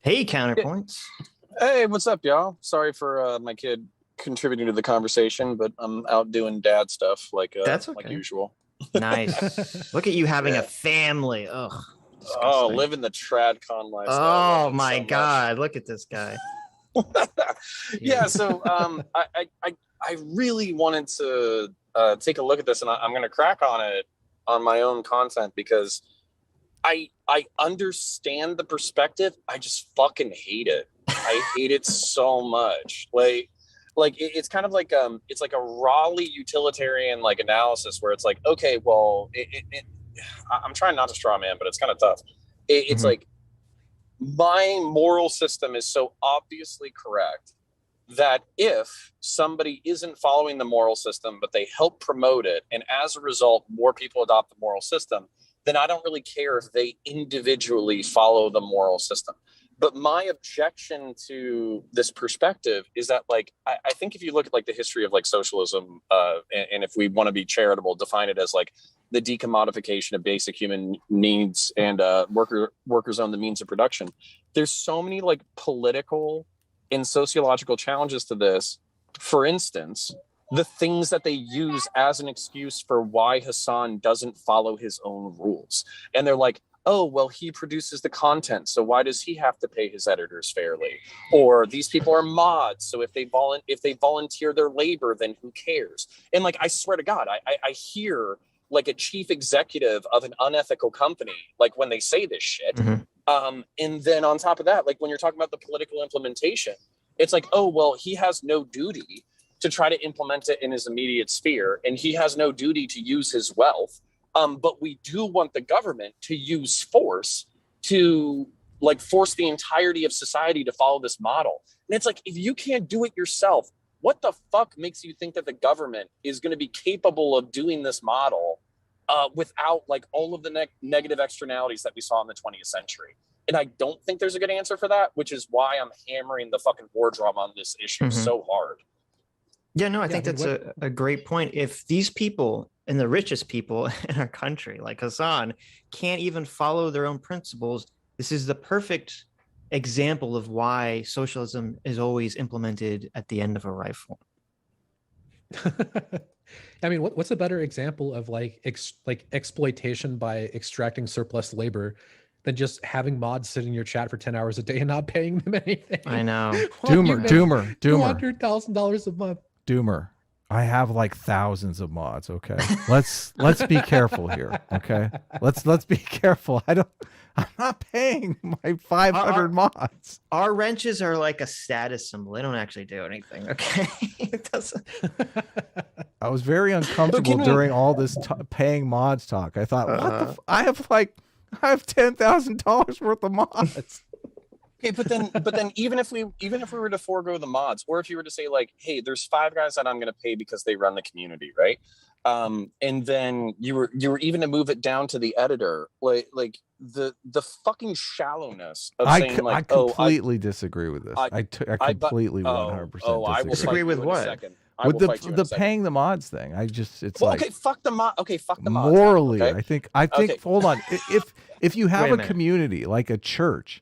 Hey, Counterpoints. Hey, what's up, y'all? Sorry for my kid contributing to the conversation, but I'm out doing dad stuff That's like okay. usual. Nice. Look at you having a Yeah. family. Ugh, Oh, disgusting. living the tradcon lifestyle. Love Oh it my so much. God. Look at this guy. Yeah, Jeez. so I really wanted to take a look at this, and I'm going to crack on it on my own content because I understand the perspective. I just fucking hate it. I hate it so much. It's kind of like it's like a rawly utilitarian like analysis where it's like, okay, well, I'm trying not to straw man, but it's kind of tough. It's Mhm. like my moral system is so obviously correct that if somebody isn't following the moral system, but they help promote it, and as a result, more people adopt the moral system, then I don't really care if they individually follow the moral system. But my objection to this perspective is that, like, I think if you look at like the history of like socialism, and if we want to be charitable, define it as like the decommodification of basic human needs and workers own the means of production. There's so many like political and sociological challenges to this. For instance, the things that they use as an excuse for why Hassan doesn't follow his own rules. And they're like, oh, well, he produces the content, so why does he have to pay his editors fairly? Or these people are mods, so if they volunteer their labor, then who cares? And like, I swear to God, I hear like a chief executive of an unethical company, like when they say this shit. Mhm. And then on top of that, like when you're talking about the political implementation, it's like, oh, well, he has no duty to try to implement it in his immediate sphere, and he has no duty to use his wealth. But we do want the government to use force to like force the entirety of society to follow this model. And it's like, if you can't do it yourself, what the fuck makes you think that the government is going to be capable of doing this model without like all of the negative externalities that we saw in the 20th century? And I don't think there's a good answer for that, which is why I'm hammering the fucking war drum on this issue Mhm. so hard. Yeah, no, I Yeah, I think mean, that's what? a great point. If these people and the richest people in our country, like Hassan, can't even follow their own principles, this is the perfect example of why socialism is always implemented at the end of a rifle. I mean, what's a better example of like exploitation by extracting surplus labor than just having mods sit in your chat for 10 hours a day and not paying them I anything know. while you Doomer, I know. make Doomer, Doomer, $200,000 a month? Doomer. I have like thousands of mods, okay? Let's be careful here, okay? Let's be careful. I'm not paying my 500 mods. Our wrenches are like a status symbol. They don't actually do anything. Okay. It doesn't. I was very uncomfortable during all this paying mods talk. I thought, what the I have $10,000 worth of mods. Okay, but then even if we were to forego the mods, or if you were to say like, hey, there's five guys that I'm going to pay because they run the community, right? And then you were even to move it down to the editor, like the fucking shallowness of saying I like, oh, completely disagree with this. I I but completely oh 100% I will disagree. Disagree fight with you in a what? second. I With will fight you in a the second. paying the mods thing. It's Well, like okay, fuck the mod. Okay, fuck the mods. morally, Okay, I think okay. hold on. If you have Wait a a minute. community like a church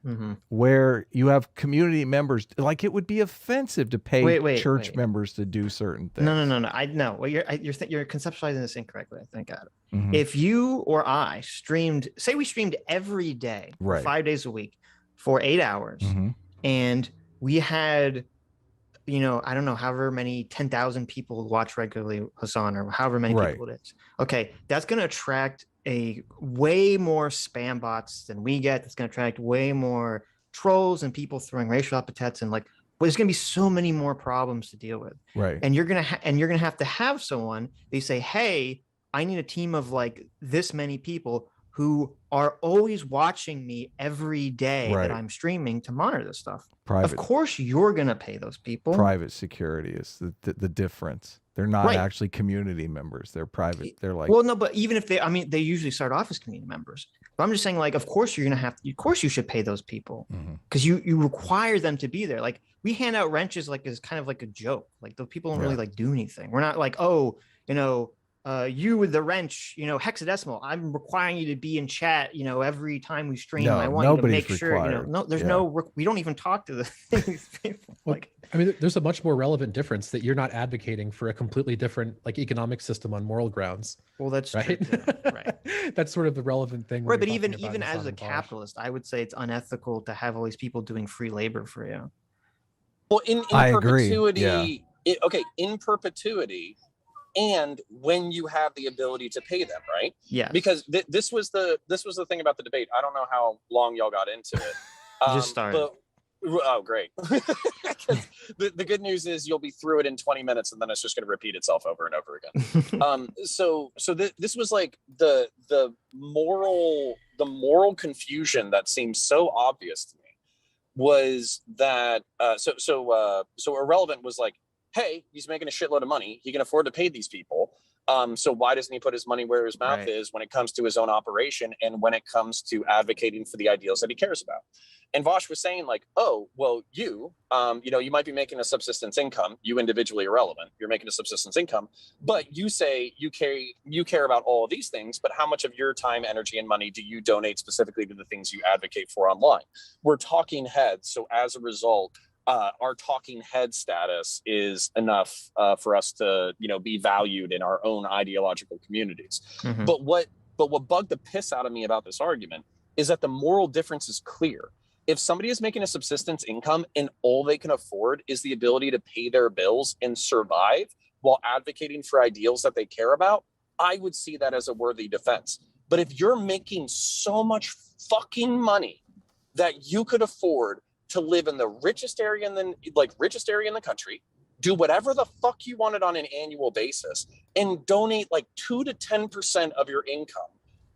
Mhm. where you have community members, like it would be offensive to pay church Wait. members to do certain things. No. I know. Well, you're conceptualizing this incorrectly. I think, Adam. Mhm. If you or I streamed, say we streamed every day for Right. 5 days a week for 8 hours, Mhm. and we had, I don't know, however many 10,000 people watch regularly Hassan, or however many Right. people it is. Okay, that's going to attract a way more spam bots than we get. That's going to attract way more trolls and people throwing racial epithets, and like, but there's going to be so many more problems to deal with. Right. And you're gonna have to have someone. They say, hey, I need a team of like this many people who are always watching me every day Right. that I'm streaming to monitor this stuff. Of Private course, you're gonna pay those people. private security is the difference. They're not Right. actually community members. They're private. They're like, Well, no, but even if they usually start off as community members. But I'm just saying, like, of course you're gonna have. Of course, you should pay those people mhm. because you require them to be there. Like, we hand out wrenches like as kind of like a joke. Like, the people don't really Yeah. like do anything. We're not like, oh, you with the wrench, hexadecimal. I'm requiring you to be in chat, every time we stream. No, I want you to nobody's make sure, required. no, there's we don't even talk to these people. I mean, there's a much more relevant difference that you're not advocating for a completely different economic system on moral grounds. Well, that's right. True too. Right. That's sort of the relevant thing. Right, but even as a capitalist, I would say it's unethical to have all these people doing free labor for you. Well, in perpetuity, agree. Yeah. In perpetuity, and when you have the ability to pay them, right? Yeah. Because this was the thing about the debate. I don't know how long y'all got into it. Just started. Oh, great. the good news is you'll be through it in 20 minutes, and then it's just going to repeat itself over and over again. This was like the moral confusion that seems so obvious to me was that so Ahrelevant was like, hey, he's making a shitload of money. He can afford to pay these people. So why doesn't he put his money where his mouth is when it comes to his own operation and when it comes to advocating for the ideals that he cares about? And Vaush was saying like, oh, well, you might be making a subsistence income. You individually Ahrelevant. You're making a subsistence income, but you say you care about all of these things, but how much of your time, energy, and money do you donate specifically to the things you advocate for online? We're talking heads. So as a result, our talking head status is enough for us to, be valued in our own ideological communities. Mm-hmm. But what bugged the piss out of me about this argument is that the moral difference is clear. If somebody is making a subsistence income and all they can afford is the ability to pay their bills and survive while advocating for ideals that they care about, I would see that as a worthy defense. But if you're making so much fucking money that you could afford to live in the richest area in the country, do whatever the fuck you wanted on an annual basis, and donate like 2 to 10% of your income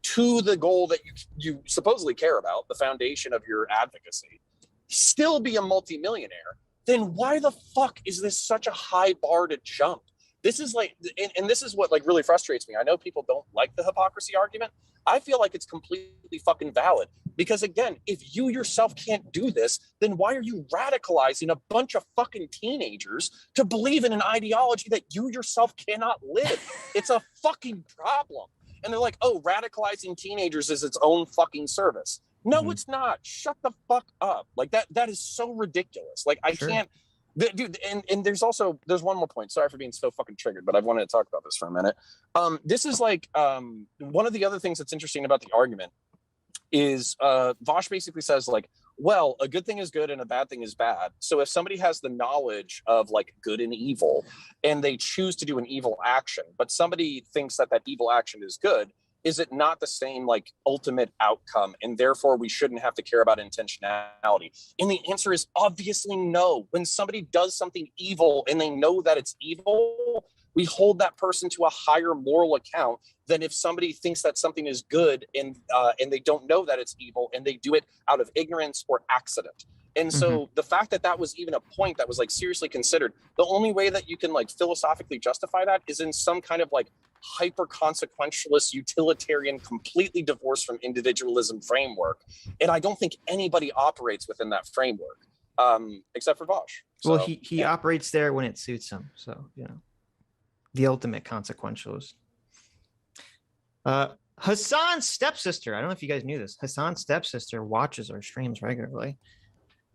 to the goal that you supposedly care about, the foundation of your advocacy, still be a multimillionaire, then why the fuck is this such a high bar to jump? This is like, and this is what like really frustrates me. I know people don't like the hypocrisy argument. I feel like it's completely fucking valid because again, if you yourself can't do this, then why are you radicalizing a bunch of fucking teenagers to believe in an ideology that you yourself cannot live? It's a fucking problem. And they're like, oh, radicalizing teenagers is its own fucking service. No, it's not. Shut the fuck up. Like that is so ridiculous. Like I can't, dude. And there's one more point. Sorry for being so fucking triggered, but I wanted to talk about this for a minute. This is like one of the other things that's interesting about the argument is Vaush basically says like, well, a good thing is good and a bad thing is bad. So if somebody has the knowledge of like good and evil and they choose to do an evil action, but somebody thinks that evil action is good, is it not the same like ultimate outcome? And therefore we shouldn't have to care about intentionality. And the answer is obviously no. When somebody does something evil and they know that it's evil, we hold that person to a higher moral account than if somebody thinks that something is good and they don't know that it's evil and they do it out of ignorance or accident. And so the fact that was even a point that was like seriously considered, the only way that you can like philosophically justify that is in some kind of like hyper consequentialist utilitarian, completely divorced from individualism framework. And I don't think anybody operates within that framework except for Vaush. Well, he operates there when it suits him. So, the ultimate consequentialist. Hassan's stepsister. I don't know if you guys knew this. Hassan's stepsister watches our streams regularly.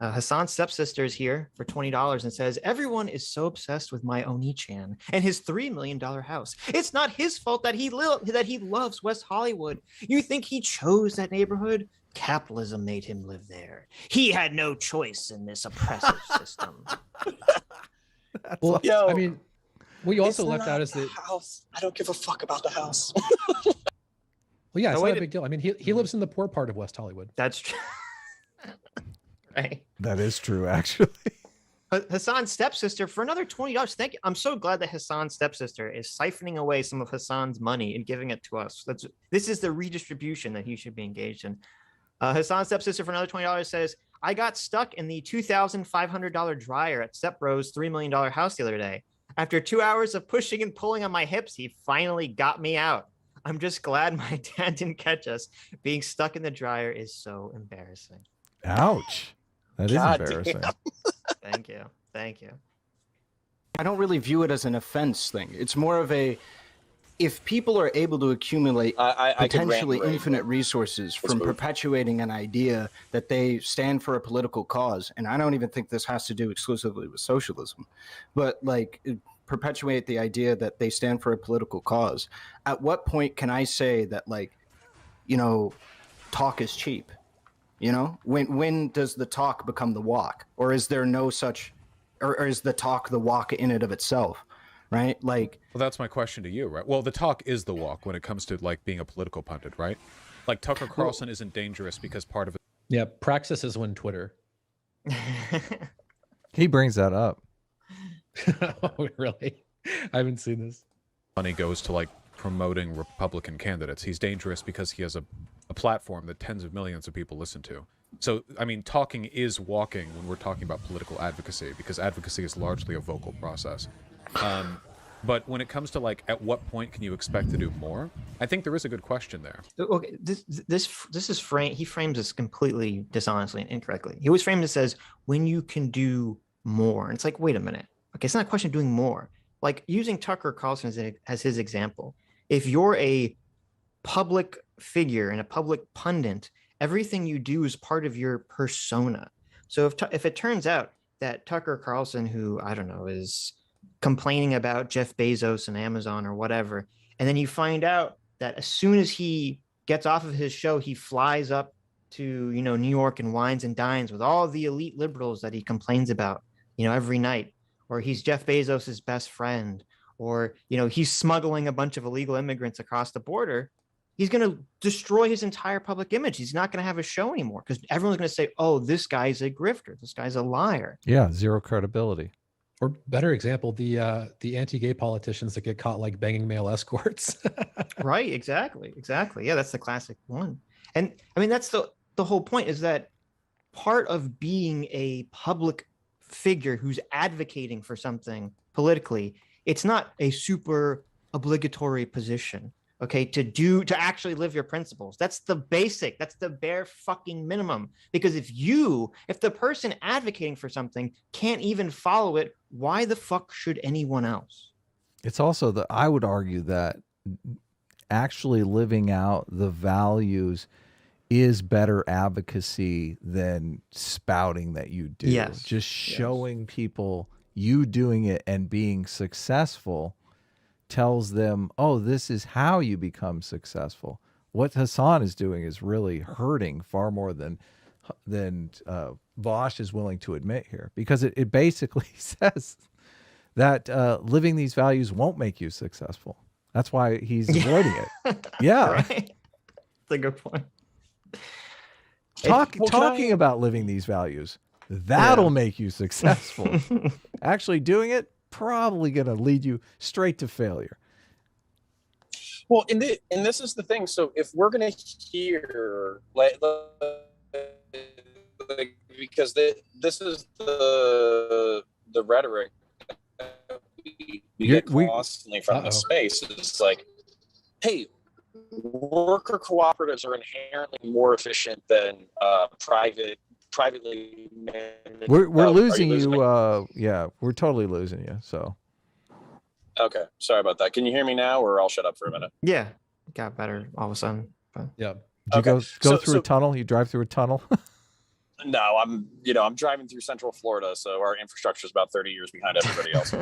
Hassan's stepsister is here for $20 and says, everyone is so obsessed with my Oni-chan and his $3 million house. It's not his fault that he loves West Hollywood. You think he chose that neighborhood? Capitalism made him live there. He had no choice in this oppressive system. Well, I mean, what you also left out is the house. I don't give a fuck about the house. Well, yeah, it's not a big deal. I mean, he lives in the poor part of West Hollywood. That's true. Right. That is true, actually. Hassan's stepsister for another $20. Thank you. I'm so glad that Hassan's stepsister is siphoning away some of Hassan's money and giving it to us. This is the redistribution that he should be engaged in. Hassan's stepsister for another $20 says, I got stuck in the $2,500 dryer at Step Bro's $3 million house the other day. After 2 hours of pushing and pulling on my hips, he finally got me out. I'm just glad my dad didn't catch us. Being stuck in the dryer is so embarrassing. Ouch. That is embarrassing. Thank you. Thank you. I don't really view it as an offense thing. It's more of if people are able to accumulate I potentially could rant, infinite resources from move. perpetuating an idea that they stand for a political cause, and I don't even think this has to do exclusively with socialism, but like perpetuate the idea that they stand for a political cause, at what point can I say that, like, you know, talk is cheap? You know, when does the talk become the walk, or is there no such, or is the talk the walk in and of itself? Right? Like, well, that's my question to you, right? Well, the talk is the walk when it comes to like being a political pundit, right? Like Tucker Carlson isn't dangerous because part of it. Yeah, praxis is when Twitter. He brings that up. Oh, really? I haven't seen this. Money goes to like promoting Republican candidates. He's dangerous because he has a platform that tens of millions of people listen to. So, I mean, talking is walking when we're talking about political advocacy, because advocacy is largely a vocal process. But when it comes to like, at what point can you expect to do more? I think there is a good question there. Okay, this is he frames this completely dishonestly and incorrectly. He always frames this as when you can do more. And it's like, wait a minute. Okay, it's not a question of doing more. Like using Tucker Carlson as his example. If you're a public figure and a public pundit, everything you do is part of your persona. So if it turns out that Tucker Carlson, who I don't know, is complaining about Jeff Bezos and Amazon or whatever, and then you find out that as soon as he gets off of his show, he flies up to, you know, New York and wines and dines with all the elite liberals that he complains about, you know, every night, or he's Jeff Bezos's best friend, or, you know, he's smuggling a bunch of illegal immigrants across the border, he's going to destroy his entire public image. He's not going to have a show anymore because everyone's going to say, oh, this guy's a grifter. This guy's a liar. Yeah, zero credibility. Or better example, the anti-gay politicians that get caught like banging male escorts. Right, exactly. Yeah, that's the classic one. And I mean, that's the whole point, is that part of being a public figure who's advocating for something politically, it's not a super obligatory position. Okay, to actually live your principles. That's the basic, that's the bare fucking minimum. Because if the person advocating for something can't even follow it, why the fuck should anyone else? It's also I would argue that actually living out the values is better advocacy than spouting that you do. Yes. Just showing people you doing it and being successful tells them, oh, this is how you become successful. What Hassan is doing is really hurting far more than Vaush is willing to admit here, because it basically says that living these values won't make you successful. That's why he's avoiding it. Yeah. Right. That's a good point. Talking about living these values, that'll make you successful. Actually doing it, probably going to lead you straight to failure. Well, and this is the thing. So if we're going to hear, because this is the rhetoric we get constantly from the space, it's like, hey, worker cooperatives are inherently more efficient than privately managed. We're losing you. Yeah, we're totally losing you. So. Okay, sorry about that. Can you hear me now, or I'll shut up for a minute? Yeah, it got better all of a sudden. But... Yeah. Did you go through a tunnel? You drive through a tunnel? No, I'm driving through Central Florida, so our infrastructure is about 30 years behind everybody else.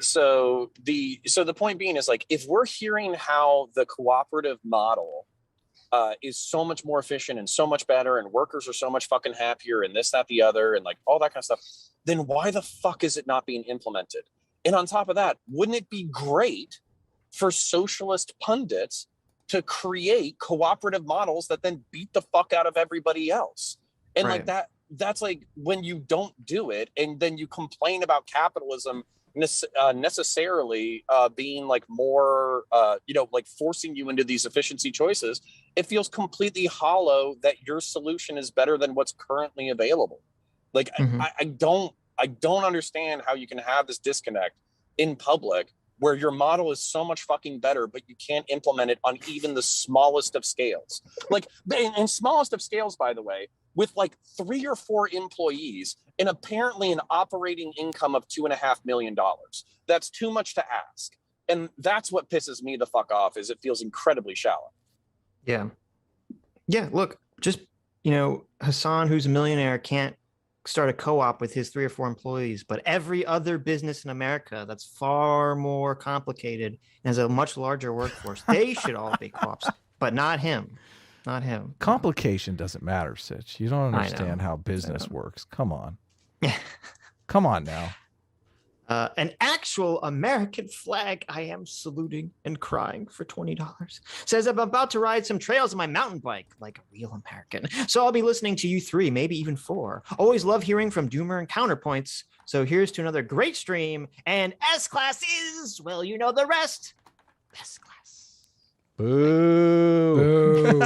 So the point being is, like, if we're hearing how the cooperative model is so much more efficient and so much better, and workers are so much fucking happier, and this, that, the other, and like all that kind of stuff, then why the fuck is it not being implemented? And on top of that, wouldn't it be great for socialist pundits to create cooperative models that then beat the fuck out of everybody else? And right. like that's like when you don't do it, and then you complain about capitalism necessarily being like more, like forcing you into these efficiency choices. It feels completely hollow that your solution is better than what's currently available. Like, I don't understand how you can have this disconnect in public where your model is so much fucking better, but you can't implement it on even the smallest of scales. Like, in smallest of scales, by the way, with like 3 or 4 employees and apparently an operating income of $2.5 million. That's too much to ask. And that's what pisses me the fuck off, is it feels incredibly shallow. Yeah. Yeah. Look, just, Hassan, who's a millionaire, can't start a co-op with his 3 or 4 employees, but every other business in America that's far more complicated and has a much larger workforce, they should all be co-ops, but not him. Not him. Complication doesn't matter, Sitch. You don't understand how business works. Come on. Come on now. An actual American flag I am saluting and crying for $20. Says I'm about to ride some trails on my mountain bike like a real American. So I'll be listening to you 3, maybe even 4. Always love hearing from Doomer and Counterpoints. So here's to another great stream. And S-Class is, well, you know the rest. S-Class. Boo. Boo.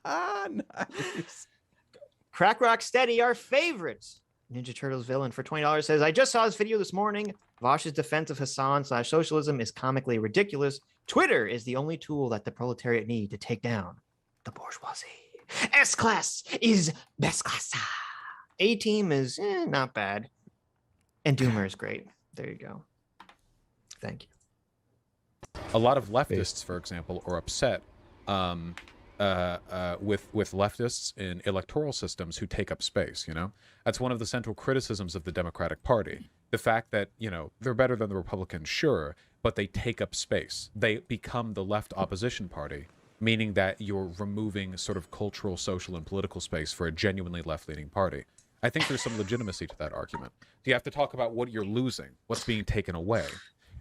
Nice. Crack Rock Steady, our favorite Ninja Turtles villain, for $20 says, I just saw this video this morning. Vaush's defense of Hassan/socialism is comically ridiculous. Twitter is the only tool that the proletariat need to take down the bourgeoisie. S-Class is best class. A-Team is not bad. And Doomer is great. There you go. Thank you. A lot of leftists, for example, are upset with leftists in electoral systems who take up space. That's one of the central criticisms of the Democratic Party. The fact that, they're better than the Republicans, sure, but they take up space. They become the left opposition party, meaning that you're removing sort of cultural, social, and political space for a genuinely left-leaning party. I think there's some legitimacy to that argument. You have to talk about what you're losing, what's being taken away.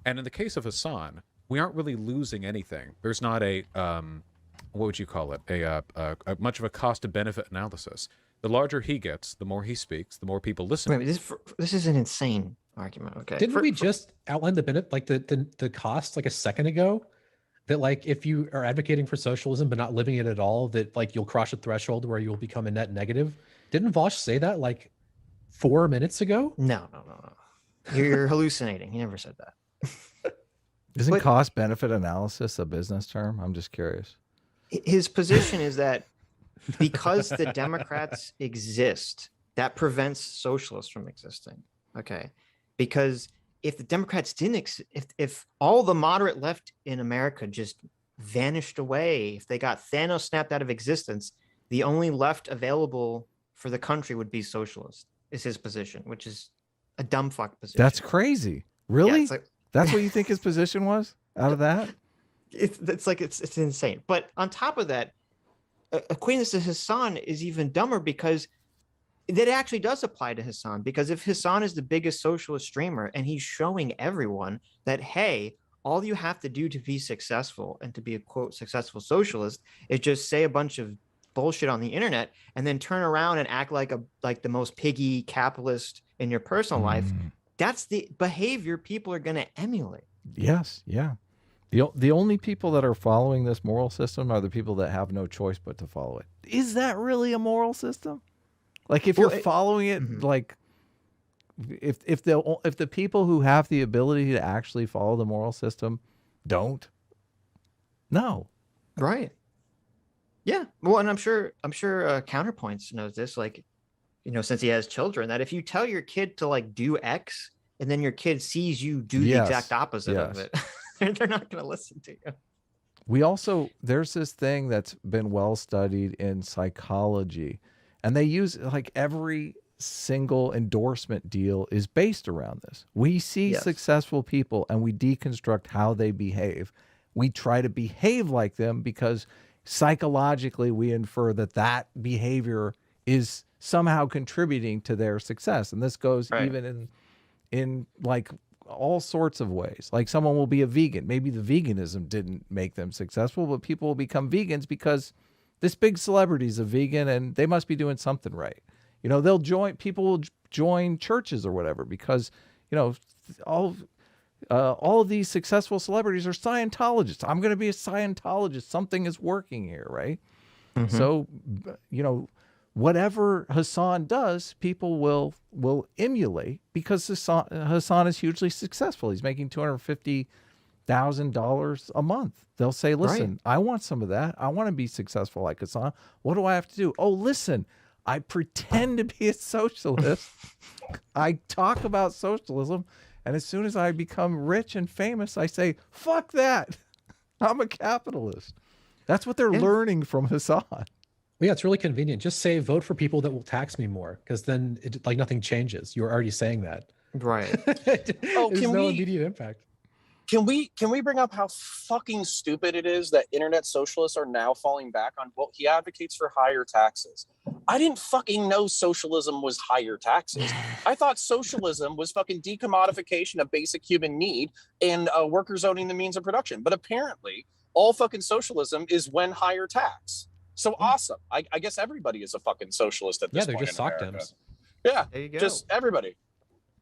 And in the case of Hassan, we aren't really losing anything. There's not a what would you call it? A much of a cost to benefit analysis. The larger he gets, the more he speaks, the more people listen. Wait, this is an insane argument. Okay. Didn't we just outline the benefit, like the cost, like a second ago? That like if you are advocating for socialism but not living it at all, that like you'll cross a threshold where you'll become a net negative. Didn't Vaush say that like 4 minutes ago? No. You're hallucinating. He never said that. Isn't cost benefit analysis a business term? I'm just curious. His position is that because the Democrats exist, that prevents socialists from existing. Okay. Because if the Democrats didn't if all the moderate left in America just vanished away, if they got Thanos snapped out of existence, the only left available for the country would be socialist, is his position, which is a dumb fuck position. That's crazy. Really? Yeah, that's what you think his position was out of that? It's insane. But on top of that, acquaintance to Hassan is even dumber, because that actually does apply to Hassan. Because if Hassan is the biggest socialist streamer and he's showing everyone that, hey, all you have to do to be successful and to be a quote successful socialist is just say a bunch of bullshit on the internet and then turn around and act like the most piggy capitalist in your personal life. That's the behavior people are going to emulate. Yes. Yeah. The only people that are following this moral system are the people that have no choice but to follow it. Is that really a moral system? Like if you're following it, like if the people who have the ability to actually follow the moral system don't, no. Right. Yeah. Well, and I'm sure Counterpoints knows this, like, since he has children, that if you tell your kid to like do X and then your kid sees you do the exact opposite of it, they're not going to listen to you. There's this thing that's been well studied in psychology, and they use like every single endorsement deal is based around this. We see successful people and we deconstruct how they behave. We try to behave like them because psychologically we infer that behavior is somehow contributing to their success. And this goes even in like all sorts of ways. Like someone will be a vegan. Maybe the veganism didn't make them successful, but people will become vegans because this big celebrity is a vegan and they must be doing something right. People will join churches or whatever because, all of these successful celebrities are Scientologists. I'm going to be a Scientologist. Something is working here, right? So, whatever Hassan does, people will emulate because Hassan is hugely successful. He's making $250,000 a month. They'll say, listen, I want some of that. I want to be successful like Hassan. What do I have to do? Oh, listen, I pretend to be a socialist. I talk about socialism And as soon as I become rich and famous, I say, fuck that. I'm a capitalist. That's what they're learning from Hassan. Well, yeah, it's really convenient. Just say vote for people that will tax me more, because then like nothing changes. You're already saying that. Right. There's no immediate impact. Can we bring up how fucking stupid it is that internet socialists are now falling back on, well, he advocates for higher taxes. I didn't fucking know socialism was higher taxes. I thought socialism was fucking decommodification of basic human need and workers owning the means of production. But apparently all fucking socialism is when higher tax. So awesome. I guess everybody is a fucking socialist at this point. Yeah, they're just sock dems. Yeah, There you go. just everybody.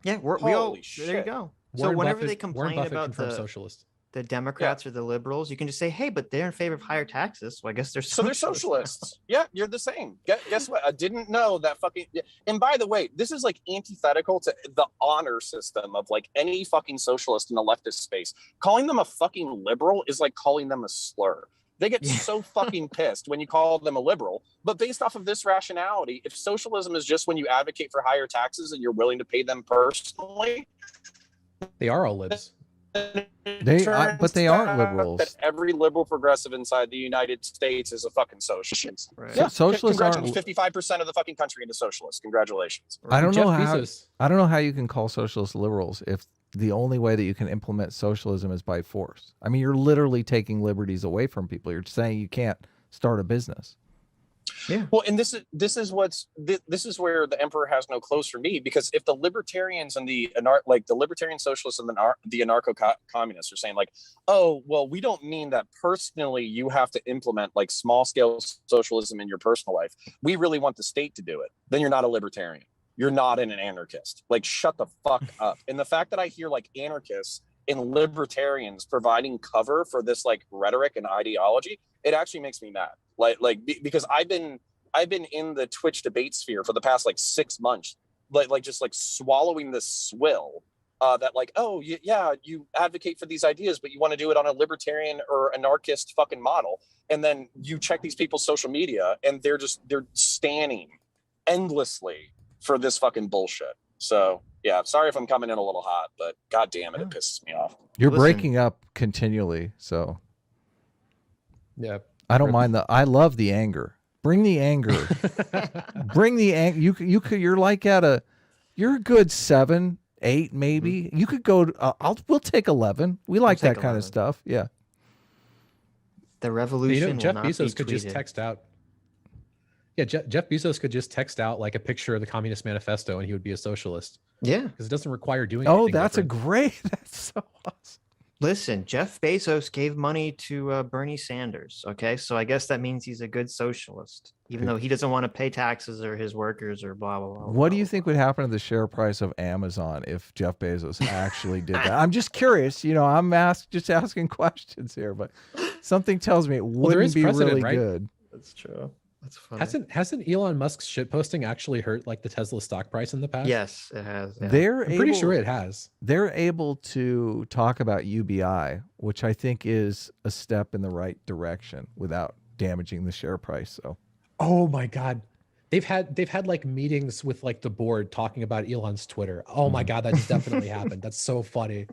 Yeah, we all. Holy There you shit. go. Warren So whenever Buffett, they complain Warren Buffett about confirmed socialist. the Democrats or the liberals, you can just say, hey, but they're in favor of higher taxes. So I guess they're So they're socialists. Yeah, you're the same. Guess what? I didn't know that fucking. And by the way, this is like antithetical to the honor system of like any fucking socialist in the leftist space. Calling them a fucking liberal is like calling them a slur. They get so fucking pissed when you call them a liberal. But based off of this rationality, if socialism is just when you advocate for higher taxes and you're willing to pay them personally, They are all libs. But they aren't liberals. That every liberal progressive inside the United States is a fucking socialist. Right. Yeah, Socialists aren't. 55% of the fucking country into socialists. Congratulations. I don't know Jeff how. Bezos. I don't know how you can call socialists liberals if the only way that you can implement socialism is by force. I mean, you're literally taking liberties away from people. You're saying you can't start a business. Yeah. Well, and this is where the emperor has no clothes for me, because if the libertarians and the libertarian socialists and the anarcho-communists are saying like, oh, well, we don't mean that personally you have to implement like small scale socialism in your personal life. We really want the state to do it. Then you're not a libertarian. You're not an anarchist. Like, shut the fuck up. And the fact that I hear like anarchists and libertarians providing cover for this like rhetoric and ideology, it actually makes me mad. Because I've been in the Twitch debate sphere for the past like 6 months, just swallowing this swill that like, oh yeah, you advocate for these ideas, but you want to do it on a libertarian or anarchist fucking model. And then you check these people's social media and they're standing endlessly for this fucking bullshit. So yeah, sorry if I'm coming in a little hot, but god damn it, it pisses me off. You're breaking up continually, so Yeah. I don't mind I love the anger. Bring the anger. Bring the anger. You're like you're a good 7, 8, maybe. You could go. We'll take 11. We like that kind of stuff. Yeah. The revolution. Jeff will not Bezos be could just tweeted. text out. Yeah, Jeff Bezos could just text out like a picture of the Communist Manifesto, and he would be a socialist Yeah. because it doesn't require doing. Oh, anything that's different. that's so awesome. Listen, Jeff Bezos gave money to Bernie Sanders. Okay, so I guess that means he's a good socialist, even though he doesn't want to pay taxes or his workers or blah blah blah. What do you think would happen to the share price of Amazon if Jeff Bezos actually did that? I'm just curious. I'm just asking questions here, but something tells me it wouldn't be really right? good. That's true. That's funny. Hasn't Elon Musk's shitposting actually hurt like the Tesla stock price in the past? Yes, it has. Yeah. I'm pretty sure it has. They're able to talk about UBI, which I think is a step in the right direction without damaging the share price. So, Oh my God. They've had like meetings with like the board talking about Elon's Twitter. Oh my God, that's definitely happened. That's so funny.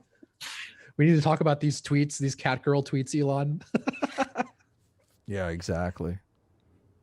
We need to talk about these tweets, these cat girl tweets, Elon. yeah, exactly.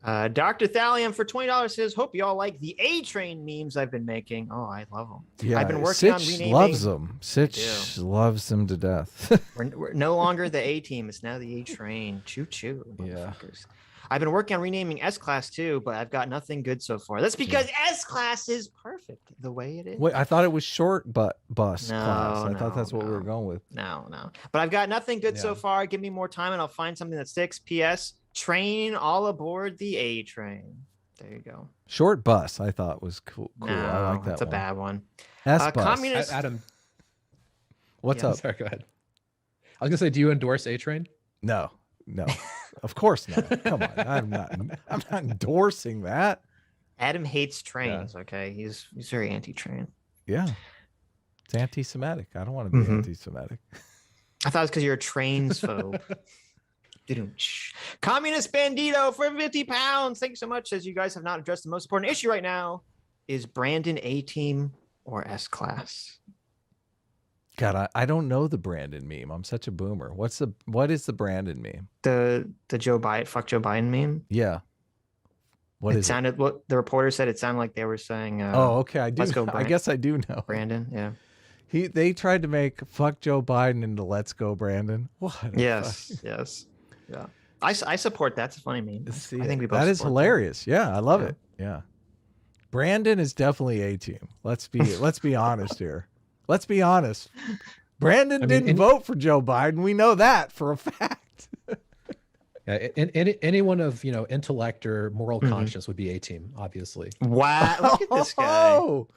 Dr. Thallium for $20 says, hope you all like the A-Train memes I've been making. Oh, I love them. Yeah, I've been working on Sitch renaming. loves them. Sitch loves them to death. We're no longer the A-Team. It's now the A-Train. Choo-choo. Yeah. Motherfuckers. I've been working on renaming S-Class too, but I've got nothing good so far. That's because S-Class is perfect the way it is. Wait, I thought it was short bus No, class. I thought no, that's what we were no. going with. No. But I've got nothing good so Yeah. far. Give me more time and I'll find something that sticks. P.S. Train all aboard the A-Train. There you go. Short bus, I thought was cool. No, I like that it's a one. bad one. S-bus. Communist. Adam, What's Yeah. up? sorry, go ahead. I was gonna say, do you endorse A-Train? No. Of course not. Come on. I'm not endorsing that. Adam hates trains. Okay, he's very anti-train. Yeah. It's anti-Semitic. I don't want to be Mhm. anti-Semitic. I thought it was because you're a trains phobe. Communist Bandito for 50 pounds. Thank you so much. As you guys have not addressed the most important issue right now, is Brandon A-Team or S-Class? God, I don't know the Brandon meme. I'm such a boomer. What is the Brandon meme? The Joe Biden, fuck Joe Biden meme. Yeah. What It is sounded, what the reporter said, it sounded like they were saying, Oh, okay. I do. let's go, I guess I do know. Brandon. Yeah. They tried to make fuck Joe Biden into let's go Brandon. What? Yes. Yes. Yeah. I support that. It's a funny meme. See, I think we both that is support hilarious. Yeah, I love Yeah. it. Yeah. Brandon is definitely a team. Let's be honest here. Let's be honest. Brandon didn't vote for Joe Biden. We know that for a fact. Yeah, anyone of intellect or moral conscience would be a team, obviously. Wow, look at this guy. Oh,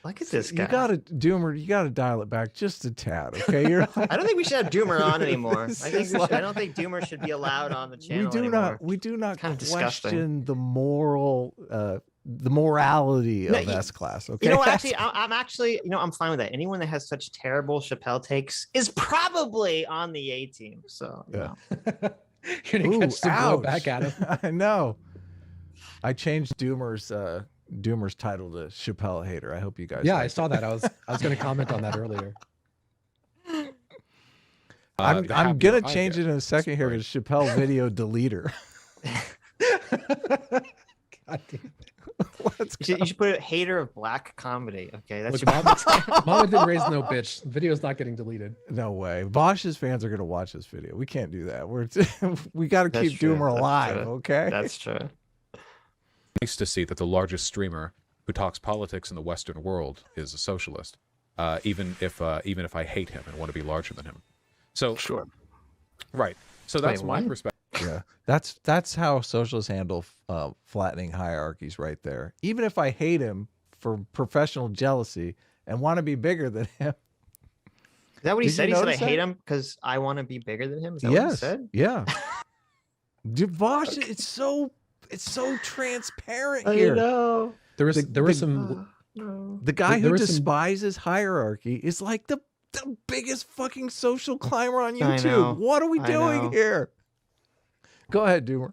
Look at this guy. You gotta Doomer. You gotta dial it back just a tad, okay? You're I don't think we should have Doomer on anymore. I don't think Doomer should be allowed on the channel anymore. We do not kind of question disgusting. the morality of S-Class. Okay. Actually, I'm fine with that. Anyone that has such terrible Chappelle takes is probably on the A team. So Yeah. You're gonna catch some blow back at him. I know. I changed Doomer's title to Chappelle hater. I hope you guys. Yeah, like I saw that. I was going to comment on that earlier. I'm gonna change it in a second here to Chappelle video deleter. God damn. You should put a hater of black comedy. Okay, that's Look, Mama didn't raise no bitch. The video's not getting deleted. No way. Vaush's fans are gonna watch this video. We can't do that. We got to That's keep true. Doomer That's alive. true. Okay. That's true. Nice to see that the largest streamer who talks politics in the Western world is a socialist, even if I hate him and want to be larger than him. So Sure. right. So that's Wait, my what? perspective. Yeah, that's how socialists handle flattening hierarchies right there. Even if I hate him for professional jealousy and want to be bigger than him. Is that what he Did said? you He said, I notice that? hate him because I want to be bigger than him? Is that what he said? Yeah. Dude, Vaush, it's so transparent I here. know. There was some. No. The guy There who was some- despises hierarchy is like the biggest fucking social climber on I YouTube. know. What are we I doing know. here? Go ahead, Doomer.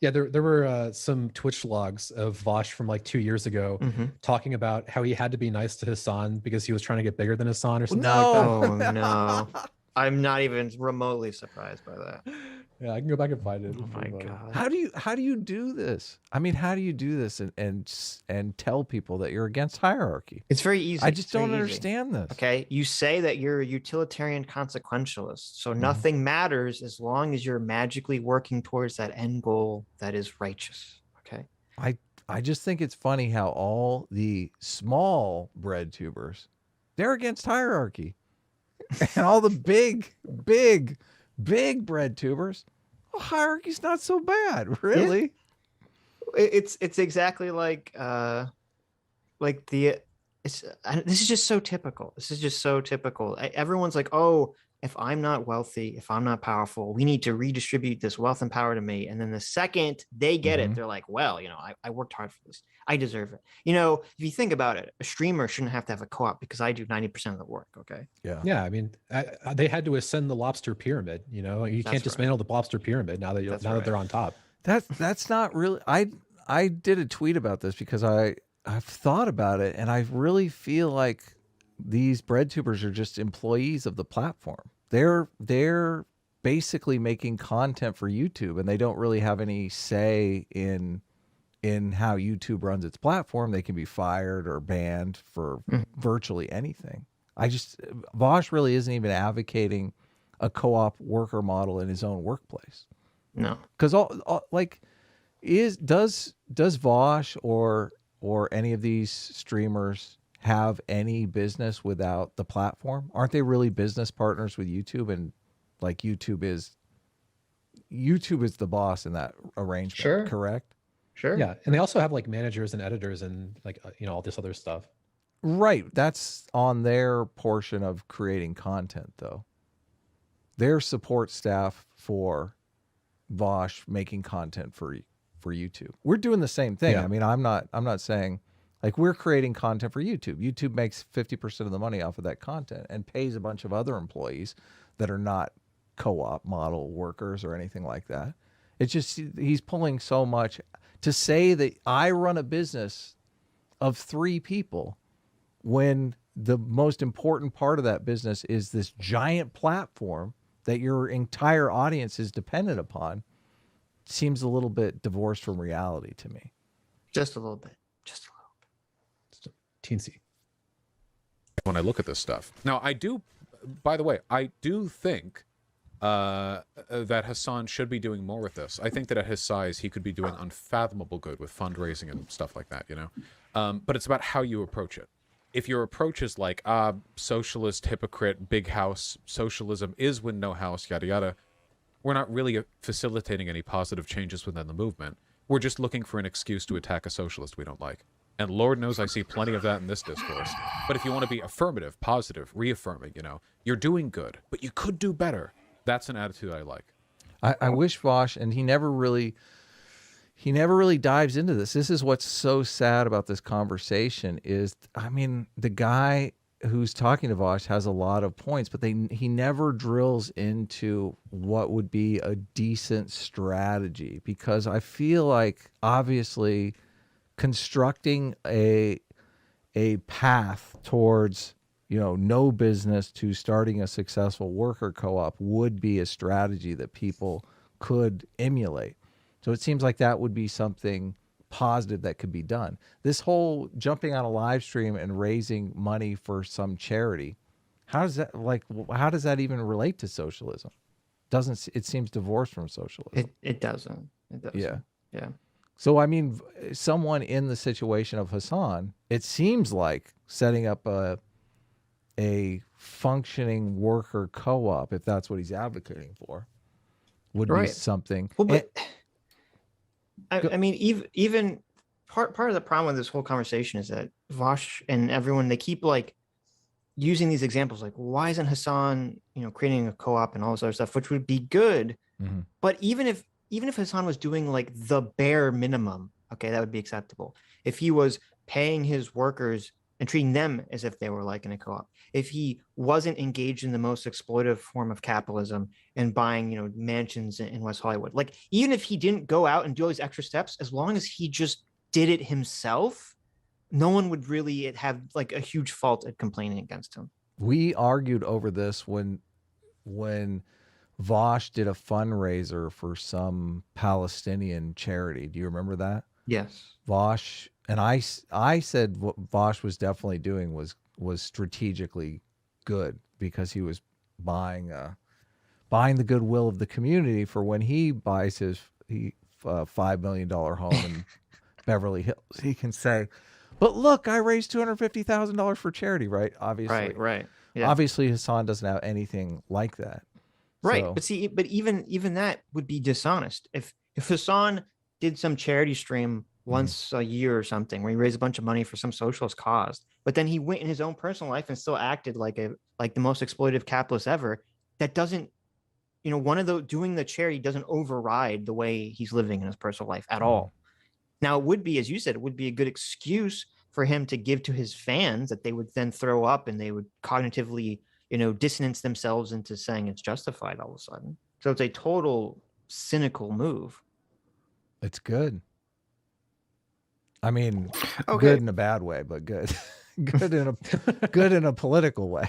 Yeah, there were some Twitch logs of Vaush from like 2 years ago Mhm. talking about how he had to be nice to Hassan because he was trying to get bigger than Hassan or something No. like that. Oh, no. I'm not even remotely surprised by that. Yeah, I can go back and find it. Oh, my God. How do you do this? I mean, how do you do this and tell people that you're against hierarchy? It's very easy. I just It's very don't easy. understand this. Okay. You say that you're a utilitarian consequentialist. So nothing matters as long as you're magically working towards that end goal that is righteous. Okay. I just think it's funny how all the small bread tubers, they're against hierarchy. And all the big bread tubers, well, hierarchy's not so bad, really. It's exactly like this is just so typical. This is just so typical. Everyone's like, oh, if I'm not wealthy, if I'm not powerful, we need to redistribute this wealth and power to me. And then the second they get it, they're like, well, I worked hard for this. I deserve it. If you think about it, a streamer shouldn't have to have a co-op because I do 90% of the work. Okay. Yeah, I mean, they had to ascend the lobster pyramid. You That's can't dismantle the lobster pyramid now that That's they're on top. That's not really. I did a tweet about this because I've thought about it, and I really feel like these bread tubers are just employees of the platform. They're basically making content for YouTube, and they don't really have any say in how YouTube runs its platform. They can be fired or banned for virtually anything. Vaush really isn't even advocating a co-op worker model in his own workplace. No. Because does Vaush or any of these streamers have any business without the platform? Aren't they really business partners with YouTube? And like YouTube is the boss in that arrangement, Sure. correct? Sure. Yeah, and they also have like managers and editors and like all this other stuff. Right. That's on their portion of creating content, though. Their support staff for Vaush making content for YouTube. We're doing the same thing. Yeah. I mean, I'm not saying like we're creating content for YouTube. YouTube makes 50% of the money off of that content and pays a bunch of other employees that are not co-op model workers or anything like that. It's just he's pulling so much to say that I run a business of 3 people when the most important part of that business is this giant platform that your entire audience is dependent upon, seems a little bit divorced from reality to me. Just a little bit. Just a little bit. Teensy. When I look at this stuff. Now, I do, by the way, I do think that Hassan should be doing more with this. I think that at his size, he could be doing unfathomable good with fundraising and stuff like that, you know? But it's about how you approach it. If your approach is like, socialist, hypocrite, big house, socialism is win no house, yada, yada, we're not really facilitating any positive changes within the movement. We're just looking for an excuse to attack a socialist we don't like. And Lord knows I see plenty of that in this discourse. But if you want to be affirmative, positive, reaffirming, you know, you're doing good, but you could do better. That's an attitude I like. I wish Vaush, and he never really dives into this. This is what's so sad about this conversation is, I mean, the guy who's talking to Vaush has a lot of points, but he never drills into what would be a decent strategy, because I feel like obviously constructing a path towards, you know, no business to starting a successful worker co-op would be a strategy that people could emulate. So it seems like that would be something positive that could be done. This whole jumping on a live stream and raising money for some charity, how does that even relate to socialism? It seems divorced from socialism. It doesn't. It doesn't. Yeah. Yeah. So, I mean, someone in the situation of Hassan, it seems like setting up a functioning worker co-op, if that's what he's advocating for, would be something. Well, but I mean, even part of the problem with this whole conversation is that Vaush and everyone, they keep like using these examples, like, why isn't Hassan, you know, creating a co-op and all this other stuff, which would be good. Mm-hmm. But even if Hassan was doing like the bare minimum, okay, that would be acceptable. If he was paying his workers and treating them as if they were like in a co-op, if he wasn't engaged in the most exploitive form of capitalism and buying, you know, mansions in West Hollywood, like even if he didn't go out and do all these extra steps, as long as he just did it himself, no one would really have like a huge fault at complaining against him. We argued over this when Vaush did a fundraiser for some Palestinian charity. Do you remember that? Yes. Vaush and I said what Vaush was definitely doing was strategically good, because he was buying the goodwill of the community for when he buys his $5 million home in Beverly Hills. He can say, "But look, I raised $250,000 for charity." Right? Obviously, right. Yeah. Obviously, Hassan doesn't have anything like that. Right. So, But even that would be dishonest. If Hassan did some charity stream once a year or something where he raised a bunch of money for some socialist cause, but then he went in his own personal life and still acted like the most exploitive capitalist ever, that doesn't, you know, doing the charity doesn't override the way he's living in his personal life at all. Now, it would be, as you said, it would be a good excuse for him to give to his fans that they would then throw up and they would cognitively, you know, dissonance themselves into saying it's justified all of a sudden. So it's a total cynical move. It's good. I mean, Okay. Good in a bad way, but good. good in a political way.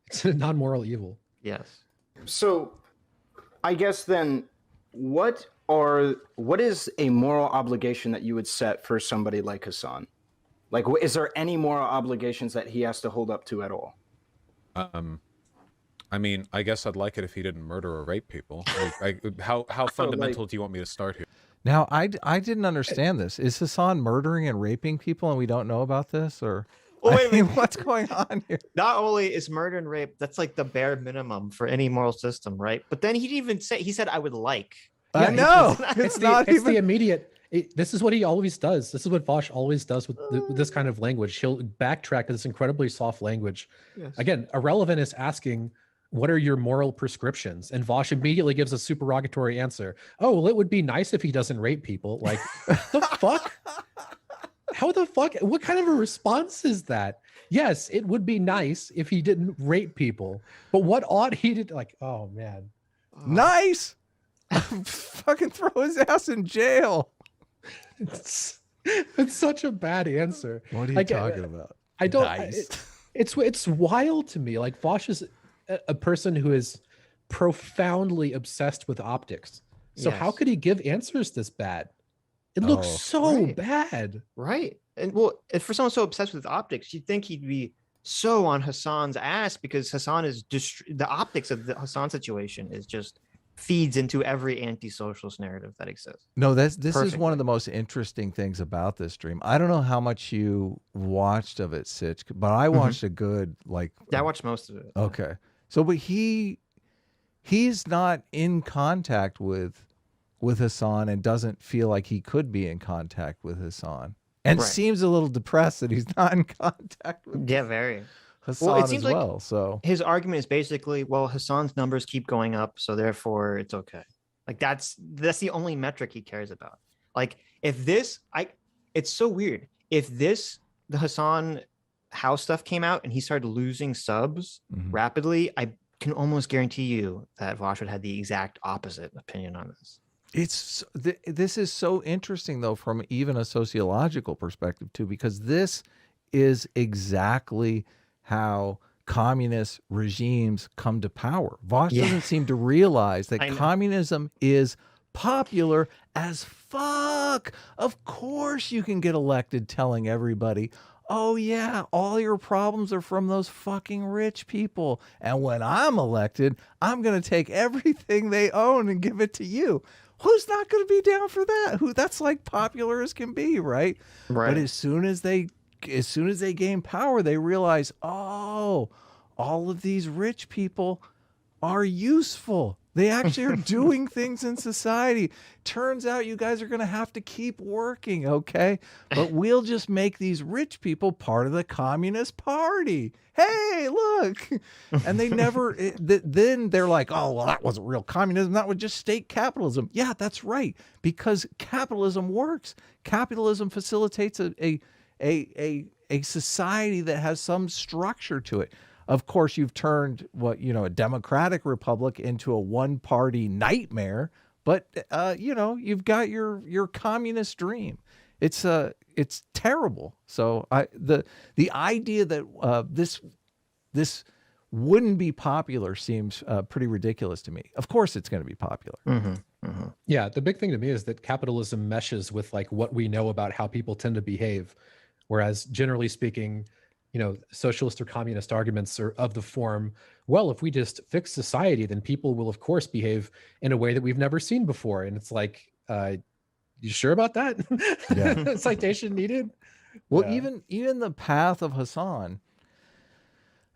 It's a non-moral evil. Yes. So I guess then what is a moral obligation that you would set for somebody like Hassan? Like, is there any moral obligations that he has to hold up to at all? I mean, I guess I'd like it if he didn't murder or rape people. How fundamental do you want me to start here? Now, I didn't understand this. Is Hassan murdering and raping people and we don't know about this? Or Well, wait a minute. what's going on here? Not only is murder and rape, that's like the bare minimum for any moral system, right? But then he said, I would like. I know. It's the immediate. This is what he always does. This is what Vaush always does with this kind of language. He'll backtrack to this incredibly soft language. Yes. Again, Ahrelevant is asking, what are your moral prescriptions? And Vaush immediately gives a supererogatory answer. Oh, well, it would be nice if he doesn't rape people. Like, the fuck? How the fuck? What kind of a response is that? Yes, it would be nice if he didn't rape people. But what ought he to, like, oh, man. Nice. Fucking throw his ass in jail. It's such a bad answer. What are you talking about? I don't. Nice. It's wild to me. Like Vaush is a person who is profoundly obsessed with optics. So how Yes. could he give answers this bad? It looks Oh, so right. bad. Right. And well, if for someone so obsessed with optics, you'd think he'd be so on Hassan's ass because Hassan is the optics of the Hassan situation is just feeds into every anti-socialist narrative that exists. No, this is one Perfectly. of the most interesting things about this stream. I don't know how much you watched of it, Sitch, but I watched a good Yeah, I watched most of it. okay. So, but he's not in contact with Hassan and doesn't feel like he could be in contact with Hassan, and Right. seems a little depressed that he's not in contact with Yeah, very. Hassan Well, it as seems like well. So his argument is basically, well, Hassan's numbers keep going up, so therefore it's okay. Like that's the only metric he cares about. Like if this, it's so weird. If the Hassan house stuff came out and he started losing subs Mhm. rapidly, I can almost guarantee you that Vaush would have the exact opposite opinion on this. this is so interesting though from even a sociological perspective too, because this is exactly how communist regimes come to power. Vaush Yeah. doesn't seem to realize that I know. communism is popular as fuck. Of course you can get elected telling everybody, oh yeah, all your problems are from those fucking rich people. And when I'm elected, I'm going to take everything they own and give it to you. Who's not going to be down for that? That's like popular as can be, right? Right. But as soon as they gain power, they realize, oh, all of these rich people are useful. They actually are doing things in society. Turns out you guys are going to have to keep working, okay? But we'll just make these rich people part of the Communist Party. Hey, look. And they never, then they're like, oh, well, that wasn't real communism. That was just state capitalism. Yeah, that's right. Because capitalism works. Capitalism facilitates a society that has some structure to it. Of course, you've turned a democratic republic into a one-party nightmare, but you've got your communist dream. It's terrible. So the idea that this wouldn't be popular seems pretty ridiculous to me. Of course, it's going to be popular. Yeah, the big thing to me is that capitalism meshes with like what we know about how people tend to behave, whereas generally speaking, socialist or communist arguments are of the form, well, if we just fix society, then people will of course behave in a way that we've never seen before. And it's like, you sure about that? Yeah. Citation needed. Well, Yeah. even the path of Hassan,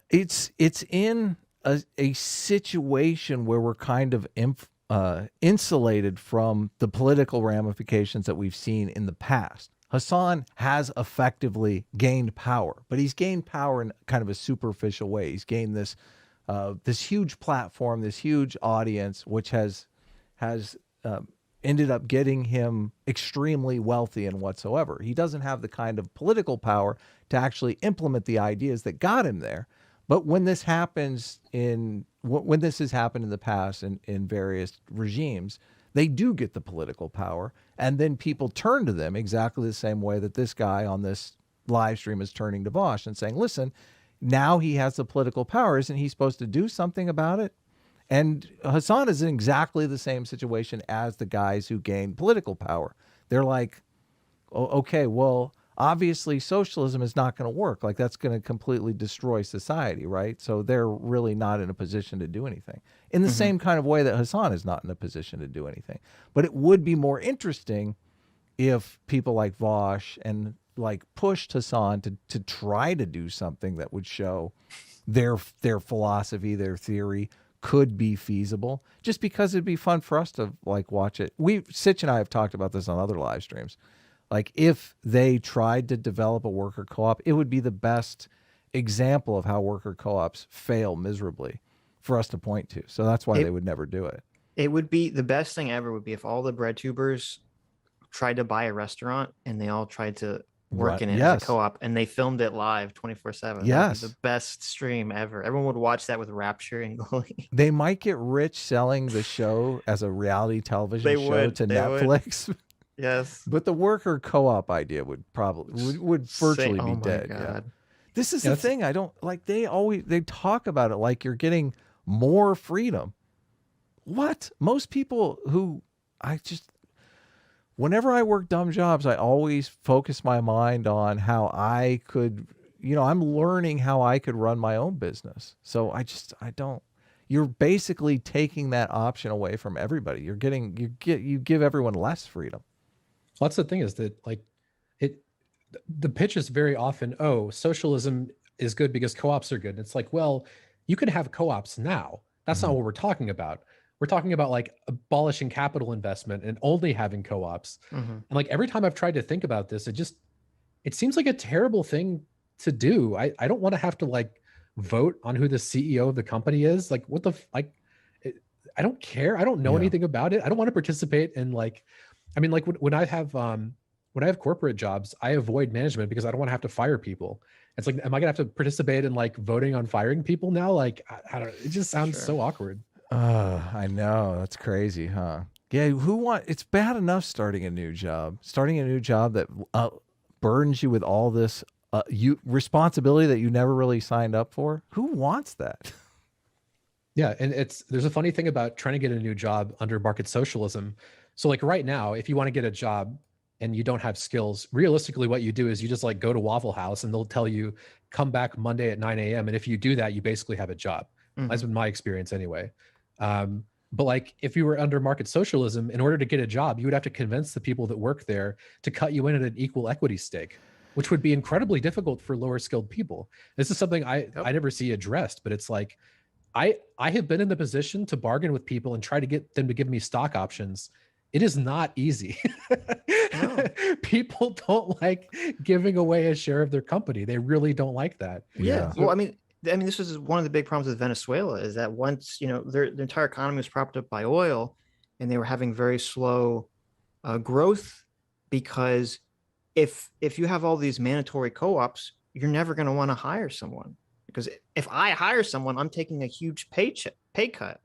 it's in a situation where we're kind of insulated from the political ramifications that we've seen in the past. Hassan has effectively gained power, but he's gained power in kind of a superficial way. He's gained this huge platform, this huge audience, which has ended up getting him extremely wealthy and whatsoever. He doesn't have the kind of political power to actually implement the ideas that got him there. But when this happens when this has happened in the past in various regimes, they do get the political power, and then people turn to them exactly the same way that this guy on this live stream is turning to Vaush and saying, listen, now he has the political power. Isn't he supposed to do something about it? And Hassan is in exactly the same situation as the guys who gained political power. They're like, oh, okay, well, obviously socialism is not going to work. Like that's going to completely destroy society, right? So they're really not in a position to do anything. In the same kind of way that Hassan is not in a position to do anything. But it would be more interesting if people like Vaush and like pushed Hassan to try to do something that would show their philosophy, their theory could be feasible, just because it'd be fun for us to like watch it. Sitch and I have talked about this on other live streams. Like if they tried to develop a worker co-op, it would be the best example of how worker co-ops fail miserably for us to point to. So that's why they would never do it. It would be the best thing ever would be if all the bread tubers tried to buy a restaurant and they all tried to work in it as a co-op and they filmed it live 24/7. Yes. The best stream ever. Everyone would watch that with rapture and glee. They might get rich selling the show as a reality television show to Netflix. Yes. But the worker co-op idea would probably would virtually be dead. Yeah. This is the thing. I don't like, they talk about it like you're getting more freedom. What? Most people whenever I work dumb jobs, I always focus my mind on how I could, I'm learning how I could run my own business. So you're basically taking that option away from everybody. You give everyone less freedom. Well, that's the thing, is that like the pitch is very often, oh, socialism is good because co-ops are good. And it's like, well, you can have co-ops now. That's not what we're talking about. We're talking about like abolishing capital investment and only having co-ops. And like every time I've tried to think about this, it seems like a terrible thing to do. I don't want to have to like vote on who the CEO of the company is. Like what the I don't care. I don't know anything about it. I don't want to participate in like, I mean, like when I have corporate jobs, I avoid management because I don't want to have to fire people. It's like, am I gonna have to participate in like voting on firing people now? Like, I don't know. It just sounds so awkward. I know, that's crazy, huh? Yeah, it's bad enough starting a new job that burdens you with all this responsibility that you never really signed up for. Who wants that? Yeah, and there's a funny thing about trying to get a new job under market socialism. So like right now, if you want to get a job and you don't have skills, realistically what you do is you just like go to Waffle House and they'll tell you come back Monday at 9 a.m. And if you do that, you basically have a job. That's been my experience anyway. But like if you were under market socialism, in order to get a job, you would have to convince the people that work there to cut you in at an equal equity stake, which would be incredibly difficult for lower skilled people. This is something I never see addressed, but it's like, I have been in the position to bargain with people and try to get them to give me stock options. It is not easy. No. People don't like giving away a share of their company. They really don't like that. Yeah. Well, I mean, this is one of the big problems with Venezuela, is that once, their entire economy was propped up by oil, and they were having very slow growth, because if you have all these mandatory co-ops, you're never going to want to hire someone, because if I hire someone, I'm taking a huge pay cut.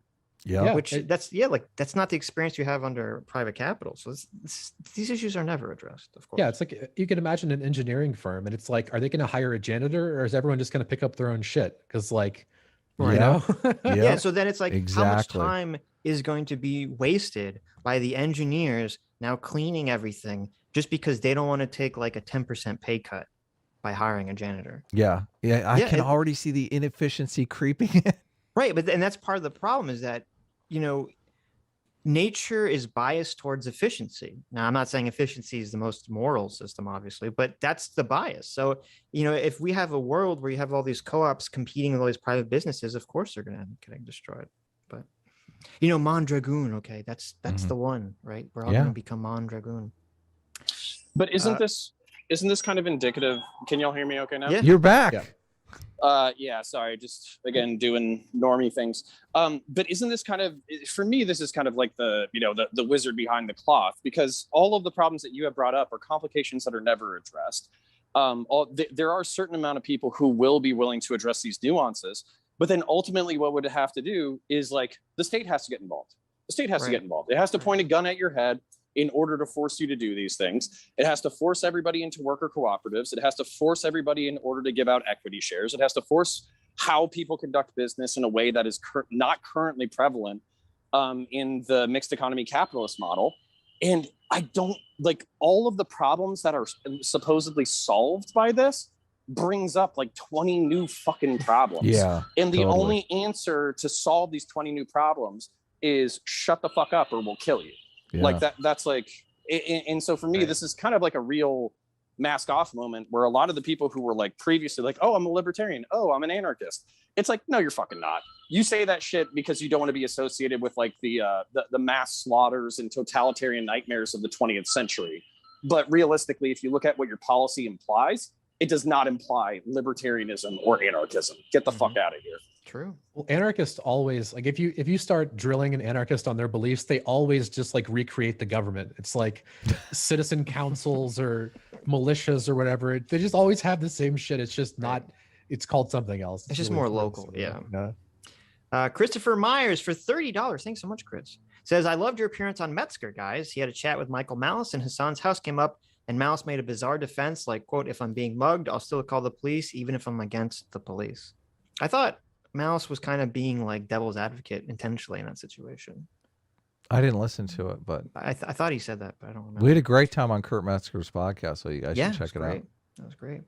Yeah. Which that's not the experience you have under private capital. So these issues are never addressed, of course. Yeah, it's like you can imagine an engineering firm, and it's like, are they going to hire a janitor, or is everyone just going to pick up their own shit? Because like, yeah. So then it's like, exactly. How much time is going to be wasted by the engineers now cleaning everything just because they don't want to take like a 10% pay cut by hiring a janitor? Yeah. I can already see the inefficiency creeping in. Right, and that's part of the problem, is that, nature is biased towards efficiency. Now, I'm not saying efficiency is the most moral system, obviously, but that's the bias. So, if we have a world where you have all these co-ops competing with all these private businesses, of course they're going to end up getting destroyed. But, Mondragoon, okay, that's the one, right? We're all going to become Mondragoon. But isn't this kind of indicative? Can y'all hear me okay now? Yeah. You're back. Yeah. Sorry, just again doing normie things. But isn't this kind of, for me, this is kind of like the wizard behind the cloth, because all of the problems that you have brought up are complications that are never addressed. There are a certain amount of people who will be willing to address these nuances, but then ultimately what would it have to do is like the state has to get involved. The state has to get involved. It has to point a gun at your head in order to force you to do these things. It has to force everybody into worker cooperatives. It has to force everybody in order to give out equity shares. It has to force how people conduct business in a way that is not currently prevalent in the mixed economy capitalist model. And I don't like all of the problems that are supposedly solved by this brings up like 20 new fucking problems. Yeah. And the only answer to solve these 20 new problems is shut the fuck up or we'll kill you. Yeah. Like that's like, and so for me, this is kind of like a real mask off moment where a lot of the people who were like previously like, oh, I'm a libertarian. Oh, I'm an anarchist. It's like, no, you're fucking not. You say that shit because you don't want to be associated with like the mass slaughters and totalitarian nightmares of the 20th century. But realistically, if you look at what your policy implies, it does not imply libertarianism or anarchism. Get the fuck out of here. True. Well, anarchists always like, if you start drilling an anarchist on their beliefs, they always just like recreate the government. It's like citizen councils or militias or whatever. They just always have the same shit. It's just not. It's called something else. It's just more local. Yeah. Christopher Myers for $30. Thanks so much, Chris. Says, I loved your appearance on Metzger, guys. He had a chat with Michael Malice, and Hassan's house came up And Malice made a bizarre defense, like, quote, if I'm being mugged, I'll still call the police, even if I'm against the police. I thought Malice was kind of being like devil's advocate intentionally in that situation. I didn't listen to it, but I thought he said that, but I don't remember. we had a great time on Kurt Metzger's podcast, so you guys Yeah, should check it great. out. That was great.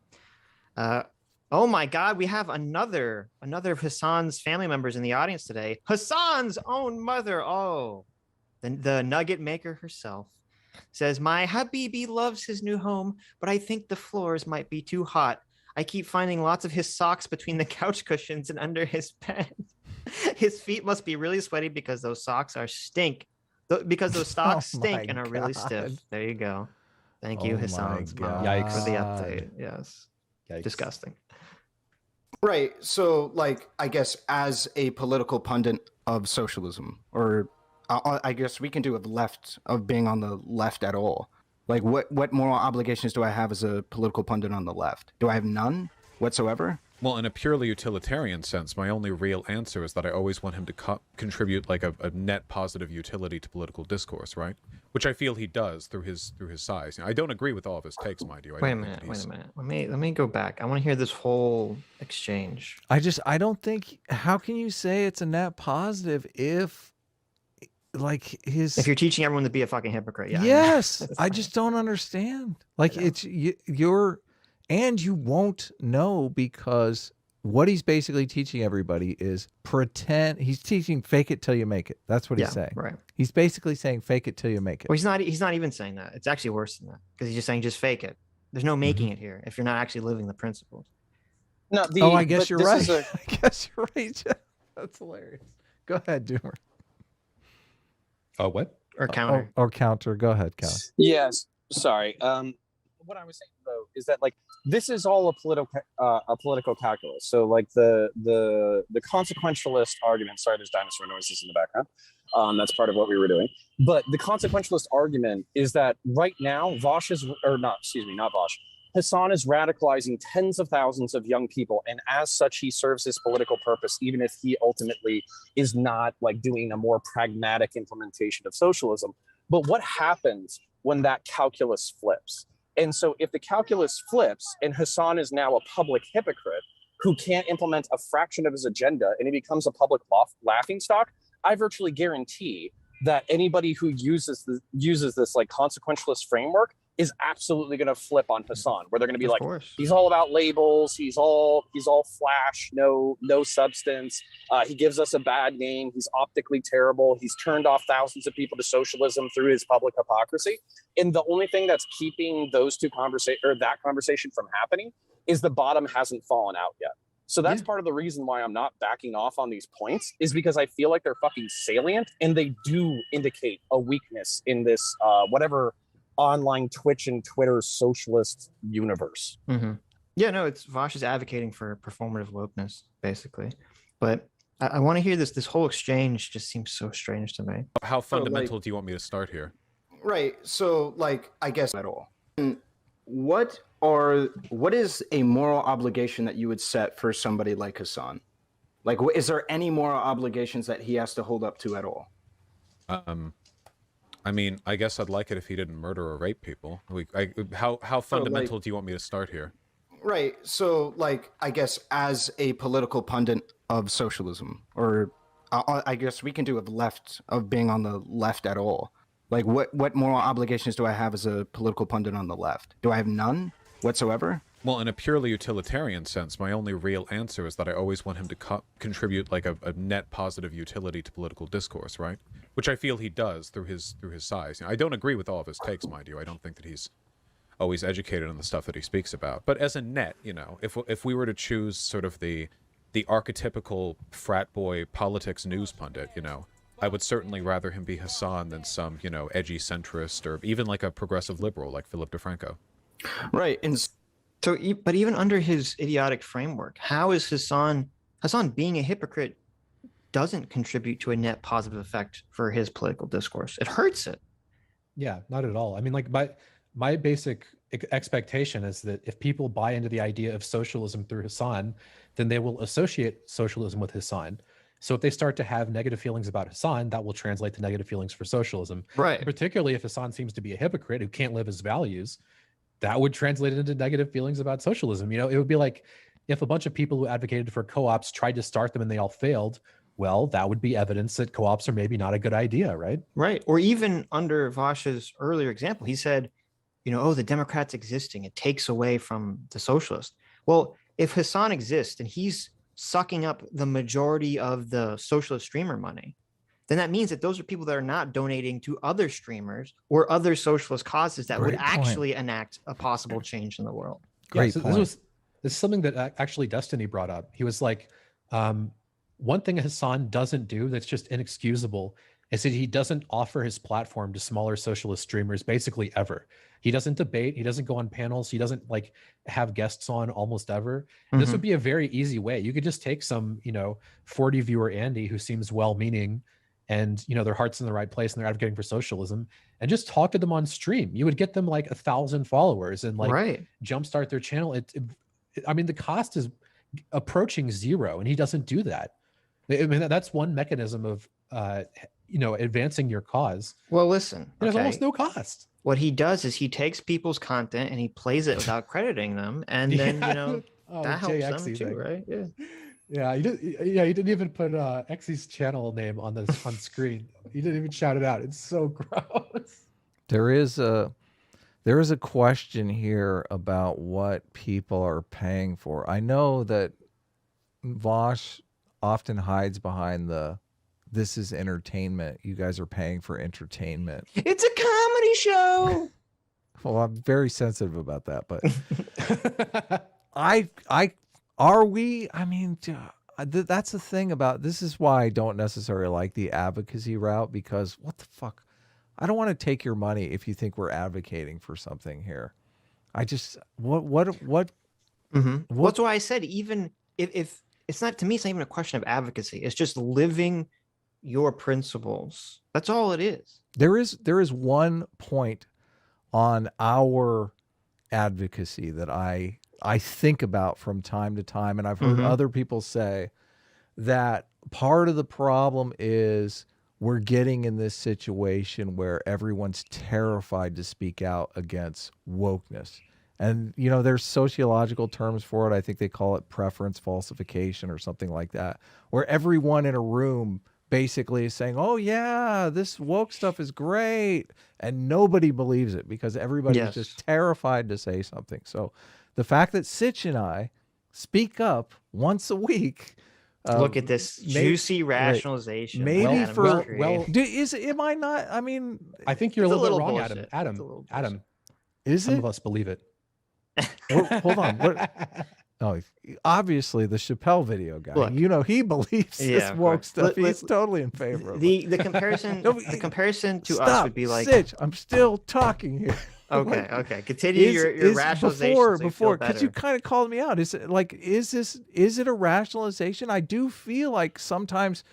Oh my God, we have another of Hassan's family members in the audience today. Hassan's own mother. Oh, the nugget maker herself says, my Habibi loves his new home, but I think the floors might be too hot. I keep finding lots of his socks between the couch cushions and under his bed. His feet must be really sweaty because those socks are stink. Because those socks stink and are really stiff. There you go. Thank you, Hassan's mom, Yikes. for the update. Yes. Yikes. Disgusting. Right. So, like, I guess as a political pundit of socialism, or I guess we can do of being on the left at all. Like, what moral obligations do I have as a political pundit on the left? Do I have none whatsoever? Well, in a purely utilitarian sense, my only real answer is that I always want him to contribute like a net positive utility to political discourse, right? Which I feel he does through his size. You know, I don't agree with all of his takes, mind you. Wait a minute. Let me go back. I want to hear this whole exchange. I don't think, how can you say it's a net positive if like If you're teaching everyone to be a fucking hypocrite, yeah. Yes, I just don't understand. Like it's you're and you won't know, because what he's basically teaching everybody is pretend. He's teaching fake it till you make it. That's what he's saying. Right. He's basically saying fake it till you make it. Well, he's not even saying that. It's actually worse than that, because he's just saying just fake it. There's no making it here if you're not actually living the principles. No, I guess you're right. I guess you're right. That's hilarious. Go ahead, Doomer. What? Or counter. Or counter. Go ahead, counter. Yes. Sorry. What I was saying though is that like this is all a political calculus. So like the consequentialist argument. Sorry, there's dinosaur noises in the background. That's part of what we were doing. But the consequentialist argument is that right now Vaush is, or not, excuse me, not Vaush. Hassan is radicalizing tens of thousands of young people, and as such, he serves his political purpose, even if he ultimately is not like doing a more pragmatic implementation of socialism. But what happens when that calculus flips? And so if the calculus flips and Hassan is now a public hypocrite who can't implement a fraction of his agenda and he becomes a public laughingstock, I virtually guarantee that anybody who uses this like consequentialist framework is absolutely going to flip on Hassan, where they're going to be Of like, course. he's all about labels, he's all flash, no substance. He gives us a bad name. He's optically terrible. He's turned off thousands of people to socialism through his public hypocrisy. And the only thing that's keeping those two that conversation from happening is the bottom hasn't fallen out yet. So that's part of the reason why I'm not backing off on these points, is because I feel like they're fucking salient and they do indicate a weakness in this whatever online Twitch and Twitter socialist universe. Mm-hmm. Yeah, no, it's Vaush is advocating for performative wokeness, basically. But I want to hear this. This whole exchange just seems so strange to me. How fundamental do you want me to start here? Right. So, like, I guess at all. What is a moral obligation that you would set for somebody like Hassan? Like, is there any moral obligations that he has to hold up to at all? I mean, I guess I'd like it if he didn't murder or rape people. How fundamental do you want me to start here? Right. So, like, I guess as a political pundit of socialism, or I guess we can do of being on the left at all. Like, what moral obligations do I have as a political pundit on the left? Do I have none whatsoever? Well, in a purely utilitarian sense, my only real answer is that I always want him to contribute like a net positive utility to political discourse, right? Which I feel he does through his size. You know, I don't agree with all of his takes, mind you. I don't think that he's always educated on the stuff that he speaks about. But as a net, you know, if we were to choose sort of the archetypical frat boy politics news pundit, you know, I would certainly rather him be Hassan than some, you know, edgy centrist or even like a progressive liberal like Philip DeFranco. Right. And So, but even under his idiotic framework, how is Hassan being a hypocrite doesn't contribute to a net positive effect for his political discourse? It hurts it. Yeah, not at all. I mean, like my basic expectation is that if people buy into the idea of socialism through Hassan, then they will associate socialism with Hassan. So if they start to have negative feelings about Hassan, that will translate to negative feelings for socialism. Right. Particularly if Hassan seems to be a hypocrite who can't live his values, that would translate into negative feelings about socialism. It would be like if a bunch of people who advocated for co-ops tried to start them and they all failed. Well, that would be evidence that co-ops are maybe not a good idea, right? Right. Or even under Vaush's earlier example, he said, oh, the Democrats existing, it takes away from the socialists. Well, if Hassan exists and he's sucking up the majority of the socialist streamer money, then that means that those are people that are not donating to other streamers or other socialist causes that would actually enact a possible change in the world. Great point. This is something that actually Destiny brought up. He was like, one thing Hassan doesn't do that's just inexcusable is that he doesn't offer his platform to smaller socialist streamers basically ever. He doesn't debate. He doesn't go on panels. He doesn't like have guests on almost ever. Mm-hmm. This would be a very easy way. You could just take some, 40 viewer Andy who seems well-meaning and, their heart's in the right place and they're advocating for socialism and just talk to them on stream. You would get them like 1,000 followers and like jumpstart their channel. The cost is approaching zero and he doesn't do that. I mean, that's one mechanism of, advancing your cause. Well, listen, there's almost no cost. What he does is he takes people's content and he plays it without crediting them. And then, that helps them too, right? Yeah. Yeah, he didn't even put Xy's channel name on screen. He didn't even shout it out. It's so gross. There is a question here about what people are paying for. I know that Vaush often hides behind this is entertainment. You guys are paying for entertainment. It's a comedy show. Well, I'm very sensitive about that, but are we? I mean, that's the thing about this is why I don't necessarily like the advocacy route, because what the fuck? I don't want to take your money if you think we're advocating for something here. I just what That's why I said even if it's not, to me, it's not even a question of advocacy. It's just living your principles. That's all it is. There is one point on our advocacy that I think about from time to time, and I've heard other people say that part of the problem is we're getting in this situation where everyone's terrified to speak out against wokeness. And, there's sociological terms for it. I think they call it preference falsification or something like that, where everyone in a room basically is saying, oh, yeah, this woke stuff is great. And nobody believes it because everybody's just terrified to say something. So the fact that Sitch and I speak up once a week. Look at this juicy rationalization. Maybe am I not? I mean, I think you're a little bit wrong, Adam. Is some it? of us believe it. Hold on. Oh, obviously the Chappelle video guy. Look, he believes this woke stuff. He's totally in favor of it. The comparison. The comparison to us would be like, Sitch, I'm still talking here. Okay. Continue your rationalization. Before, because you kind of called me out. Is it a rationalization? I do feel like sometimes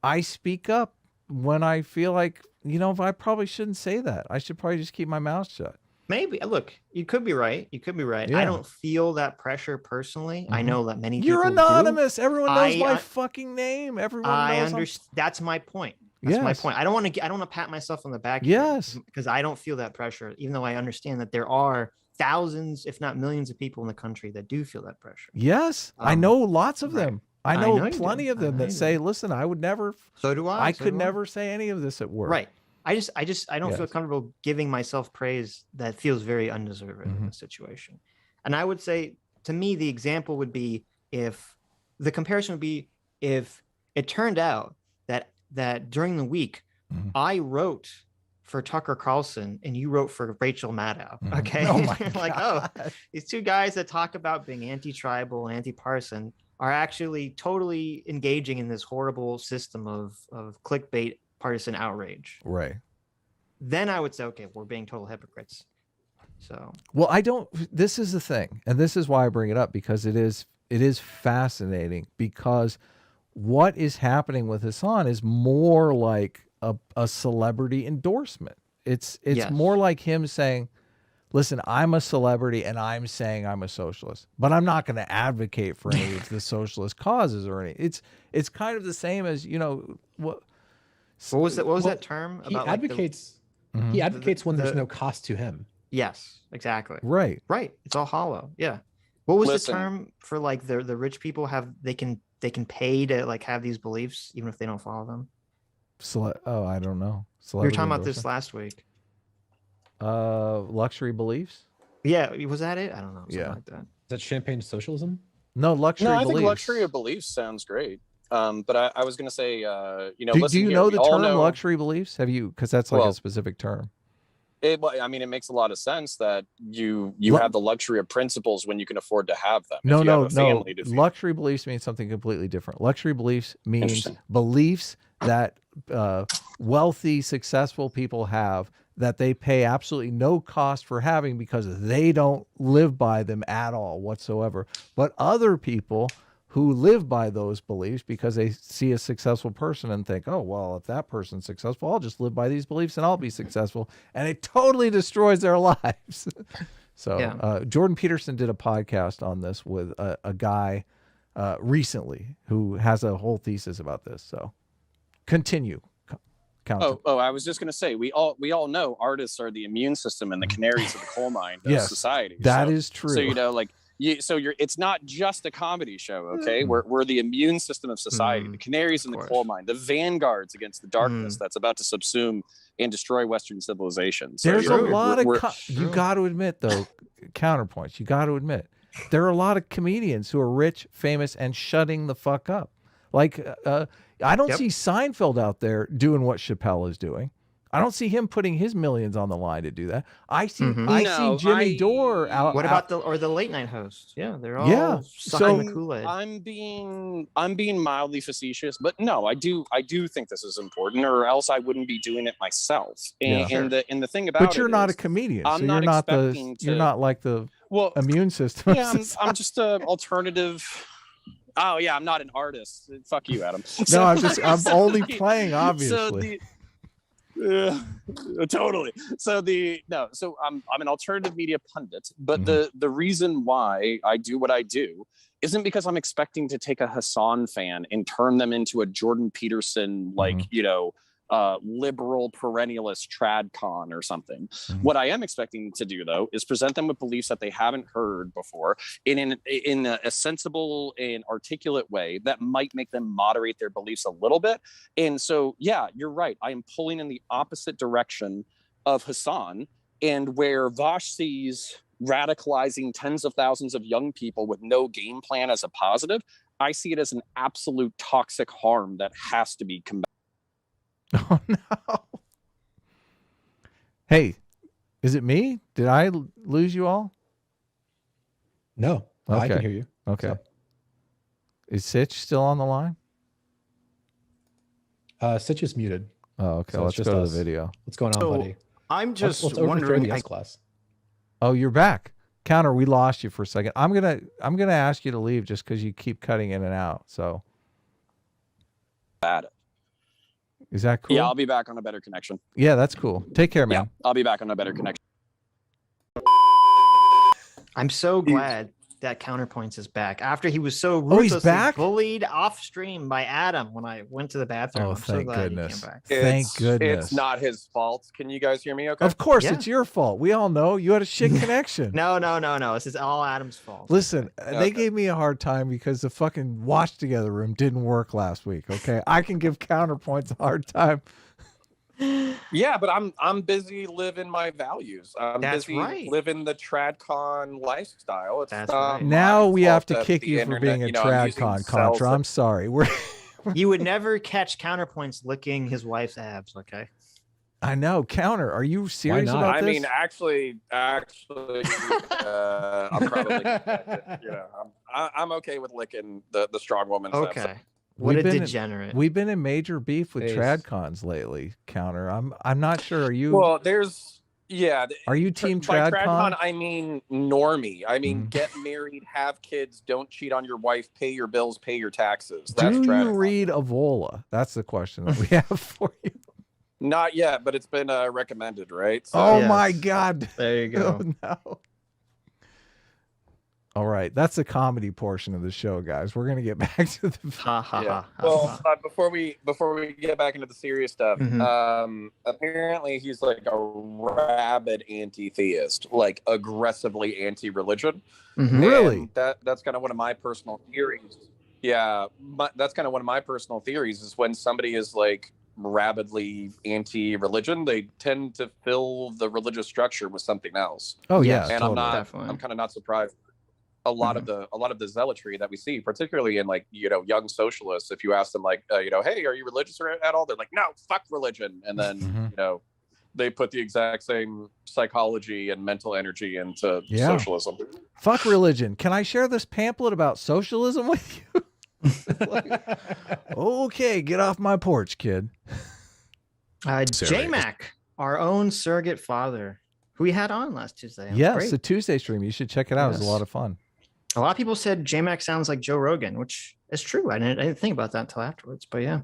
I speak up when I feel like, I probably shouldn't say that. I should probably just keep my mouth shut. Maybe. Look, you could be right. Yeah. I don't feel that pressure personally. I know that many people You're anonymous. Do. Everyone knows my fucking name. Everyone knows. I understand. That's my point. That's my point. I don't want to pat myself on the back. Yes. Because I don't feel that pressure, even though I understand that there are thousands, if not millions of people in the country that do feel that pressure. Yes. I know lots of them. I know plenty of them that say, listen, I would never. So do I. I could never say any of this at work. Right. I don't feel comfortable giving myself praise that feels very undeserved in this situation. And I would say, to me, the example would be if it turned out that during the week I wrote for Tucker Carlson and you wrote for Rachel Maddow. Okay. Oh my God. These two guys that talk about being anti-tribal, anti-partisan are actually totally engaging in this horrible system of clickbait partisan outrage. Right. Then I would say, okay, we're being total hypocrites. So, well, this is the thing. And this is why I bring it up, because it is fascinating, because what is happening with Hassan is more like a celebrity endorsement. It's more like him saying, listen, I'm a celebrity and I'm saying I'm a socialist, but I'm not going to advocate for any of the socialist causes or any. It's kind of the same as, what was that term? He advocates when there's no cost to him. Yes, exactly. Right. Right. It's all hollow. Yeah. What was Listen. the term for like the rich people have they can pay to like have these beliefs even if they don't follow them? Oh, I don't know. We were Celebrity talking about this endorsement? last week. Luxury beliefs? Yeah, was that it? I don't know. Something Yeah. like that. Is that champagne socialism? No, luxury No, I beliefs. think luxury of beliefs sounds great. But I was going to say, Do listen you here, know we the all term know, luxury beliefs? Have you? Because that's like a Well, specific term. I mean, it makes a lot of sense that you Lu- have the luxury of principles when you can afford to have them. No, if you have no, a no. family to feed. Luxury beliefs means something completely different. Luxury beliefs means Interesting. beliefs that wealthy, successful people have that they pay absolutely no cost for having because they don't live by them at all whatsoever. But other people who live by those beliefs because they see a successful person and think, oh, well, if that person's successful, I'll just live by these beliefs and I'll be successful. And it totally destroys their lives. So Yeah. Jordan Peterson did a podcast on this with a guy recently who has a whole thesis about this. So continue. Counter. Oh, I was just going to say, we all know artists are the immune system and the canaries of the coal mine of Yes, society. that so, is true. So like it's not just a comedy show, okay? We're the immune system of society, the canaries in the coal mine, the vanguards against the darkness that's about to subsume and destroy Western civilization. So, There's a lot of you True. got to admit though, counterpoints. You got to admit there are a lot of comedians who are rich, famous, and shutting the fuck up. Like I don't see Seinfeld out there doing what Chappelle is doing. I don't see him putting his millions on the line to do that. I see see Jimmy Dore out. What about the late night hosts? Yeah, they're all sucking the Kool-Aid. I'm being mildly facetious, but no, I do think this is important, or else I wouldn't be doing it myself. And the thing about it, but you're not a comedian, so you're not like the immune system. Yeah, I'm just an alternative. Oh yeah, I'm not an artist. Fuck you, Adam. No, I'm only playing, obviously. Totally. So I'm an alternative media pundit, but the reason why I do what I do isn't because I'm expecting to take a Hassan fan and turn them into a Jordan Peterson, liberal perennialist trad con or something. What I am expecting to do, though, is present them with beliefs that they haven't heard before in a sensible and articulate way that might make them moderate their beliefs a little bit. And so, yeah, you're right. I am pulling in the opposite direction of Hassan, and where Vaush sees radicalizing tens of thousands of young people with no game plan as a positive, I see it as an absolute toxic harm that has to be combated. Oh no! Hey, is it me? Did I lose you all? No, okay. I can hear you. Okay. So. Is Sitch still on the line? Sitch is muted. Oh, okay. So Let's go to the video. What's going on, buddy? I'm just let's wondering. the S class. Oh, you're back. Counter, we lost you for a second. I'm gonna ask you to leave just because you keep cutting in and out. So. Bad. Is that cool? Yeah, I'll be back on a better connection. Yeah, that's cool. Take care, man. Yeah, I'll be back on a better connection. I'm so glad that Counterpoints is back after he was so ruthlessly bullied off stream by Adam when I went to the bathroom. Oh, I'm so glad goodness. he came back. Thank goodness. It's not his fault. Can you guys hear me okay? Of course, it's your fault. We all know you had a shit connection. No. This is all Adam's fault. Listen, they gave me a hard time because the fucking watch together room didn't work last week. Okay, I can give Counterpoints a hard time. Yeah, but I'm busy living my values. I'm busy living the TradCon lifestyle. It's right. Now we have to kick you for being a TradCon Contra. I'm sorry. You would never catch Counterpoints licking his wife's abs, okay? I know. Counter, are you serious about this? I mean, actually, I'm probably, I'm okay with licking the strong woman's abs. Okay. What a degenerate. We've been in major beef with TradCons lately, Counter. I'm not sure. Are you? Well, are you team TradCon? By TradCon? I mean normie. I mean, get married, have kids, don't cheat on your wife, pay your bills, pay your taxes. That's Do TradCon. you read Avola? That's the question that we have for you. Not yet, but it's been recommended, right? So, oh my God! There you go. Oh, no. All right, that's the comedy portion of the show, guys. We're gonna get back to the. Ha ha Yeah. ha. Well, before we get back into the serious stuff, apparently he's like a rabid anti-theist, like aggressively anti-religion. Really? And that's kind of one of my personal theories. Yeah, that's kind of one of my personal theories is when somebody is like rabidly anti-religion, they tend to fill the religious structure with something else. Oh Yes, yeah, And totally. I'm kind of not surprised. A lot of the zealotry that we see, particularly in like young socialists, if you ask them like hey, are you religious at all, they're like, no, fuck religion, and then they put the exact same psychology and mental energy into socialism. Fuck religion. Can I share this pamphlet about socialism with you? Okay, get off my porch, kid. J-Mac, our own surrogate father, who we had on last Tuesday. Yes, the Tuesday stream. You should check it out. It was a Yes. lot of fun. A lot of people said J-Mac sounds like Joe Rogan, which is true. I didn't think about that until afterwards, but yeah.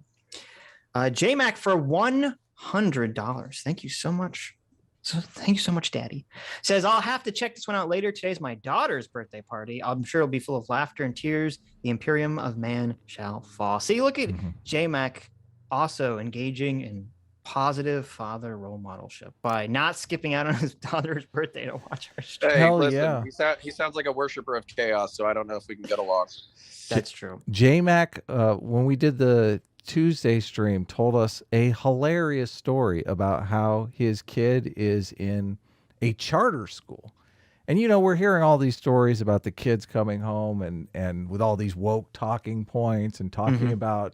J-Mac for $100. Thank you so much. So thank you so much, Daddy. Says, I'll have to check this one out later. Today's my daughter's birthday party. I'm sure it'll be full of laughter and tears. The Imperium of Man shall fall. See, look at J-Mac also engaging in positive father role modelship by not skipping out on his daughter's birthday to watch our stream. Hey, Hell listen, yeah. he sounds like a worshiper of chaos, so I don't know if we can get along. That's true. J-Mac, when we did the Tuesday stream, told us a hilarious story about how his kid is in a charter school. And, we're hearing all these stories about the kids coming home and with all these woke talking points and talking about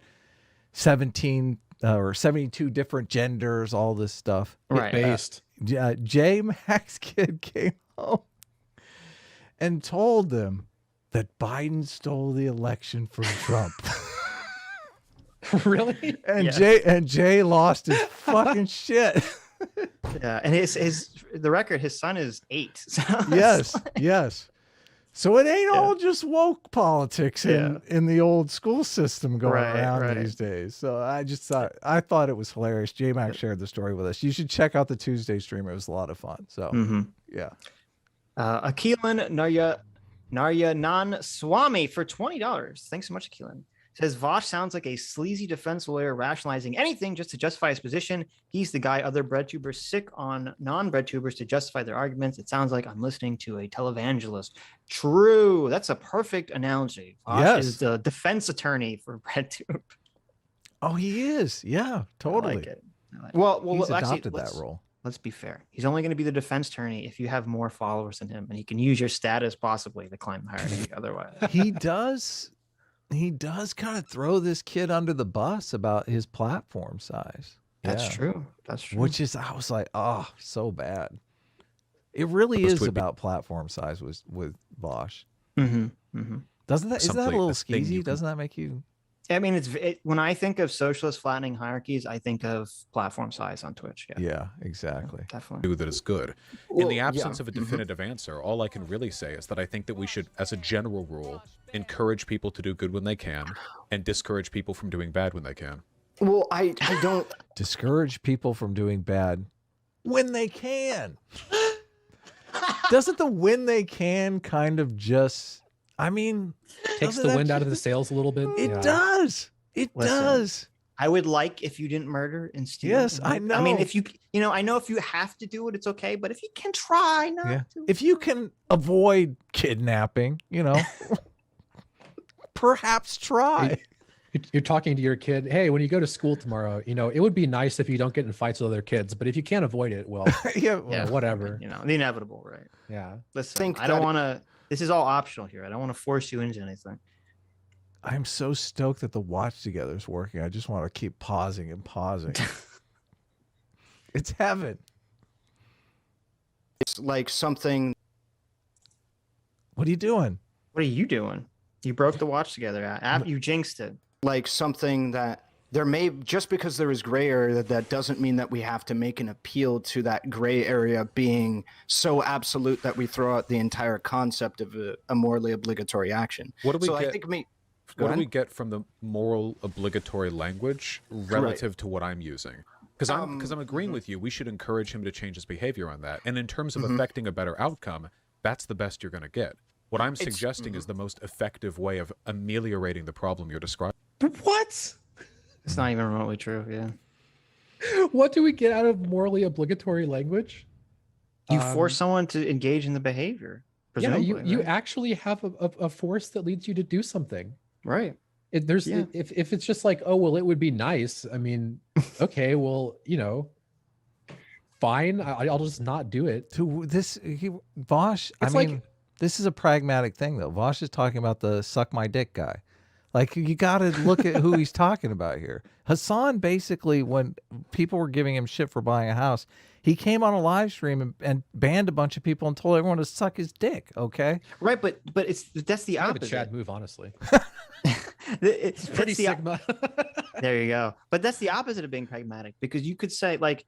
17 or 72 different genders, all this stuff. Right. Based. J-Mac's kid came home and told them that Biden stole the election from Trump. Really? And Jay lost his fucking shit. Yeah, and the record, his son is 8. So Yes. So it ain't all just woke politics in the old school system going around these days. So I thought it was hilarious. J-Mac shared the story with us. You should check out the Tuesday stream. It was a lot of fun. So yeah. Akilan Naryanan Swami for $20. Thanks so much, Akilan. Says Vaush sounds like a sleazy defense lawyer rationalizing anything just to justify his position. He's the guy other bread tubers sick on non-bread tubers to justify their arguments. It sounds like I'm listening to a televangelist. True. That's a perfect analogy. Vaush is the defense attorney for breadtube. Oh, he is. Yeah, totally. I like it. Well, he's actually, adopted that role. Let's be fair. He's only going to be the defense attorney if you have more followers than him, and he can use your status possibly to climb the hierarchy. Otherwise, he does kind of throw this kid under the bus about his platform size. That's true. That's true. Which is, I was like, oh, so bad. It really is about platform size with Vaush. Mm-hmm. Isn't that a little skeezy? Doesn't that make you? I mean, when I think of socialist flattening hierarchies, I think of platform size on Twitch. Yeah, exactly. Definitely. That is good. In the absence of a definitive answer, all I can really say is that I think that we should, as a general rule, encourage people to do good when they can and discourage people from doing bad when they can. Well, I don't discourage people from doing bad when they can. Doesn't the when they can kind of just, I mean, takes the wind out of the sails a little bit? It does. It does. I would like if you didn't murder and steal. Yes, I know. I mean, if I know if you have to do it, it's okay. But if you can try not to. If you can avoid kidnapping, perhaps try. You're talking to your kid, hey, when you go to school tomorrow, it would be nice if you don't get in fights with other kids, but if you can't avoid it, well, whatever. The inevitable, right? Yeah. Listen, I don't want to, this is all optional here. I don't want to force you into anything. I'm so stoked that the watch together is working. I just want to keep pausing and pausing. It's heaven. It's like something. What are you doing? What are you doing? You broke the watch together. You jinxed it. Like something that there may, just because there is gray area, that doesn't mean that we have to make an appeal to that gray area being so absolute that we throw out the entire concept of a morally obligatory action. What do we I get? think What do we get from the moral obligatory language relative to what I'm using? Because I'm agreeing with you. We should encourage him to change his behavior on that. And in terms of affecting a better outcome, that's the best you're going to get. What I'm suggesting is the most effective way of ameliorating the problem you're describing. What? It's not even remotely true. Yeah. What do we get out of morally obligatory language? You force someone to engage in the behavior. Yeah, Presumably, you right? actually have a force that leads you to do something. Right. If it's just like, oh well, it would be nice. I mean, okay, well, fine. I'll just not do it. Vaush. It's I mean, this is a pragmatic thing though. Vaush is talking about the suck my dick guy. Like, you got to look at who he's talking about here. Hassan, basically, when people were giving him shit for buying a house, he came on a live stream and banned a bunch of people and told everyone to suck his dick. Okay, right, but that's the Kind of a opposite. Chad move, honestly. It's Pretty Sigma. There you go. But that's the opposite of being pragmatic, because you could say, like,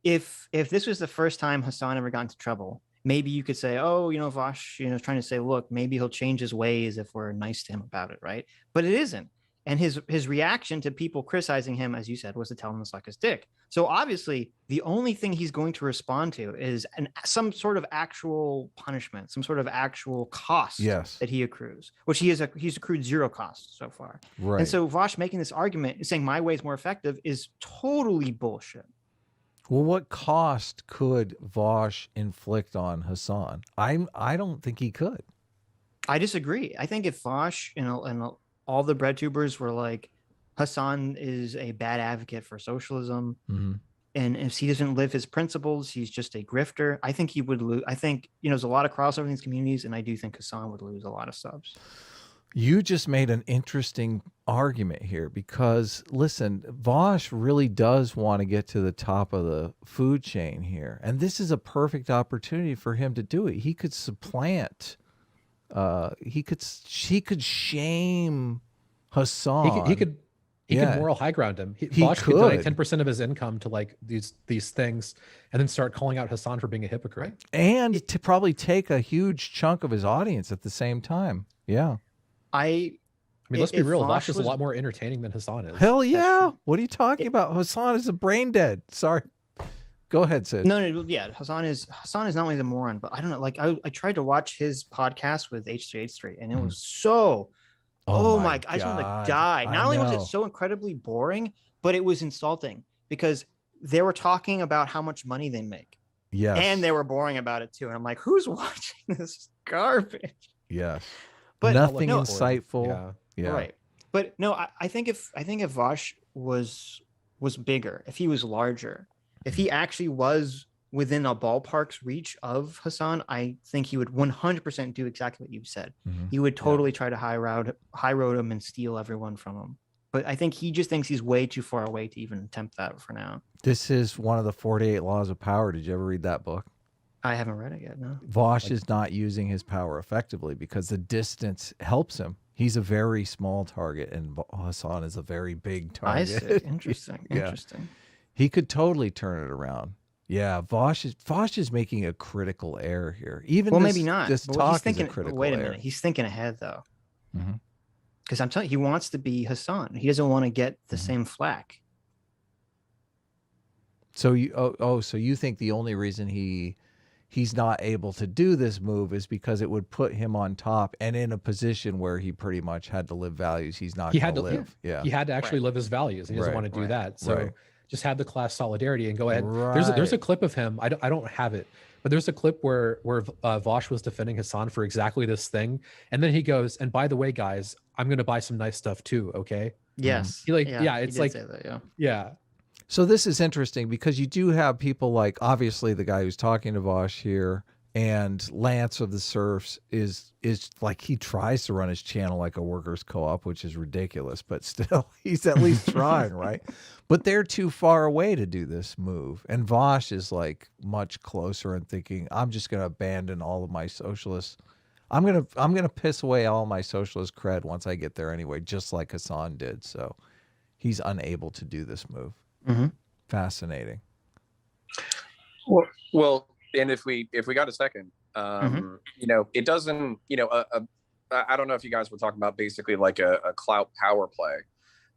if this was the first time Hassan ever got into trouble, maybe you could say, oh, Vaush, trying to say, look, maybe he'll change his ways if we're nice to him about it, right? But it isn't. And his reaction to people criticizing him, as you said, was to tell him to suck his dick. So obviously, the only thing he's going to respond to is some sort of actual punishment, some sort of actual cost that he accrues, which he's accrued zero cost so far. right. And so Vaush making this argument, saying my way is more effective, is totally bullshit. Well, what cost could Vaush inflict on Hassan? I don't think he could. I disagree. I think if Vaush and all the bread tubers were like, Hassan is a bad advocate for socialism, and if he doesn't live his principles, he's just a grifter, I think he would lose. I think, there's a lot of crossover in these communities, and I do think Hassan would lose a lot of subs. You just made an interesting argument here, because listen, Vaush really does want to get to the top of the food chain here. And this is a perfect opportunity for him to do it. He could supplant, he could shame Hassan. He could moral high ground him. Vaush could donate 10% of his income to like these things, and then start calling out Hassan for being a hypocrite. And to probably take a huge chunk of his audience at the same time. Yeah. I mean, let's be real. Vaush is a lot more entertaining than Hassan is. Hell yeah. What are you talking about? Hassan is a brain dead. Sorry. Go ahead, Sid. No, yeah. Hassan is not only the moron, but I don't know. Like, I tried to watch his podcast with H3H3, and it was so, oh my, I just want to die. Not only was it so incredibly boring, but it was insulting, because they were talking about how much money they make. Yes. And they were boring about it too. And I'm like, who's watching this garbage? Yes. But nothing insightful. Yeah. Right. But no, I think if Vaush was bigger, if he was larger, if he actually was within a ballpark's reach of Hassan, I think he would 100% do exactly what you said. He would totally try to high road him and steal everyone from him. But I think he just thinks he's way too far away to even attempt that for now. This is one of the 48 Laws of Power. Did you ever read that book? I haven't read it yet, no. Vaush is not using his power effectively because the distance helps him. He's a very small target, and Hassan is a very big target. I see. Interesting. Interesting. He could totally turn it around. Yeah, Vaush is making a critical error here. Maybe not. This talk is a critical wait a error. minute. He's thinking ahead, though. Because I'm telling you, he wants to be Hassan. He doesn't want to get the same flack. So you think the only reason he's not able to do this move is because it would put him on top and in a position where he pretty much had to live values he's not going to live. Yeah. He had to actually live his values. He doesn't want to do that. So just have the class solidarity and go ahead. There's a clip of him. I don't have it, but there's a clip where Vaush was defending Hassan for exactly this thing. And then he goes, and by the way, guys, I'm going to buy some nice stuff too. Okay. Yes. It's like, say that, yeah. So this is interesting because you do have people like, obviously the guy who's talking to Vaush here, and Lance of the Serfs is like, he tries to run his channel like a workers co-op, which is ridiculous, but still he's at least trying, right? But they're too far away to do this move. And Vaush is like much closer and thinking, I'm just going to abandon all of my socialists. I'm going to piss away all my socialist cred once I get there anyway, just like Hassan did. So he's unable to do this move. Fascinating. Well, and if we got a second, it doesn't, I don't know if you guys were talking about basically like a clout power play.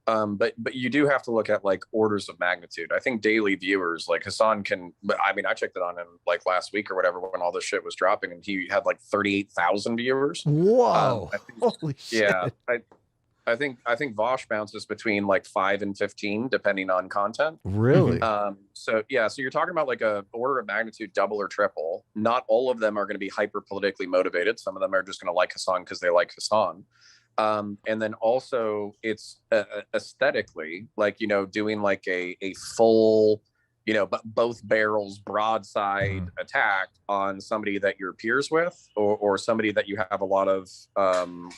But you do have to look at like orders of magnitude. I think daily viewers like Hassan can. I mean, I checked it on him like last week or whatever when all this shit was dropping, and he had like 38,000 viewers. Whoa! Holy shit! Yeah, I think Vaush bounces between like 5 and 15 depending on content. Really? So yeah, so you're talking about like a order of magnitude double or triple. Not all of them are going to be hyper politically motivated. Some of them are just going to like Hassan because they like Hassan. And then also it's aesthetically like, you know, doing like a full, you know, but both barrels broadside attack on somebody that you're peers with, or somebody that you have a lot of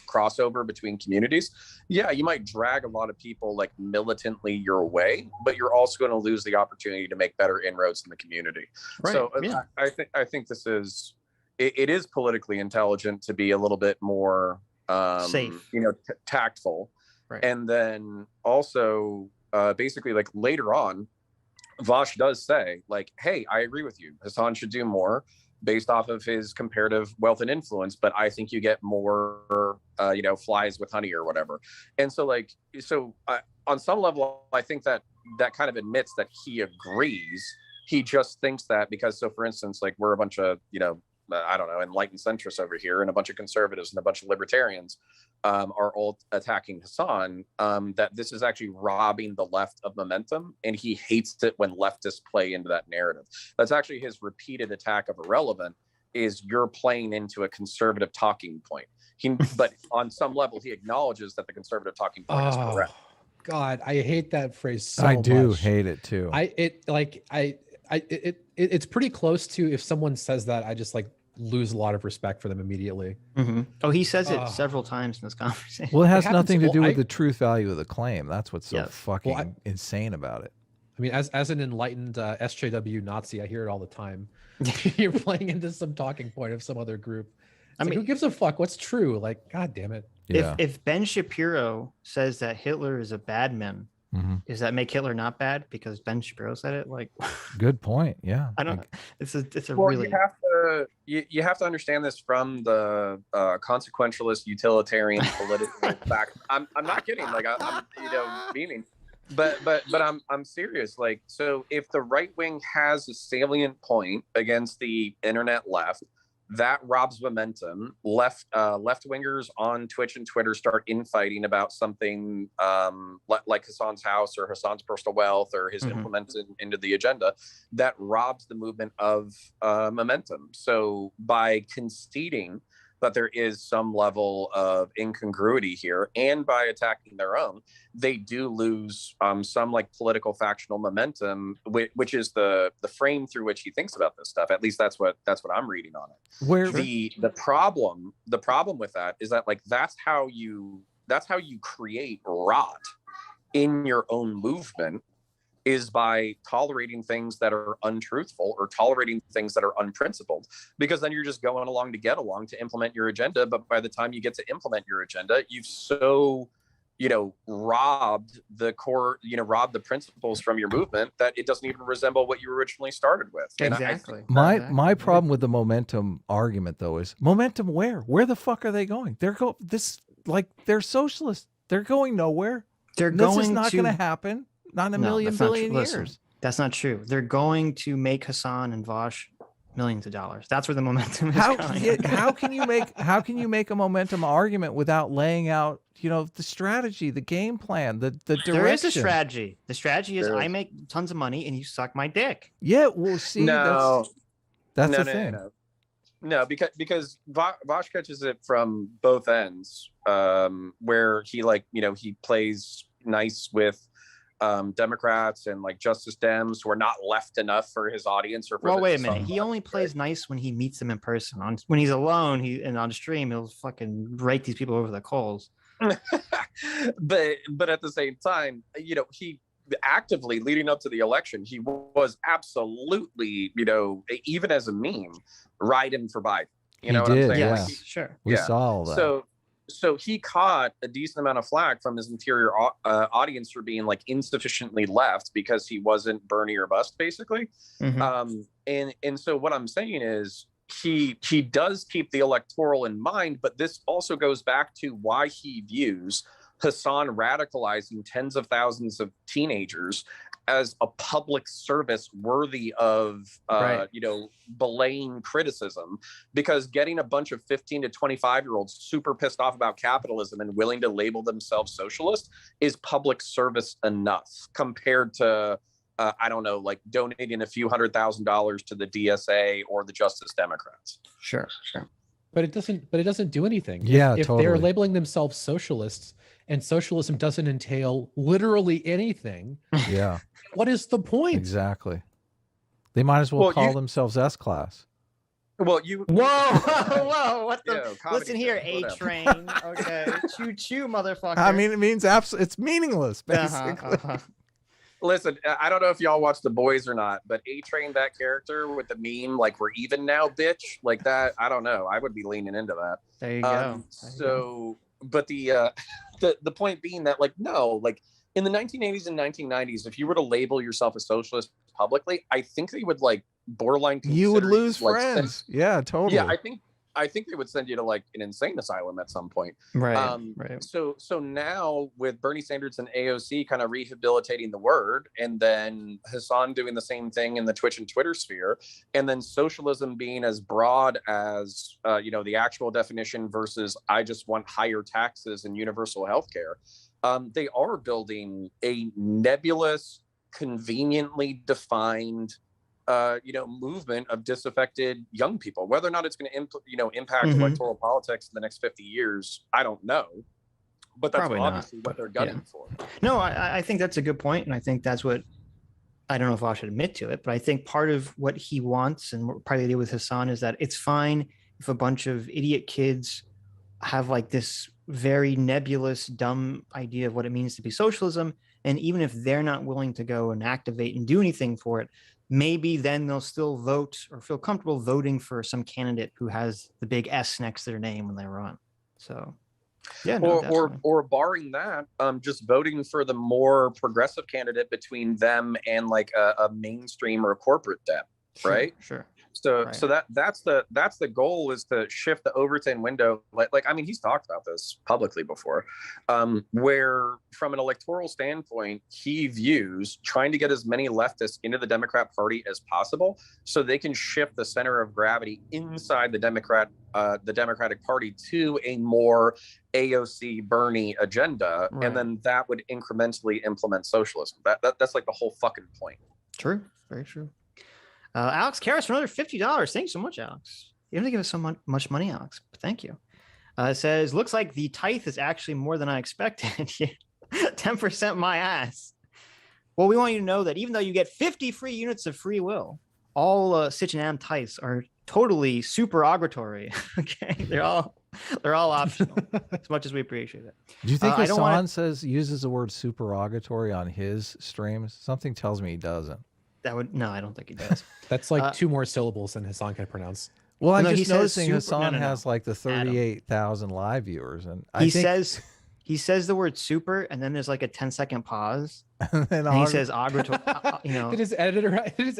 crossover between communities. Yeah, you might drag a lot of people like militantly your way, but you're also going to lose the opportunity to make better inroads in the community. Right. So yeah. I think this is, it is politically intelligent to be a little bit more safe, you know, tactful. Right. And then also basically like later on, Vaush does say like, hey, I agree with you. Hassan should do more based off of his comparative wealth and influence, but I think you get more, you know, flies with honey or whatever. And so like, on some level, I think that kind of admits that he agrees. He just thinks that because, so for instance, like we're a bunch of, you know, I don't know, enlightened centrists over here, and a bunch of conservatives and a bunch of libertarians are all attacking Hassan, that this is actually robbing the left of momentum, and he hates it when leftists play into that narrative. That's actually his repeated attack of Ahrelevant, is you're playing into a conservative talking point. But on some level, he acknowledges that the conservative talking point is correct. God, I hate that phrase so much. I do hate it too. It's pretty close to, if someone says that, I just like lose a lot of respect for them immediately. Oh, he says it several times in this conversation. Well, it has nothing to do with the truth value of the claim. That's what's so fucking insane about it. I mean, as an enlightened SJW Nazi, I hear it all the time. You're playing into some talking point of some other group. I mean, who gives a fuck? What's true? Like, God damn it. Yeah. If Ben Shapiro says that Hitler is a bad man, does that make Hitler not bad because Ben Shapiro said it? Like, good point. Yeah, I don't. It's a well, really. You have to understand this from the consequentialist utilitarian political fact. I'm not kidding. Like I'm you know, meaning, but I'm serious. Like, so if the right wing has a salient point against the internet left, that robs momentum. Left wingers on Twitch and Twitter start infighting about something like Hassan's house or Hassan's personal wealth or his implemented into the agenda. That robs the movement of momentum. So by conceding that there is some level of incongruity here, and by attacking their own, they do lose some like political factional momentum, which is the frame through which he thinks about this stuff. At least that's what I'm reading on it. Where the problem with that is that like that's how you create rot in your own movement, is by tolerating things that are untruthful or tolerating things that are unprincipled, because then you're just going along to get along to implement your agenda. But by the time you get to implement your agenda, you've robbed the core, robbed the principles from your movement that it doesn't even resemble what you originally started with. Exactly. My problem with the momentum argument though is momentum where the fuck are they going? They're socialists. They're going nowhere. This is not going to happen. Not in a million billion years. That's not true. They're going to make Hassan and Vaush millions of dollars. That's where the momentum is going. How can you make a momentum argument without laying out, the strategy, the game plan, the direction? There is a strategy. The strategy is I make tons of money and you suck my dick. Yeah, we'll see. No, that's the thing. No, because Vaush catches it from both ends, where he plays nice with Democrats and like Justice Dems who are not left enough for his audience. Wait a minute. He only plays nice when he meets them in person. When he's alone, and on stream, he'll fucking rake these people over the coals. but at the same time, he actively leading up to the election, he was absolutely, even as a meme, riding for Biden. You know what I'm saying? Yes, sure. We saw all that. So he caught a decent amount of flack from his interior audience for being like insufficiently left because he wasn't Bernie or bust, basically. And so what I'm saying is he does keep the electoral in mind, but this also goes back to why he views Hassan radicalizing tens of thousands of teenagers as a public service worthy of belaying criticism, because getting a bunch of 15 to 25-year-olds super pissed off about capitalism and willing to label themselves socialist is public service enough compared to I don't know, like donating a few $100,000 to the DSA or the Justice Democrats. Sure. But it doesn't do anything. Yeah, if totally. they're labeling themselves socialists and socialism doesn't entail literally anything, Yeah. what is the point? Exactly. They might as well call themselves S-Class. Well, you. Whoa! What the? Yeah, listen here, A Train. Okay, choo, motherfucker. I mean, it means it's meaningless, basically. Listen, I don't know if y'all watch The Boys or not, but A-Train, that character with the meme, like, we're even now, bitch, like that, I don't know. I would be leaning into that. There you go. But the point being that, like, no, like, in the 1980s and 1990s, if you were to label yourself a socialist publicly, I think they would, like, borderline consider you would lose like, friends. Yeah, totally. Yeah, I think they would send you to like an insane asylum at some point. Right. So now with Bernie Sanders and AOC kind of rehabilitating the word, and then Hassan doing the same thing in the Twitch and Twitter sphere, and then socialism being as broad as the actual definition versus I just want higher taxes and universal healthcare. They are building a nebulous, conveniently defined movement of disaffected young people. Whether or not it's going to impact electoral politics in the next 50 years, I don't know. But that's obviously what they're gunning for. No, I think that's a good point, and I think that's what, I don't know if I should admit to it, but I think part of what he wants, and part of the idea with Hassan, is that it's fine if a bunch of idiot kids have like this very nebulous, dumb idea of what it means to be socialism, and even if they're not willing to go and activate and do anything for it, maybe then they'll still vote or feel comfortable voting for some candidate who has the big S next to their name when they run. So, yeah. Or barring that, just voting for the more progressive candidate between them and like a mainstream or a corporate Dem, right? Sure. So that's the goal, is to shift the Overton window. Like I mean, he's talked about this publicly before, where from an electoral standpoint, he views trying to get as many leftists into the Democrat Party as possible, so they can shift the center of gravity inside the Democratic Party to a more AOC Bernie agenda, and then that would incrementally implement socialism. That's like the whole fucking point. True, very true. Alex Karras for another $50. Thanks so much, Alex. You don't have to give us so much money, Alex, but thank you. It says, looks like the tithe is actually more than I expected. 10% my ass. Well, we want you to know that even though you get 50 free units of free will, all Sitch and Am tithes are totally supererogatory. Okay, they're all optional. As much as we appreciate it. Do you think Hassan uses the word supererogatory on his streams? Something tells me he doesn't. No, I don't think he does. That's like two more syllables than Hassan can pronounce. Well, I'm just noticing Hassan has like the 38,000 live viewers, and he says the word super, and then there's like a 10-second pause, and he says agratory. His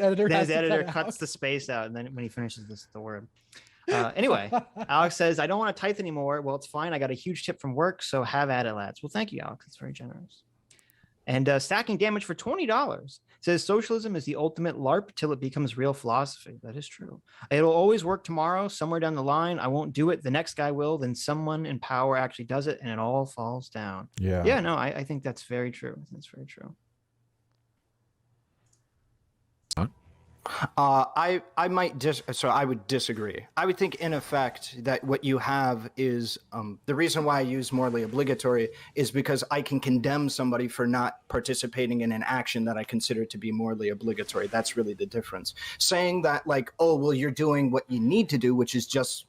editor cuts the space out, and then when he finishes the word. Anyway, Alex says, I don't want to tithe anymore. Well, it's fine. I got a huge tip from work, so have at it, lads. Well, thank you, Alex. It's very generous. And stacking damage for $20 says socialism is the ultimate LARP till it becomes real philosophy. That is true. It'll always work tomorrow, somewhere down the line. I won't do it. The next guy will. Then someone in power actually does it, and it all falls down. Yeah. Yeah. No, I think that's very true. That's very true. I would disagree. I would think, in effect, that what you have is the reason why I use morally obligatory is because I can condemn somebody for not participating in an action that I consider to be morally obligatory. That's really the difference. Saying that, like, oh, well, you're doing what you need to do, which is just,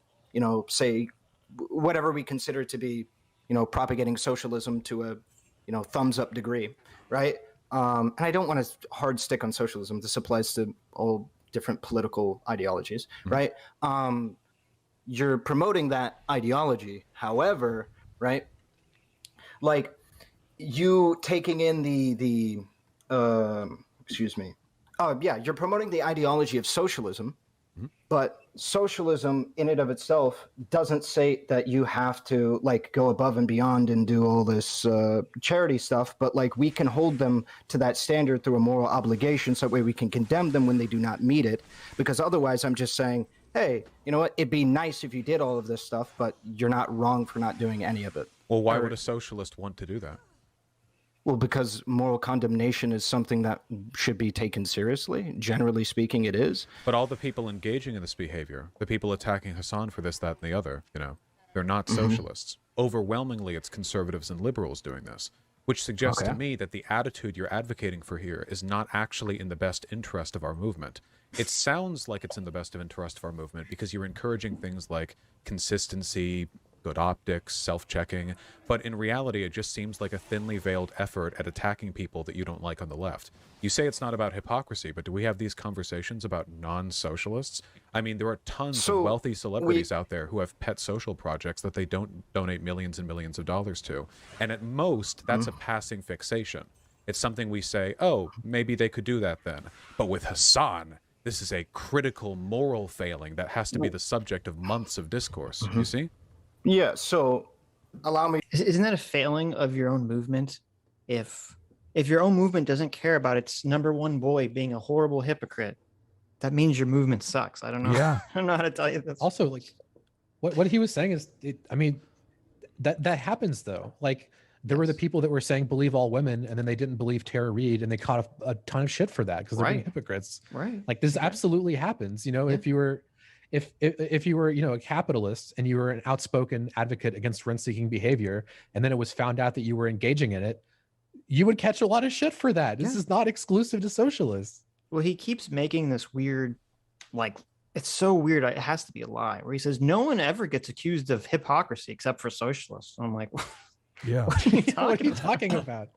say whatever we consider to be, propagating socialism to a, thumbs up degree, right? And I don't want to hard stick on socialism. This applies to all different political ideologies, right? You're promoting that ideology. However, right, like you taking in you're promoting the ideology of socialism, But socialism in and of itself doesn't say that you have to like go above and beyond and do all this charity stuff, but like we can hold them to that standard through a moral obligation, so that way we can condemn them when they do not meet it. Because otherwise I'm just saying, hey, you know what, it'd be nice if you did all of this stuff, but you're not wrong for not doing any of it. Well, why would a socialist want to do that? Well, because moral condemnation is something that should be taken seriously. Generally speaking, it is. But all the people engaging in this behavior, the people attacking Hassan for this, that, and the other, you know, they're not socialists. Overwhelmingly, it's conservatives and liberals doing this, which suggests to me that the attitude you're advocating for here is not actually in the best interest of our movement. It sounds like it's in the best of interest of our movement because you're encouraging things like consistency, good optics, self-checking, but in reality, it just seems like a thinly veiled effort at attacking people that you don't like on the left. You say it's not about hypocrisy, but do we have these conversations about non-socialists? I mean, there are tons of wealthy celebrities out there who have pet social projects that they don't donate millions and millions of dollars to. And at most, that's a passing fixation. It's something we say, oh, maybe they could do that then. But with Hassan, this is a critical moral failing that has to be the subject of months of discourse. You see? Yeah, so allow me. Isn't that a failing of your own movement? If your own movement doesn't care about its number one boy being a horrible hypocrite, that means your movement sucks. I don't know. Yeah. I don't know how to tell you this. Also, like, what he was saying is, I mean, that happens though. Like, there were the people that were saying believe all women, and then they didn't believe Tara Reid, and they caught a ton of shit for that because they're being hypocrites. Right. Like, this absolutely happens. You know, if you were, you know, a capitalist and you were an outspoken advocate against rent-seeking behavior, and then it was found out that you were engaging in it, you would catch a lot of shit for that. This is not exclusive to socialists. Well, he keeps making this weird, like, it's so weird. It has to be a lie. Where he says no one ever gets accused of hypocrisy except for socialists. I'm like, Yeah. what are you talking, What are you talking about?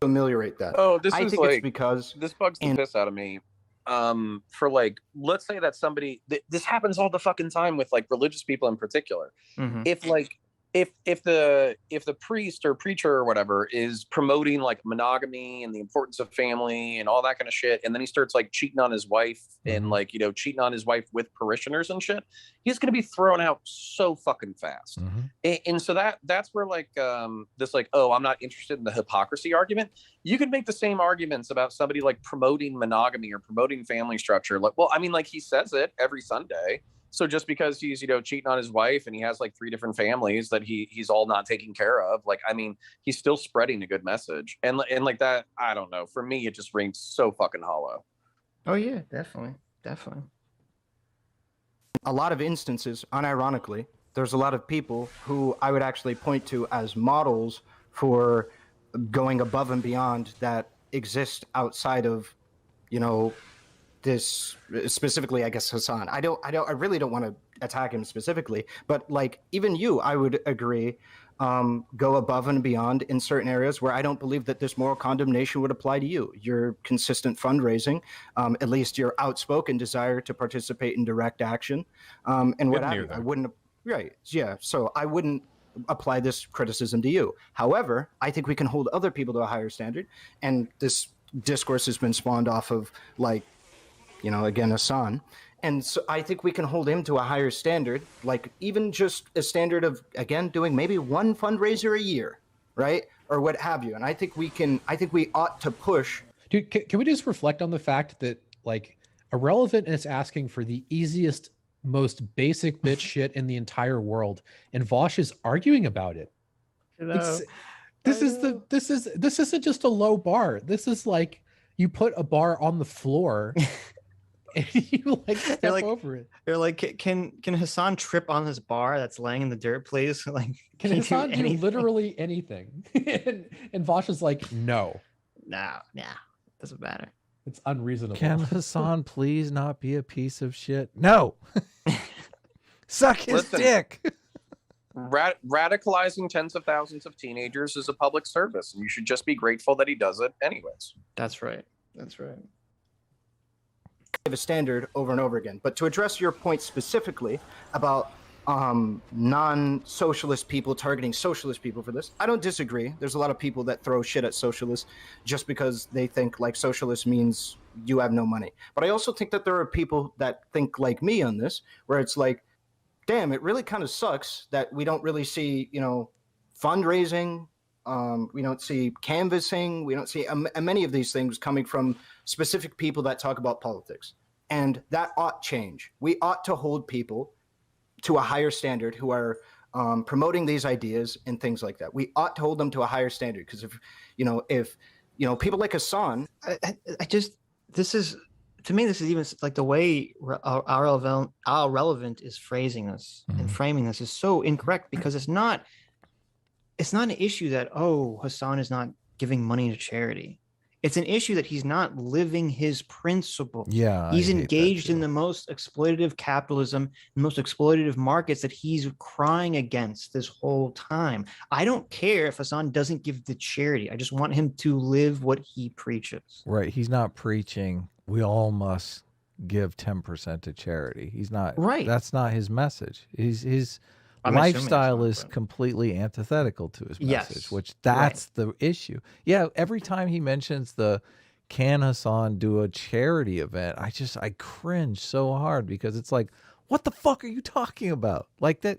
Ameliorate that. Oh, this I is think like it's because this bugs the piss out of me. For like, let's say that somebody this happens all the fucking time with like religious people in particular. If like if the priest or preacher or whatever is promoting like monogamy and the importance of family and all that kind of shit, and then he starts like cheating on his wife and like, you know, cheating on his wife with parishioners and shit, he's gonna be thrown out so fucking fast. And so that's where like this like, oh, I'm not interested in the hypocrisy argument. You could make the same arguments about somebody like promoting monogamy or promoting family structure. Like, well, I mean, like he says it every Sunday. So just because he's, you know, cheating on his wife and he has like 3 different families that he's all not taking care of, like, I mean, he's still spreading a good message. And like that, I don't know. For me, it just rings so fucking hollow. Oh yeah, definitely. Definitely. a lot of instances, unironically, there's a lot of people who I would actually point to as models for going above and beyond that exist outside of, you know, this specifically, I guess, Hassan. I really don't want to attack him specifically, but like even you, I would agree, go above and beyond in certain areas where I don't believe that this moral condemnation would apply to you. Your consistent fundraising, at least your outspoken desire to participate in direct action, and what I wouldn't. Right. Yeah. So I wouldn't apply this criticism to you. However, I think we can hold other people to a higher standard. And this discourse has been spawned off of, like, you know, again, Hassan. And so I think we can hold him to a higher standard, like even just a standard of, again, doing maybe one fundraiser a year, right? Or what have you. And I think we ought to push. Dude, can we just reflect on the fact that, like, Ahrelevant is asking for the easiest, most basic bitch shit in the entire world, and Vaush is arguing about it. This isn't just a low bar. This is like you put a bar on the floor and you like step over it. They're like, can Hassan trip on this bar that's laying in the dirt, please? Like, can Hassan do literally anything? and Vaush is like, no, doesn't matter. It's unreasonable. Can Hassan please not be a piece of shit? No. Suck his dick. Radicalizing tens of thousands of teenagers is a public service, and you should just be grateful that he does it anyways. That's right. That's right. Have a standard over and over again. But to address your point specifically about non-socialist people targeting socialist people for this. I don't disagree. There's a lot of people that throw shit at socialists just because they think like socialist means you have no money. But I also think that there are people that think like me on this, where it's like, damn, it really kind of sucks that we don't really see, fundraising. We don't see canvassing. We don't see many of these things coming from specific people that talk about politics. And that ought change. We ought to hold people to a higher standard who are promoting these ideas and things like that. We ought to hold them to a higher standard, because if people like Hassan, this is, to me, this is even like the way Ahrelevant is phrasing this and framing this is so incorrect, because it's not an issue that, oh, Hassan is not giving money to charity. It's an issue that he's not living his principles. Yeah, he's engaged in the most exploitative capitalism, the most exploitative markets that he's crying against this whole time. I don't care if Hassan doesn't give the charity. I just want him to live what he preaches. Right. He's not preaching we all must give 10% to charity. He's not. Right. That's not his message. His I'm lifestyle is completely antithetical to his message, which that's the issue. Yeah, every time he mentions the can Hassan do a charity event, I cringe so hard, because it's like, what the fuck are you talking about? Like, that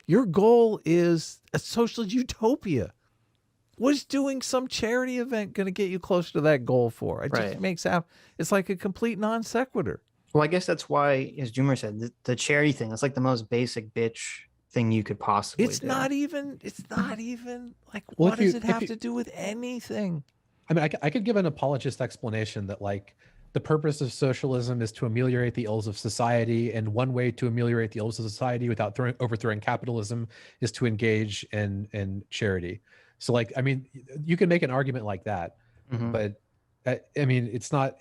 your goal is a socialist utopia. What is doing some charity event going to get you closer to that goal for? It just makes it's like a complete non sequitur. Well, I guess that's why, as Joomer said, the charity thing, that's like the most basic bitch thing you could possibly do. It's not even like, what does it have to do with anything? I mean, I could give an apologist explanation that, like, the purpose of socialism is to ameliorate the ills of society, and one way to ameliorate the ills of society without overthrowing capitalism is to engage in charity. So, like, I mean, you can make an argument like that, but I mean, it's not.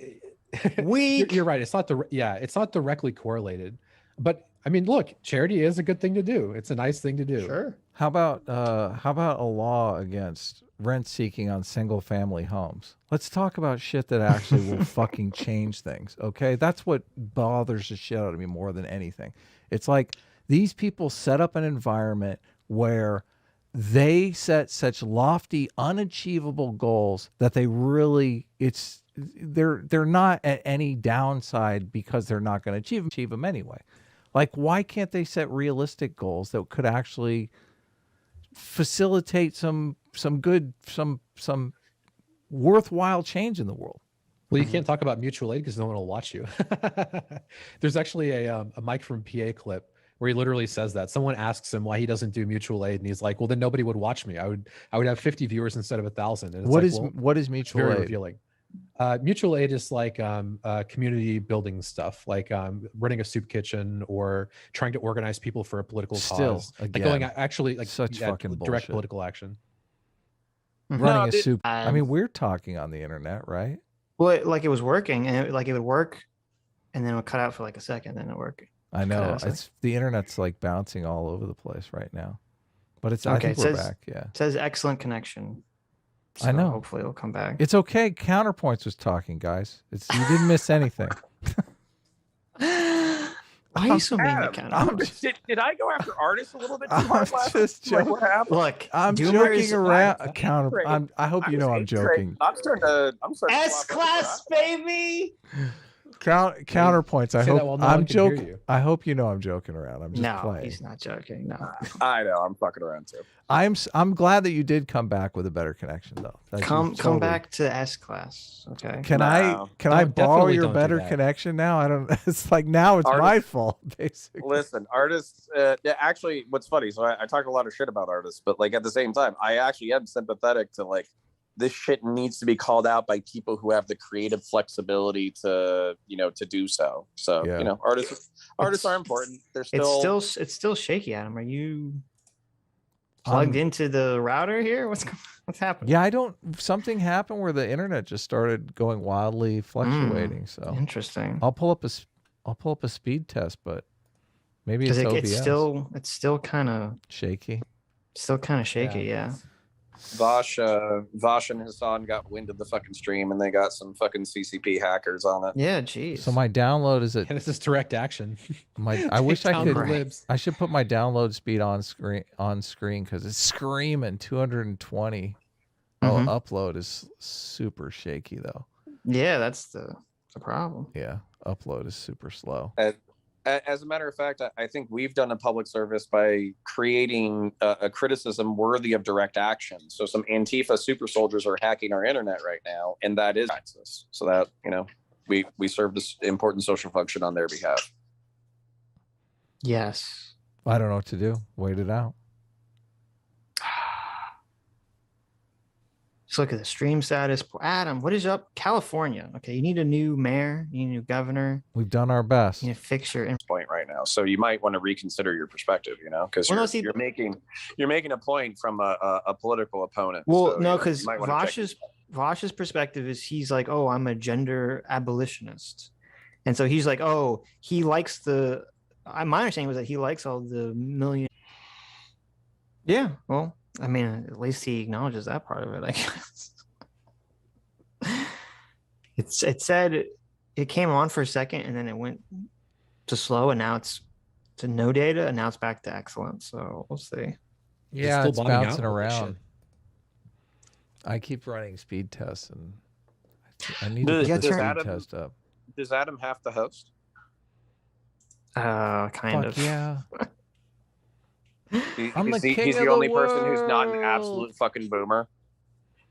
You're right. It's not it's not directly correlated, but I mean, look, charity is a good thing to do. It's a nice thing to do. Sure. How about a law against rent seeking on single family homes? Let's talk about shit that actually will fucking change things. Okay, that's what bothers the shit out of me more than anything. It's like these people set up an environment where they set such lofty, unachievable goals that they really they're not at any downside, because they're not going to achieve them anyway. Like, why can't they set realistic goals that could actually facilitate some worthwhile change in the world? Well, you can't talk about mutual aid because no one will watch you. There's actually a Mike from PA clip where he literally says that. Someone asks him why he doesn't do mutual aid, and he's like, "Well, then nobody would watch me. I would have 50 viewers instead of 1,000." And it's what is mutual very aid? revealing. Mutual aid is like community building stuff, like running a soup kitchen or trying to organize people for a political cause. Again, like going actually like such fucking direct bullshit. political action. Running a soup. I mean, we're talking on the internet, right? Well, it was working, and it would work, and then it would cut out for like a second, then it worked. I know. It's the internet's like bouncing all over the place right now, but it's okay. I think we're back. Yeah, it says excellent connection. So I know. Hopefully it'll come back. It's okay. Counterpoints was talking, guys. You didn't miss anything. Why are you so mean to Counterpoints? Did I go after artists a little bit too hard last just joking. What happened? Look, I'm joking around. I hope you know I'm joking. I'm starting to S-class, baby. Counterpoints. I hope I'm joking. I hope you know I'm joking around. I'm just playing. He's not joking. No, I know. I'm fucking around too. I'm glad that you did come back with a better connection, though. Come back to S-class. Okay. Can I borrow your better connection now? I don't. It's like now it's my fault, basically. Listen, artists. Actually, what's funny? So I talk a lot of shit about artists, but like at the same time, I actually am sympathetic to like. This shit needs to be called out by people who have the creative flexibility to do so. So, artists are important. They're still it's still shaky, Adam. Are you plugged into the router here? What's happening? Yeah, something happened where the internet just started going wildly fluctuating. So interesting. I'll pull up a speed test, but maybe it's OBS. It's still kind of shaky. Still kind of shaky, yeah. Vaush and Hassan got wind of the fucking stream, and they got some fucking CCP hackers on it. Yeah, geez. So my download is at And it's just direct action. I wish I Down could. the libs. I should put my download speed on screen because it's screaming 220. Mhm. Oh, upload is super shaky though. Yeah, that's the problem. Yeah, upload is super slow. As a matter of fact, I think we've done a public service by creating a criticism worthy of direct action. So some Antifa super soldiers are hacking our internet right now, and that is access. So that, we serve this important social function on their behalf. Yes. I don't know what to do. Wait it out. Let's look at the stream status. Adam, what is up? California. Okay, you need a new mayor, you need a new governor. We've done our best. You need to fix your Point right now, so you might want to reconsider your perspective. Because you're making a point from a political opponent. Well, so, no, because you might wanna check Vaush's perspective is he's like, oh, I'm a gender abolitionist, and so he's like, oh, he likes my understanding was that he likes all the million. Yeah, well, I mean, at least he acknowledges that part of it, I guess. It said it came on for a second and then it went to slow, and now it's to no data, and now it's back to excellent. So we'll see. Yeah, still it's bottoming out? bouncing Holy around. shit. I keep running speed tests, and I need Does- to put the does speed Adam- test up. Does Adam have to host? Kind Fuck of. yeah. He- I'm he's the king he's of the the only person who's not an world. absolute fucking boomer.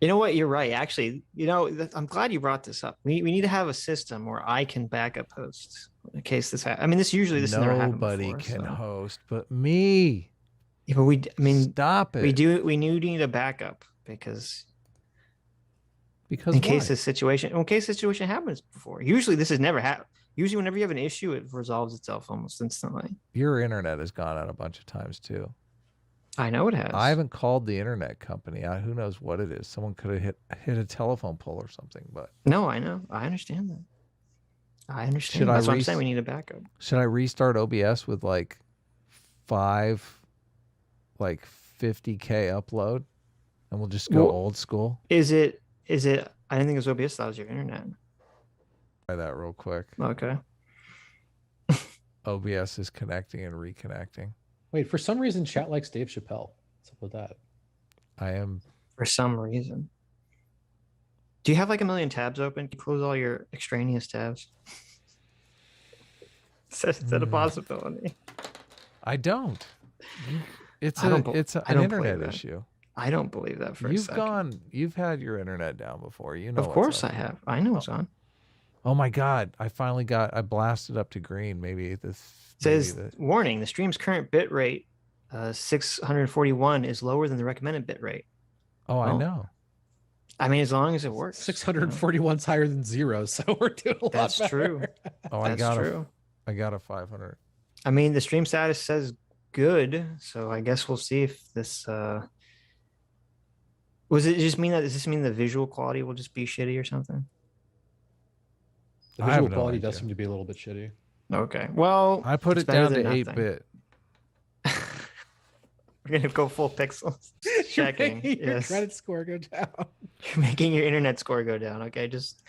You know what? You're right. Actually, I'm glad you brought this up. We need to have a system where I can backup host in case this happens. I mean, this never happened Nobody before, can so. host but me. Yeah, but Stop it. we do need a backup because Because in why? case this situation happens before. Usually this has never happened. Usually whenever you have an issue, it resolves itself almost instantly. Your internet has gone out a bunch of times too. I know it has. I haven't called the internet company. Who knows what it is? Someone could have hit a telephone pole or something. But No, I know. I understand that. I understand. Should I That's why I'm saying we need a backup. should I restart OBS with like 50K upload, and we'll just go Well- old school? Is it? I didn't think it was OBS. That was your internet. Try that real quick. Okay. OBS is connecting and reconnecting. Wait, for some reason, chat likes Dave Chappelle. What's up with that? I am. For some reason. Do you have like a million tabs open? Can you close all your extraneous tabs? Is that a possibility? I don't. It's I don't bel- it's I an don't believe internet that. issue. I don't believe that for a second. You've had your internet down before. You know. Of what's course up. I have. I know it's on. Oh my God! I blasted up to green. Maybe this It says, warning, the stream's current bit rate, 641, is lower than the recommended bit rate. Oh, I well, know. I mean, as long as it works. 641's higher than 0, so we're doing a lot That's better. true. Oh, That's true. I got a 500. I mean, the stream status says good, so I guess we'll see if this. Does this mean the visual quality will just be shitty or something? The I have visual no quality does idea. seem to be a little bit shitty. Okay. Well, I put it's it better down to than 8-bit. We're gonna go full pixels. Checking. Your Yes. credit score go down. You're making your internet score go down. Okay, just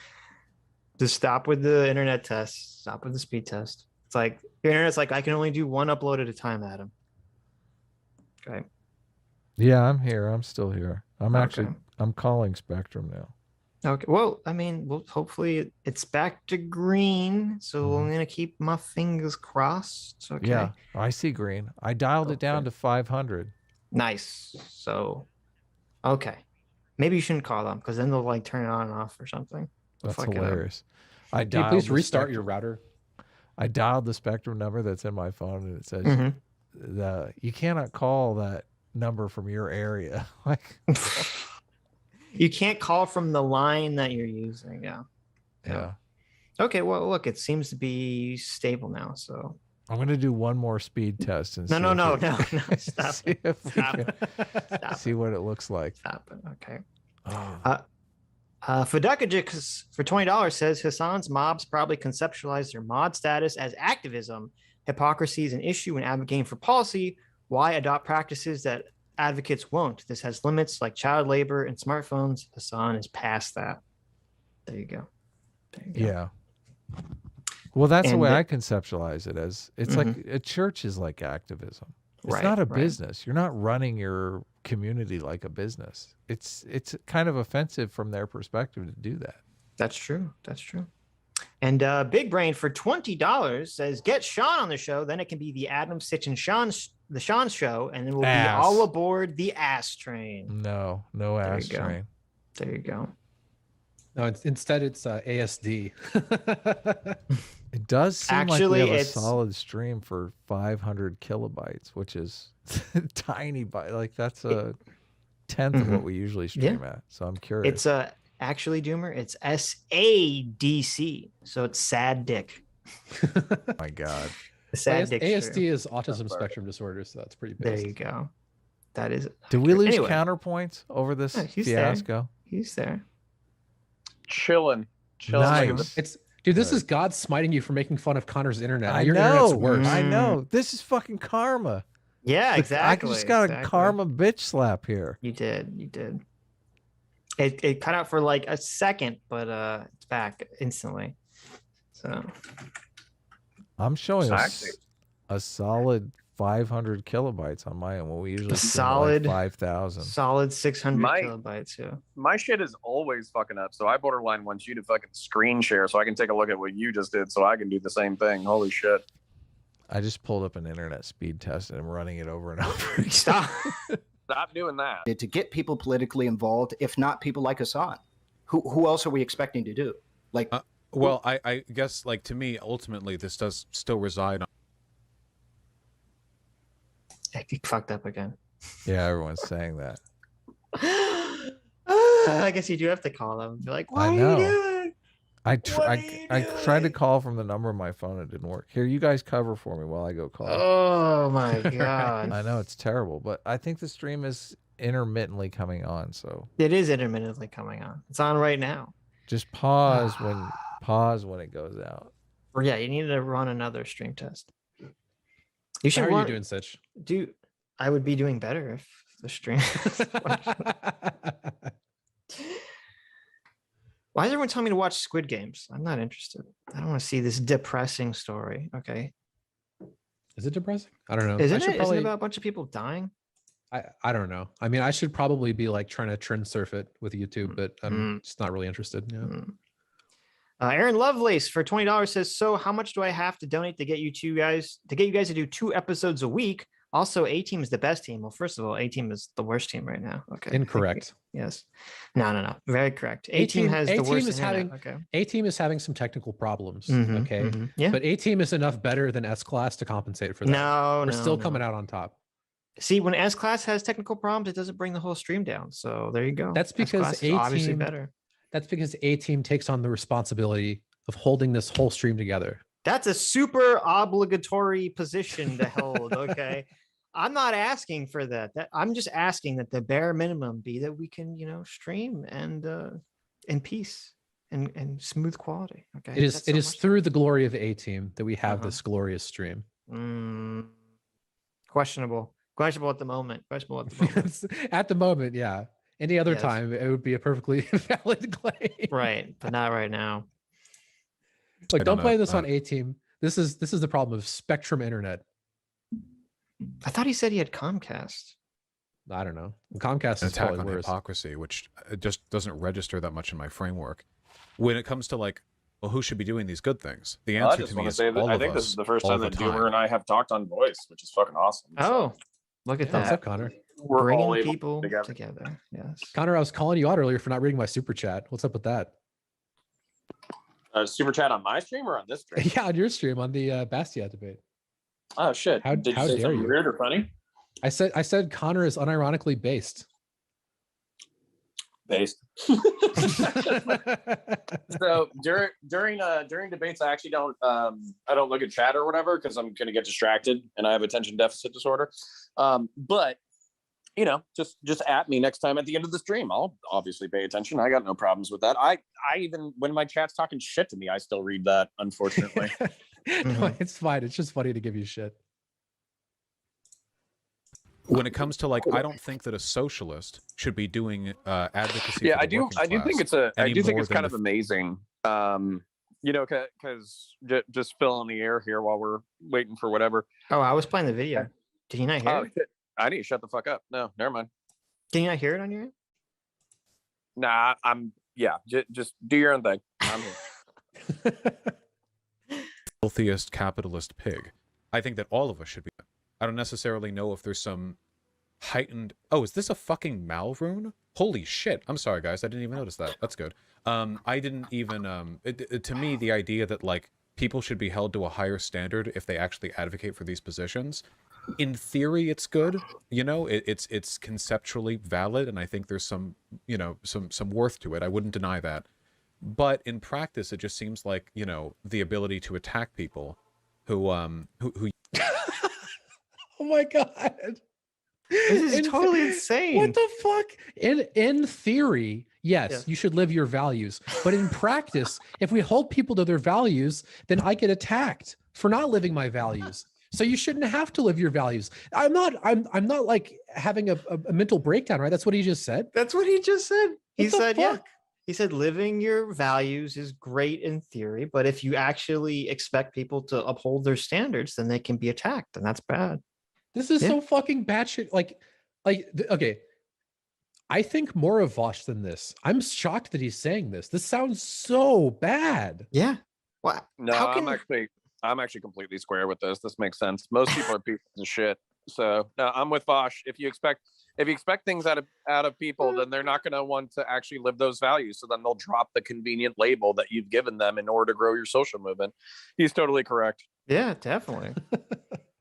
stop with the internet test. Stop with the speed test. It's like your internet's like I can only do one upload at a time, Adam. Okay. Yeah, I'm here. I'm still here. I'm Okay. calling Spectrum now. Okay. Well, I mean, hopefully it's back to green. So I'm gonna keep my fingers crossed. Okay. Yeah, I see green. I dialed it down Okay. to 500. Nice. So, okay. Maybe you shouldn't call them because then they'll like turn it on and off or something. They'll That's fuck it up. hilarious. I Can you dialed please the restart your Spectrum- router? I dialed the Spectrum number that's in my phone, and it says Mhm. you cannot call that number from your area. Like, You can't call from the line that you're using. Yeah. yeah. Okay. Well, look, it seems to be stable now. So I'm gonna do one more speed test and no. Stop see it. if we Stop can it. Stop see what it looks like. Stop it. Okay. Oh. Fedekajix for $20 says Hassan's mobs probably conceptualize their mod status as activism. Hypocrisy is an issue when advocating for policy. Why adopt practices that advocates won't. This has limits like child labor and smartphones. Hassan is past that. There you go. There you go. Yeah. Well, that's the And way I conceptualize it as. It's like a church is like activism. It's not a business. You're not running your community like a business. It's kind of offensive from their perspective to do that. That's true. That's true. And Big Brain for $20 says, get Sean on the show. Then it can be the Adam, Sitch, and Sean show. And then we'll be all aboard the ass train. No ass train. There you go. No, instead it's ASD. It does seem Actually, like we have a solid stream for 500 kilobytes, which is tiny. Like that's a tenth of what we usually stream at. So I'm curious. It's actually, Doomer, it's SADC. So it's sad dick. Oh my God. Sad dick ASD stream. is autism spectrum disorder, so that's pretty big. There you go. That is. Did we lose anyway, counterpoints over this fiasco? He's there. Chilling. Nice. Dude, this is God smiting you for making fun of Connor's internet. I Your know. internet's worse. I know. This is fucking karma. Yeah, exactly. I just got a karma bitch slap here. You did. It cut out for like a second, but it's back instantly. So I'm showing a solid 500 kilobytes on my end. Well, we usually solid like 5,000. Solid 600 kilobytes. Yeah. My shit is always fucking up, so I borderline want you to fucking screen share so I can take a look at what you just did, so I can do the same thing. Holy shit! I just pulled up an internet speed test and I'm running it over and over again. Stop doing that. To get people politically involved, if not people like Hassan, who else are we expecting to do? Like, well, I guess, like, to me, ultimately, this does still reside on. He fucked up again. Yeah, everyone's saying that. I guess you do have to call them and be like, what are you doing? I tried to call from the number on my phone. It didn't work. Here, you guys cover for me while I go call. Oh my God. I know it's terrible, but I think the stream is intermittently coming on. So it is intermittently coming on. It's on right now. Just pause when it goes out. Or yeah, you need to run another stream test. You should. How are you doing, Sitch? Dude, I would be doing better if the stream. Why is everyone telling me to watch Squid Games? I'm not interested. I don't want to see this depressing story. Okay. Is it depressing? I don't know. Isn't it about a bunch of people dying? I don't know. I mean, I should probably be like trying to trend surf it with YouTube, but I'm just not really interested. Yeah. Aaron Lovelace for $20 says, so how much do I have to donate to get you guys to do 2 episodes a week? Also, A-Team is the best team. Well, first of all, A-Team is the worst team right now. Okay. Incorrect. Yes. No. Very correct. A-Team has the worst internet. Okay. A-Team is having some technical problems. Okay. Yeah. But A-Team is enough better than S-Class to compensate for that. We're still coming out on top. See, when S-Class has technical problems, it doesn't bring the whole stream down. So there you go. That's because A-Team obviously better. That's because A-Team takes on the responsibility of holding this whole stream together. That's a super obligatory position to hold. Okay. I'm not asking for that. I'm just asking that the bare minimum be that we can, stream and in peace and smooth quality. Okay. It is through the glory of A-Team that we have this glorious stream. Questionable at the moment. At the moment, yeah. Any other time, it would be a perfectly valid claim. Right, but not right now. Like, don't play this on A-Team. This is the problem of Spectrum Internet. I thought he said he had Comcast. I don't know. Comcast is attack probably on worse. Hypocrisy, which just doesn't register that much in my framework. When it comes to, like, well, who should be doing these good things? The answer to me is all of us. I think this is the first time that Doomer and I have talked on voice, which is fucking awesome. Oh, look at that. What's up, Connor? We're bringing people together. Yes. Connor, I was calling you out earlier for not reading my super chat. What's up with that? Super chat on my stream or on this stream? Yeah, on your stream, on the Bastia debate. Oh shit! Did you say something weird or funny? I said Connor is unironically based. So during debates, I actually don't look at chat or whatever because I'm gonna get distracted and I have attention deficit disorder. But just at me next time at the end of the stream. I'll obviously pay attention. I got no problems with that. I even when my chat's talking shit to me, I still read that. Unfortunately, no, it's fine. It's just funny to give you shit. when it comes to like, I don't think that a socialist should be doing advocacy. Yeah, for I the do. working I do think class I do think more it's than kind of amazing. You know, because just filling the air here while we're waiting for whatever. Oh, I was playing the video. Did you not hear Oh it? shit! I need to shut the fuck up. No, never mind. Can you not hear it on your end? Nah, just do your own thing. I'm here. filthiest capitalist pig. I think that all of us should be. I don't necessarily know if there's some heightened. Oh, is this a fucking Mal rune? Holy shit! I'm sorry, guys. I didn't even notice that. That's good. I didn't even. To me, the idea that like people should be held to a higher standard if they actually advocate for these positions. In theory, it's good. You know, it's conceptually valid, and I think there's some some worth to it. I wouldn't deny that. But in practice, it just seems like the ability to attack people who Oh my god. This is totally insane. What the fuck? In theory, yes, Yeah. you should live your values. But in practice, if we hold people to their values, then I get attacked for not living my values. So you shouldn't have to live your values. I'm not like having a mental breakdown, right? That's what he just said. That's what he just said. He What the said, yeah. fuck? He said living your values is great in theory, but if you actually expect people to uphold their standards, then they can be attacked, and that's bad. This is Yeah. so fucking batshit. Okay. I think more of Vaush than this. I'm shocked that he's saying this. This sounds so bad. Yeah. Well, No, how can I'm actually completely square with this. This makes sense. Most people are pieces of shit. So no, I'm with Vaush. If you expect things out of people, then they're not going to want to actually live those values. So then they'll drop the convenient label that you've given them in order to grow your social movement. He's totally correct. Yeah, definitely.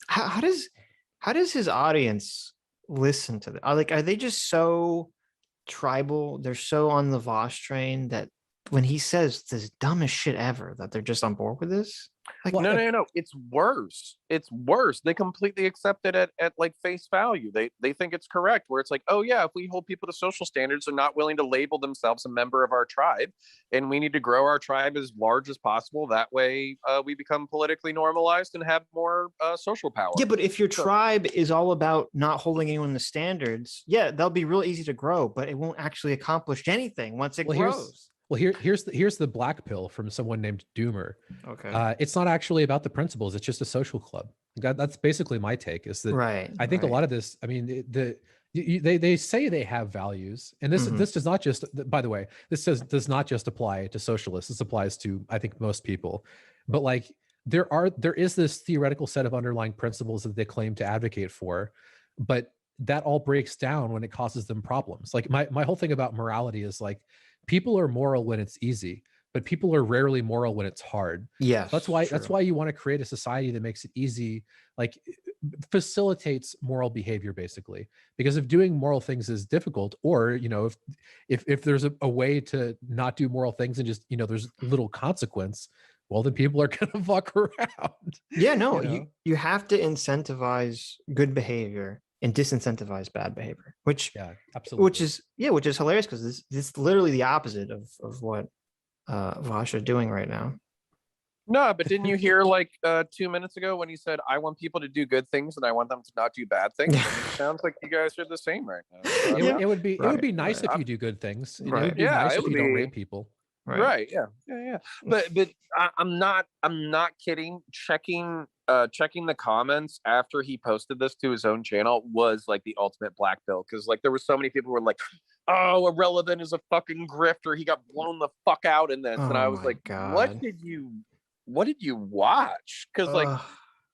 how does his audience listen to that? Are they just so tribal? They're so on the Vaush train that when he says this dumbest shit ever, that they're just on board with this? Like, No. It's worse. It's worse. They completely accept it at like face value. They think it's correct, where it's like, oh yeah, if we hold people to social standards, they're not willing to label themselves a member of our tribe, and we need to grow our tribe as large as possible. That way, we become politically normalized and have more social power. Yeah, but if your tribe is all about not holding anyone to standards, yeah, they'll be real easy to grow, but it won't actually accomplish anything once it grows. Here's the black pill from someone named Doomer. Okay. It's not actually about the principles. It's just a social club. That's basically my take. Is that Right. I think a lot of this. I mean, they say they have values, and this does not just. By the way, this does not just apply to socialists. This applies to, I think, most people. But like there is this theoretical set of underlying principles that they claim to advocate for, but that all breaks down when it causes them problems. Like my whole thing about morality is like, people are moral when it's easy, but people are rarely moral when it's hard. Yeah. That's why you want to create a society that makes it easy, like facilitates moral behavior, basically. Because if doing moral things is difficult, or if there's a way to not do moral things and just there's little consequence, well, then people are gonna fuck around. Yeah, no, you have to incentivize good behavior and disincentivize bad behavior, which absolutely, which is hilarious, because this is literally the opposite of what Vaush are doing right now. No, but didn't you hear like 2 minutes ago when he said, I want people to do good things and I want them to not do bad things? I mean, it sounds like you guys are the same right now. So, it would be nice if you do good things. It would be nice if you don't rape people. Right. Yeah. But I'm not kidding. Checking the comments after he posted this to his own channel was like the ultimate black pill, because like there were so many people who were like, oh, Ahrelevant is a fucking grifter, he got blown the fuck out in this. And I was like, God. what did you watch? Because like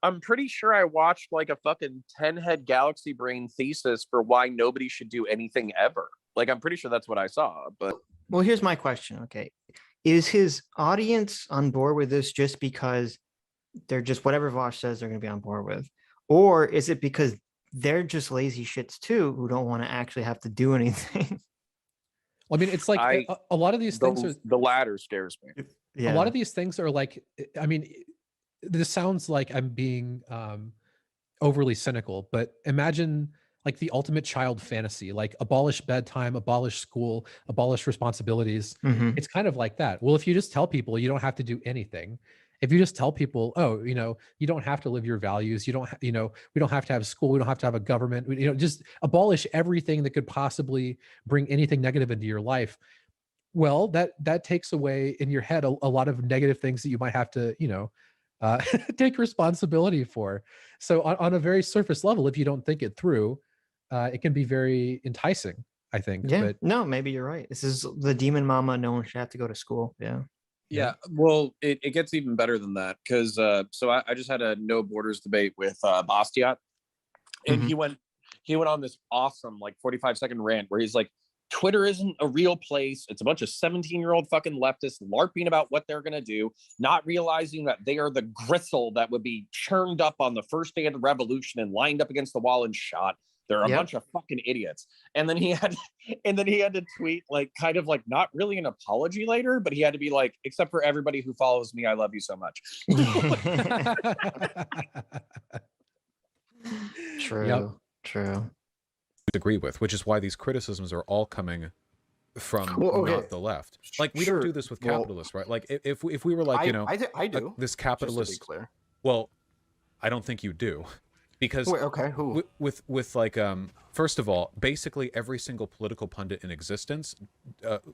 I'm pretty sure I watched like a fucking 10-head galaxy brain thesis for why nobody should do anything ever. Like I'm pretty sure that's what I saw. But well, here's my question. Okay, is his audience on board with this just because they're just whatever Vaush says they're going to be on board with, or is it because they're just lazy shits too who don't want to actually have to do anything? Well, I mean, it's like a lot of these things are the latter scares me. Yeah. A lot of these things are like, I mean, this sounds like I'm being overly cynical, but imagine like the ultimate child fantasy, like abolish bedtime, abolish school, abolish responsibilities. It's kind of like that. Well, if you just tell people you don't have to do anything, If you just tell people, oh, you don't have to live your values, we don't have to have school, we don't have to have a government, just abolish everything that could possibly bring anything negative into your life. Well, that takes away in your head a lot of negative things that you might have to, take responsibility for. So on a very surface level, if you don't think it through, it can be very enticing, I think. Yeah. But No, maybe you're right. This is the demon mama. No one should have to go to school. Yeah. Yeah, well, it gets even better than that because so I just had a no borders debate with Bastiat, and he went on this awesome like 45-second rant where he's like, Twitter isn't a real place. It's a bunch of 17-year-old fucking leftists LARPing about what they're gonna do, not realizing that they are the gristle that would be churned up on the first day of the revolution and lined up against the wall and shot. They're a bunch of fucking idiots. And then he had to tweet like kind of like not really an apology later, but he had to be like, except for everybody who follows me, I love you so much. True. True. Agree with, which is why these criticisms are all coming from not the left. Like we don't do this with capitalists, right? Like if we were like, I do. This capitalist. Just to be clear. Well, I don't think you do. Because who? With like first of all, basically every single political pundit in existence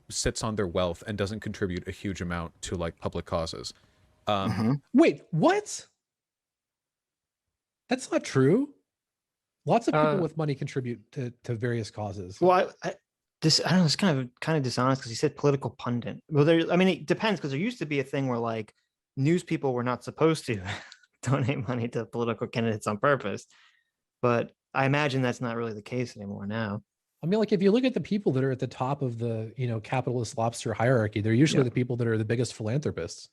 sits on their wealth and doesn't contribute a huge amount to like public causes. Wait, what? That's not true. Lots of people with money contribute to various causes. Well, I don't know. It's kind of dishonest because he said political pundit. Well, it depends because there used to be a thing where like news people were not supposed to donate money to political candidates on purpose, but I imagine that's not really the case anymore now. I mean, like if you look at the people that are at the top of the capitalist lobster hierarchy, they're usually the people that are the biggest philanthropists,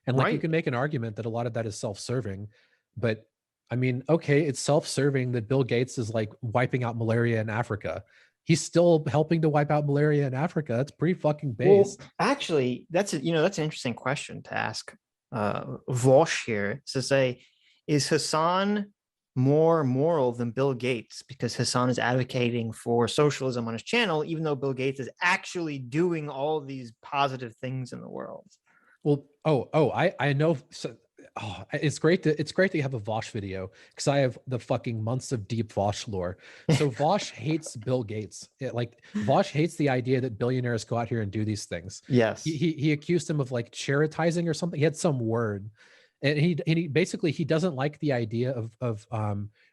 and like you can make an argument that a lot of that is self-serving, but I mean, okay, it's self-serving that Bill Gates is like wiping out malaria in Africa. He's still helping to wipe out malaria in Africa. That's pretty fucking base. Well, actually, that's an interesting question to ask Vaush here, to say, is Hassan more moral than Bill Gates because Hassan is advocating for socialism on his channel, even though Bill Gates is actually doing all these positive things in the world? Well, I know. So, it's great that you have a Vaush video because I have the fucking months of deep Vaush lore. So Vaush hates Bill Gates. Vaush hates the idea that billionaires go out here and do these things. Yes. He accused him of like charitizing or something. He had some word, and he basically he doesn't like the idea of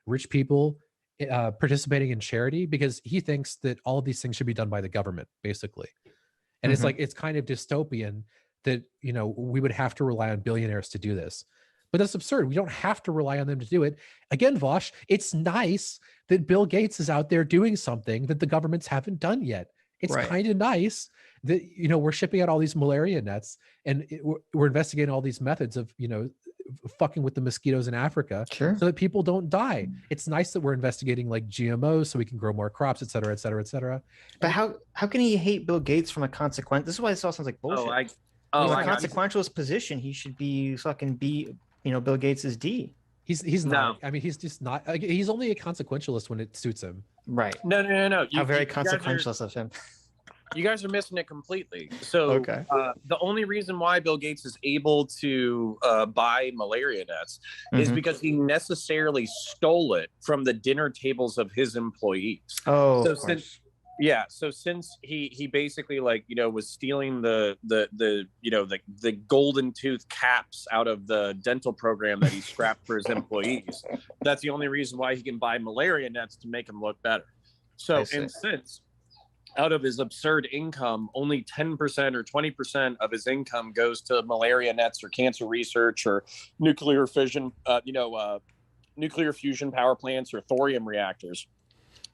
rich people participating in charity because he thinks that all of these things should be done by the government, basically. And it's like it's kind of dystopian that we would have to rely on billionaires to do this, but that's absurd. We don't have to rely on them to do it. Again, Vaush, it's nice that Bill Gates is out there doing something that the governments haven't done yet. It's kind of nice that we're shipping out all these malaria nets and we're investigating all these methods of fucking with the mosquitoes in Africa so that people don't die. It's nice that we're investigating like GMOs so we can grow more crops, et cetera, et cetera, et cetera. But how can he hate Bill Gates from a consequence? This is why this all sounds like bullshit. From a consequentialist position, he should be fucking Bill Gates's D. He's not. I mean, he's just not. He's only a consequentialist when it suits him. Right. No. How very consequentialist of him. You guys are missing it completely. So the only reason why Bill Gates is able to buy malaria nets is because he necessarily stole it from the dinner tables of his employees. Oh, so since he basically was stealing the golden tooth caps out of the dental program that he scrapped for his employees, that's the only reason why he can buy malaria nets to make him look better. So and since out of his absurd income, only 10% or 20% of his income goes to malaria nets or cancer research or nuclear fusion power plants or thorium reactors.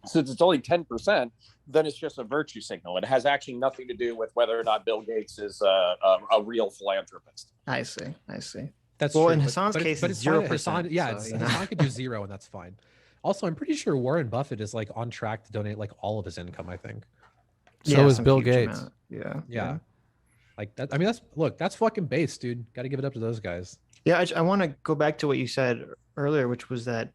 Since it's only 10%, then it's just a virtue signal. It has actually nothing to do with whether or not Bill Gates is a real philanthropist. I see. That's well, true, in Hassan's case, it's 0%. Hassan could do zero, and that's fine. Also, I'm pretty sure Warren Buffett is like on track to donate like all of his income, I think. So is Bill Gates. Yeah. Like that. I mean, that's fucking base, dude. Got to give it up to those guys. Yeah, I want to go back to what you said earlier, which was that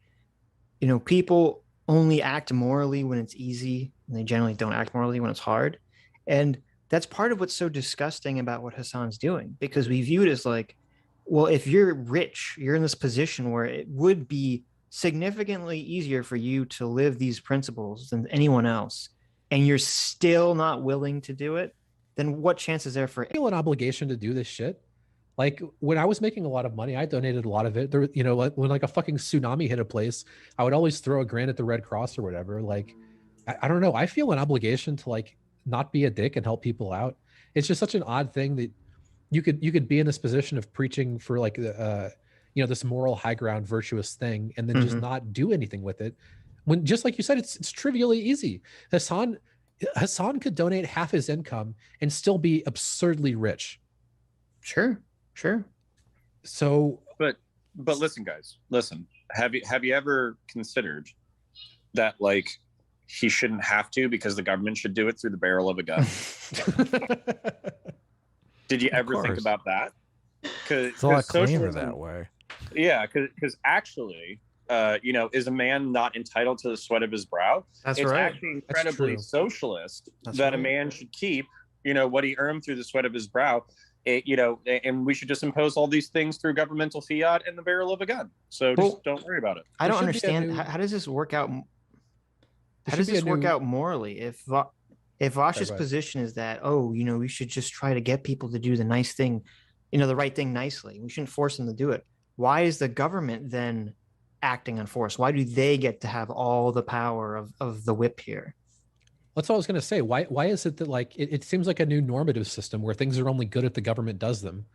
people only act morally when it's easy, and they generally don't act morally when it's hard. And that's part of what's so disgusting about what Hassan's doing, because we view it as like, Well, if you're rich, you're in this position where it would be significantly easier for you to live these principles than anyone else, and you're still not willing to do it, then what chance is there for feel an obligation to do this shit. Like when I was making a lot of money, I donated a lot of it. There, you know, like when like a fucking tsunami hit a place, I would always throw a grand at the Red Cross or whatever. Like, I don't know. I feel an obligation to like not be a dick and help people out. It's just such an odd thing that you could be in this position of preaching for like you know, this moral high ground virtuous thing and then just not do anything with it. When just like you said, it's trivially easy. Hassan could donate half his income and still be absurdly rich. Sure. So But listen, guys, listen. Have you ever considered that like he shouldn't have to because the government should do it through the barrel of a gun? Did you ever think about that? It's a lot cleaner that way. Yeah, because actually, you know, is a man not entitled to the sweat of his brow? That's it's right. actually incredibly socialist that a man should keep, you know, what he earned through the sweat of his brow. You know, and we should just impose all these things through governmental fiat and the barrel of a gun. So just don't worry about it. I don't understand. How does this work out? How does this work out morally? If Vaush's position is that, oh, you know, we should just try to get people to do the nice thing, you know, the right thing nicely. We shouldn't force them to do it. Why is the government then acting on force? Why do they get to have all the power of the whip here? That's what I was going to say. Why is it that like it seems like a new normative system where things are only good if the government does them?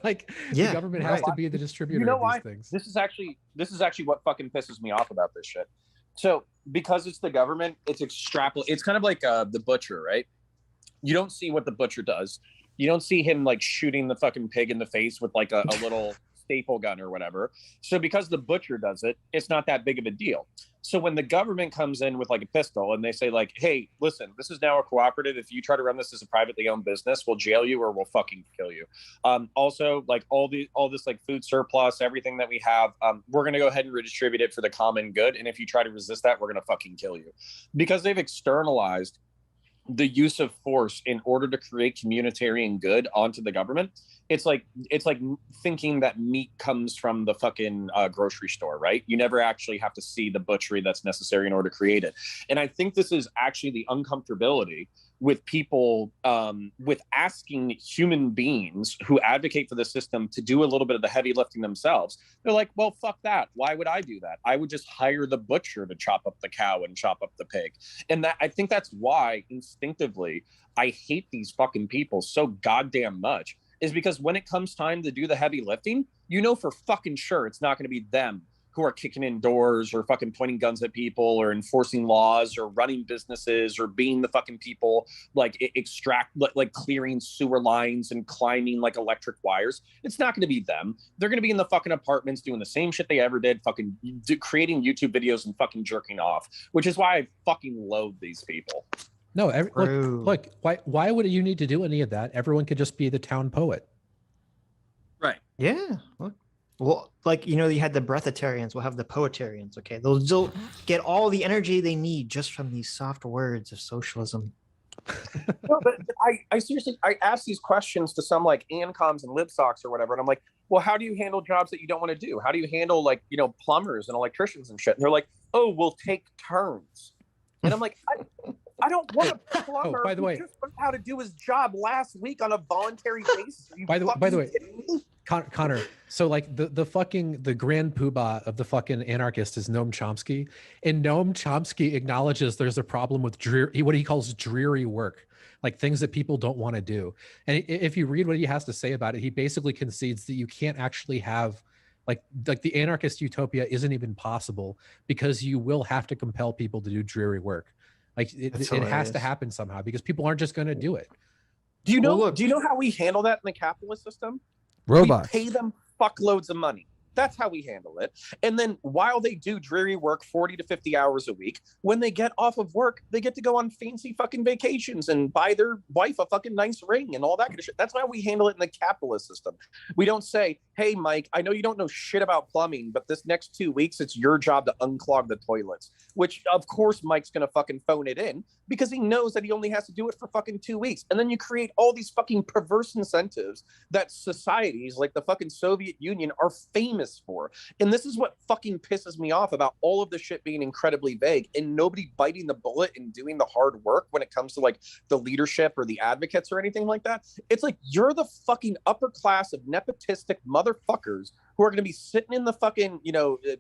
Like the government has to be the distributor of these things. This is actually what fucking pisses me off about this shit. So because it's the government, it's extrapolate. It's kind of like the butcher, right? You don't see what the butcher does. You don't see him like shooting the fucking pig in the face with like a little staple gun or whatever. So because the butcher does it, it's not that big of a deal. So when the government comes in with like a pistol and they say like, hey, listen, this is now a cooperative. If you try to run this as a privately owned business, we'll jail you or we'll fucking kill you. Also, like all this like food surplus, everything that we have, we're going to go ahead and redistribute it for the common good. And if you try to resist that, we're going to fucking kill you. Because they've externalized the use of force in order to create communitarian good onto the government. It's like thinking that meat comes from the fucking grocery store, right? You never actually have to see the butchery that's necessary in order to create it. And I think this is actually the uncomfortability with people, with asking human beings who advocate for the system to do a little bit of the heavy lifting themselves. They're like, well, fuck that. Why would I do that? I would just hire the butcher to chop up the cow and chop up the pig. And that I think that's why instinctively I hate these fucking people so goddamn much, is because when it comes time to do the heavy lifting, you know for fucking sure it's not going to be them who are kicking in doors or fucking pointing guns at people or enforcing laws or running businesses or being the fucking people like like clearing sewer lines and climbing like electric wires. It's not going to be them. They're going to be in the fucking apartments doing the same shit they ever did, fucking creating YouTube videos and fucking jerking off, which is why I fucking loathe these people. No, look, why would you need to do any of that? Everyone could just be the town poet. Right. Yeah. Well, like, you know, you had the breatharians, we'll have the poetarians. Okay. They'll get all the energy they need just from these soft words of socialism. No, but I seriously, I ask these questions to some like ANCOMs and LibSocs or whatever. And I'm like, well, how do you handle jobs that you don't want to do? How do you handle like, you know, plumbers and electricians and shit? And they're like, oh, we'll take turns. And I'm like, I don't want a plumber by the way, who just learned how to do his job last week on a voluntary basis. By the way, Connor, so like the grand poobah of the fucking anarchist is Noam Chomsky, and Noam Chomsky acknowledges there's a problem with what he calls dreary work, like things that people don't want to do. And if you read what he has to say about it, he basically concedes that you can't actually have like the anarchist utopia isn't even possible because you will have to compel people to do dreary work. Like it has to happen somehow because people aren't just going to do it. Do you know? Do you know how we handle that in the capitalist system? Robots. We pay them fuckloads of money. That's how we handle it. And then while they do dreary work 40 to 50 hours a week, when they get off of work, they get to go on fancy fucking vacations and buy their wife a fucking nice ring and all that kind of shit. That's how we handle it in the capitalist system. We don't say, hey, Mike, I know you don't know shit about plumbing, but this next 2 weeks, it's your job to unclog the toilets, which of course Mike's going to fucking phone it in because he knows that he only has to do it for fucking 2 weeks. And then you create all these fucking perverse incentives that societies like the fucking Soviet Union are famous for. And this is what fucking pisses me off about all of the shit being incredibly vague and nobody biting the bullet and doing the hard work when it comes to like the leadership or the advocates or anything like that. It's like you're the fucking upper class of nepotistic motherfuckers who are going to be sitting in the fucking,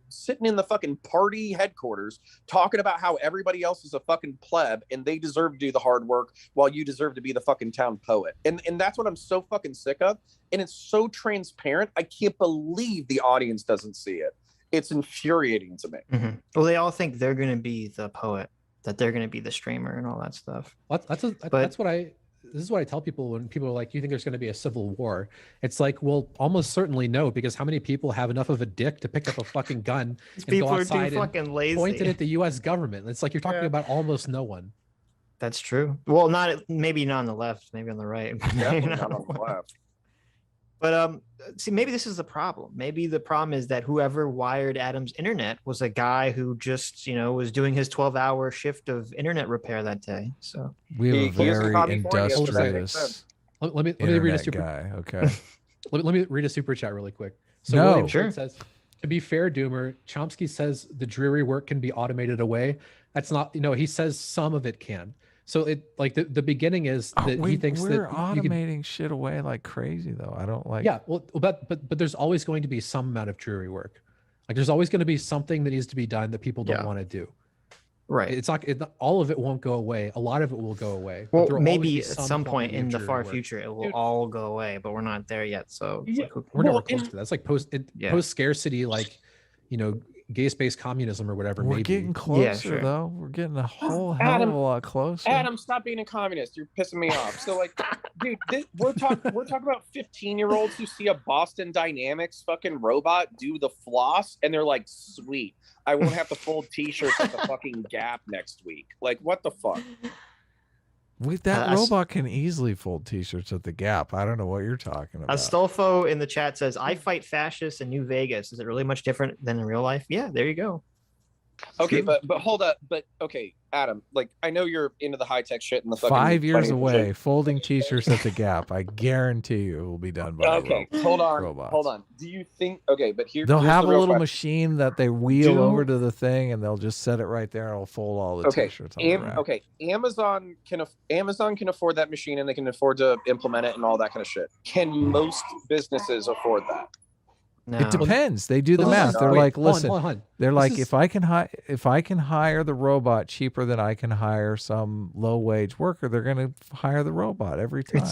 sitting in the fucking party headquarters talking about how everybody else is a fucking pleb and they deserve to do the hard work while you deserve to be the fucking town poet. And that's what I'm so fucking sick of. And it's so transparent. I can't believe the audience doesn't see it. It's infuriating to me. Mm-hmm. Well, they all think they're going to be the poet, that they're going to be the streamer and all that stuff. This is what I tell people when people are like, you think there's going to be a civil war? It's like, well, almost certainly no, because how many people have enough of a dick to pick up a fucking gun and people go are outside too fucking lazy. Point it at the U.S. government? It's like you're talking about almost no one. That's true. Well, maybe not on the left, maybe on the right. Definitely not on the left. But see, maybe this is the problem. Maybe the problem is that whoever wired Adam's internet was a guy who just, was doing his 12-hour shift of internet repair that day. So we have a very industrious let me read a super guy. Okay. let me read a super chat really quick. So no, William sure. Says, to be fair, Doomer, Chomsky says the dreary work can be automated away. That's not, he says some of it can. So it like the beginning is that he thinks that we're automating shit away like crazy though. I don't like. Yeah, well, but there's always going to be some amount of dreary work. Like there's always going to be something that needs to be done that people don't want to do. Right. It's not all of it won't go away. A lot of it will go away. Well, maybe at some point in the far future it will all go away, but we're not there yet. So we're never close to that. That's like post scarcity, like gay space communism or whatever. We're maybe. getting closer though. We're getting a whole hell of a lot closer. Adam, stop being a communist. You're pissing me off. So like, dude, we're talking about 15-year-olds who see a Boston Dynamics fucking robot do the floss and they're like, sweet, I won't have to fold t-shirts at the fucking Gap next week. Like, what the fuck? That robot can easily fold t-shirts at the Gap. I don't know what you're talking about. Astolfo in the chat says, I fight fascists in New Vegas. Is it really much different than in real life? Yeah, there you go. Okay, but hold up. But okay, Adam, like I know you're into the high-tech shit and the fucking 5 years funny away, shit. folding t-shirts at the Gap. I guarantee you it will be done by hold robots. on. Do you think but they'll have a little question. machine that they wheel over to the thing and they'll just set it right there and it'll fold all the t-shirts on the rack. Okay, Amazon can afford that machine and they can afford to implement it and all that kind of shit. Can most businesses afford that? No. It depends. They do the math. They're like, listen. Hold on. They're like, if I can hire the robot cheaper than I can hire some low wage worker, they're going to hire the robot every time.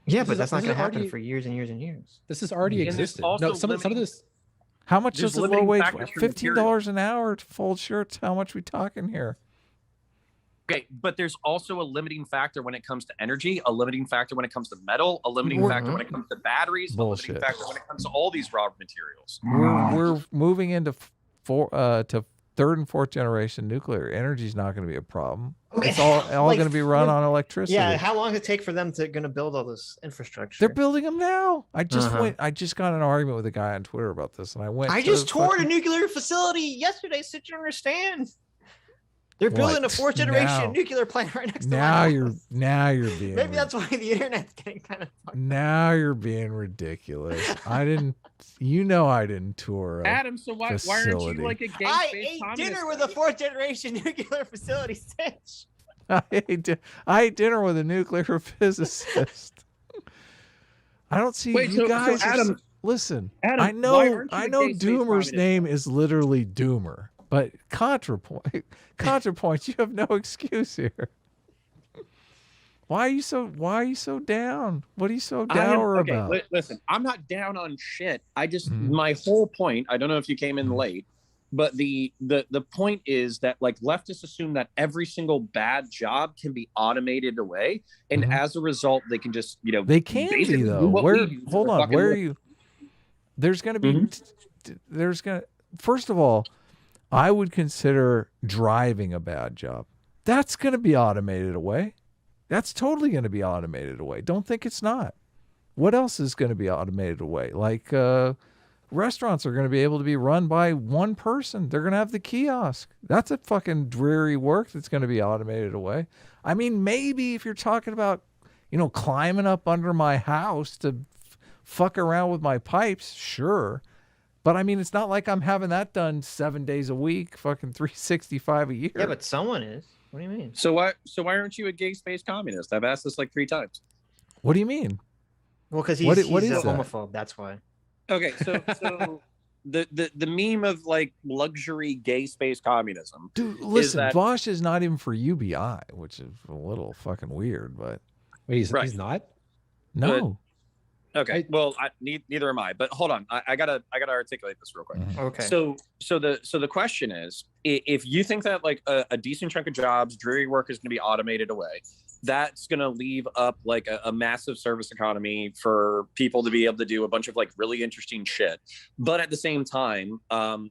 But that's not going to happen for years and years and years. This has already existed. No, some of this. How much does a low wage? $15 an hour to fold shirts. How much we talking here? Okay, but there's also a limiting factor when it comes to energy, a limiting factor when it comes to metal, a limiting factor when it comes to batteries, a limiting factor when it comes to all these raw materials. We're moving into third and fourth generation nuclear. Energy is not going to be a problem. Okay. It's all going to be run on electricity. Yeah, how long does it take for them to build all this infrastructure? They're building them now. I just got in an argument with a guy on Twitter about this, and I just toured a nuclear facility yesterday. Sit you understand. They're building a fourth generation nuclear plant right next to now you're being maybe that's why the internet's getting kind of fucked now up. You're being ridiculous. I didn't tour Adam, so why aren't you like a gay I ate dinner with a fourth generation nuclear facility, Sitch. I ate dinner with a nuclear physicist. I don't see you guys. So Adam, listen, Adam, I know Doomer's name is literally Doomer. But counterpoints, you have no excuse here. Why are you so down? What are you so dour about? Listen, I'm not down on shit. I just my whole point, I don't know if you came in late, but the point is that like leftists assume that every single bad job can be automated away, and as a result they can just, they can be though. Hold on, where are you? There's going to be there's gonna. First of all, I would consider driving a bad job. That's gonna be automated away. That's totally gonna be automated away. Don't think it's not. What else is gonna be automated away? Like restaurants are gonna be able to be run by one person. They're gonna have the kiosk. That's a fucking dreary work that's gonna be automated away. I mean, maybe if you're talking about, climbing up under my house to fuck around with my pipes, sure. But I mean, it's not like I'm having that done 7 days a week, fucking 365 a year. Yeah, but someone is. What do you mean? So why aren't you a gay space communist? I've asked this like 3 times. What do you mean? Well, because What he's is a that? homophobe. That's why. Okay, so the meme of like luxury gay space communism. Dude, listen, that- Vaush is not even for UBI, which is a little fucking weird, but Wait, he's Right. not? no. Okay, well, neither am I. But hold on, I gotta articulate this real quick. Mhm. Okay. So the question is, if you think that like a decent chunk of jobs, dreary work is going to be automated away, that's going to leave up like a massive service economy for people to be able to do a bunch of like really interesting shit. But at the same time,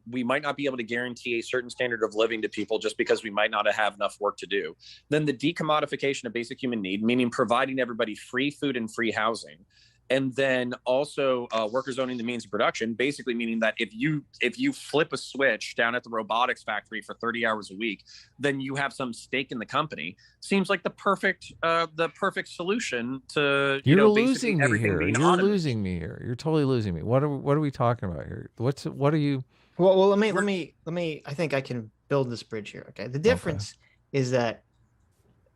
we might not be able to guarantee a certain standard of living to people just because we might not have enough work to do. Then the decommodification of basic human need, meaning providing everybody free food and free housing, and then also workers owning the means of production, basically meaning that if you flip a switch down at the robotics factory for 30 hours a week, then you have some stake in the company. Seems like the perfect solution to You're basically losing me everything here. being You're automated. losing me here. You're totally losing me. What are we talking about here? What are you? Well, let me. I think I can build this bridge here. Okay. The difference is that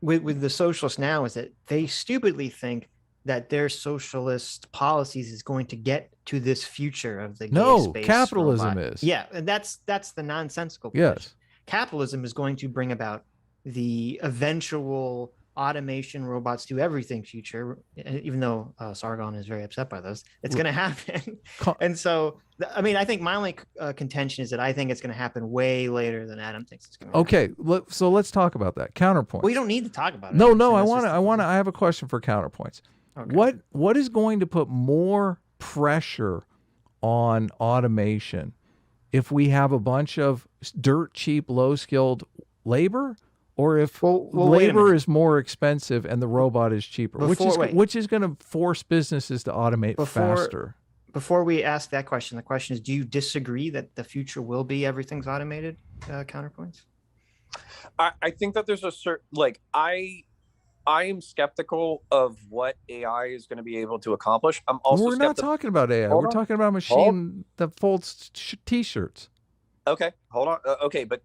with the socialists now is that they stupidly think that their socialist policies is going to get to this future of the gay No, space capitalism robot. is. Yeah, and that's the nonsensical position. Yes. Capitalism is going to bring about the eventual automation, robots do everything future, even though Sargon is very upset by this. It's going to happen. And so, I mean, I think my only contention is that I think it's going to happen way later than Adam thinks it's going to happen. Okay, so let's talk about that. Counterpoint. We don't need to talk about it. No, I have a question for counterpoints. Okay. What is going to put more pressure on automation if we have a bunch of dirt cheap, low skilled labor, or if Well, wait a labor minute. is more expensive and the robot is cheaper? Which is going to force businesses to automate faster? Before we ask that question, the question is: do you disagree that the future will be everything's automated? Counterpoints. I think that there's a certain I am skeptical of what AI is going to be able to accomplish. I'm also We're not skeptical. talking about AI. Hold We're on. talking about a machine that folds t-shirts. Okay, hold on. Okay, but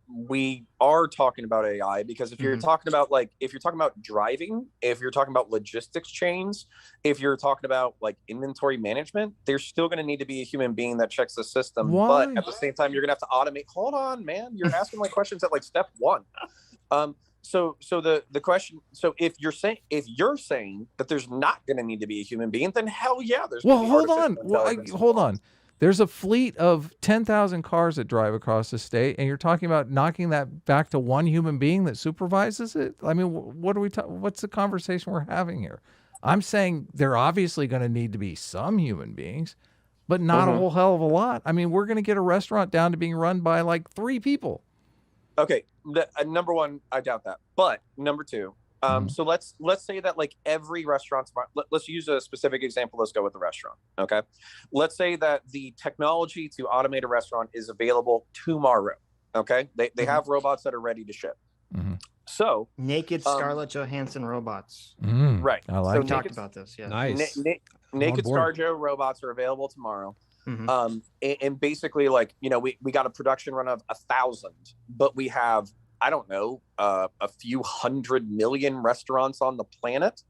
we are talking about AI because if you're Mhm. talking about driving, if you're talking about logistics chains, if you're talking about like inventory management, there's still going to need to be a human being that checks the system. Why? But at the same time, you're going to have to automate. Hold on, man. You're asking like questions at like step 1. So the question. So if you're saying that there's not going to need to be a human being, then hell yeah, there's. Well, gonna be hold on. artificial intelligence Hold on. involved. There's a fleet of 10,000 cars that drive across the state, and you're talking about knocking that back to one human being that supervises it? I mean, what are we? What's the conversation we're having here? I'm saying there obviously going to need to be some human beings, but not a whole hell of a lot. I mean, we're going to get a restaurant down to being run by like 3 people. Okay, number 1, I doubt that. But number 2, so let's say that like every restaurant's. Let's use a specific example. Let's go with the restaurant. Okay, let's say that the technology to automate a restaurant is available tomorrow. Okay, they have robots that are ready to ship. Mm-hmm. So Naked Scarlett Johansson robots. right, I like so We it. talked about this. Yeah. Nice. naked board. ScarJo robots are available tomorrow. Mhm. And basically like we got a production run of 1,000, but we have I don't know a few 100 million restaurants on the planet.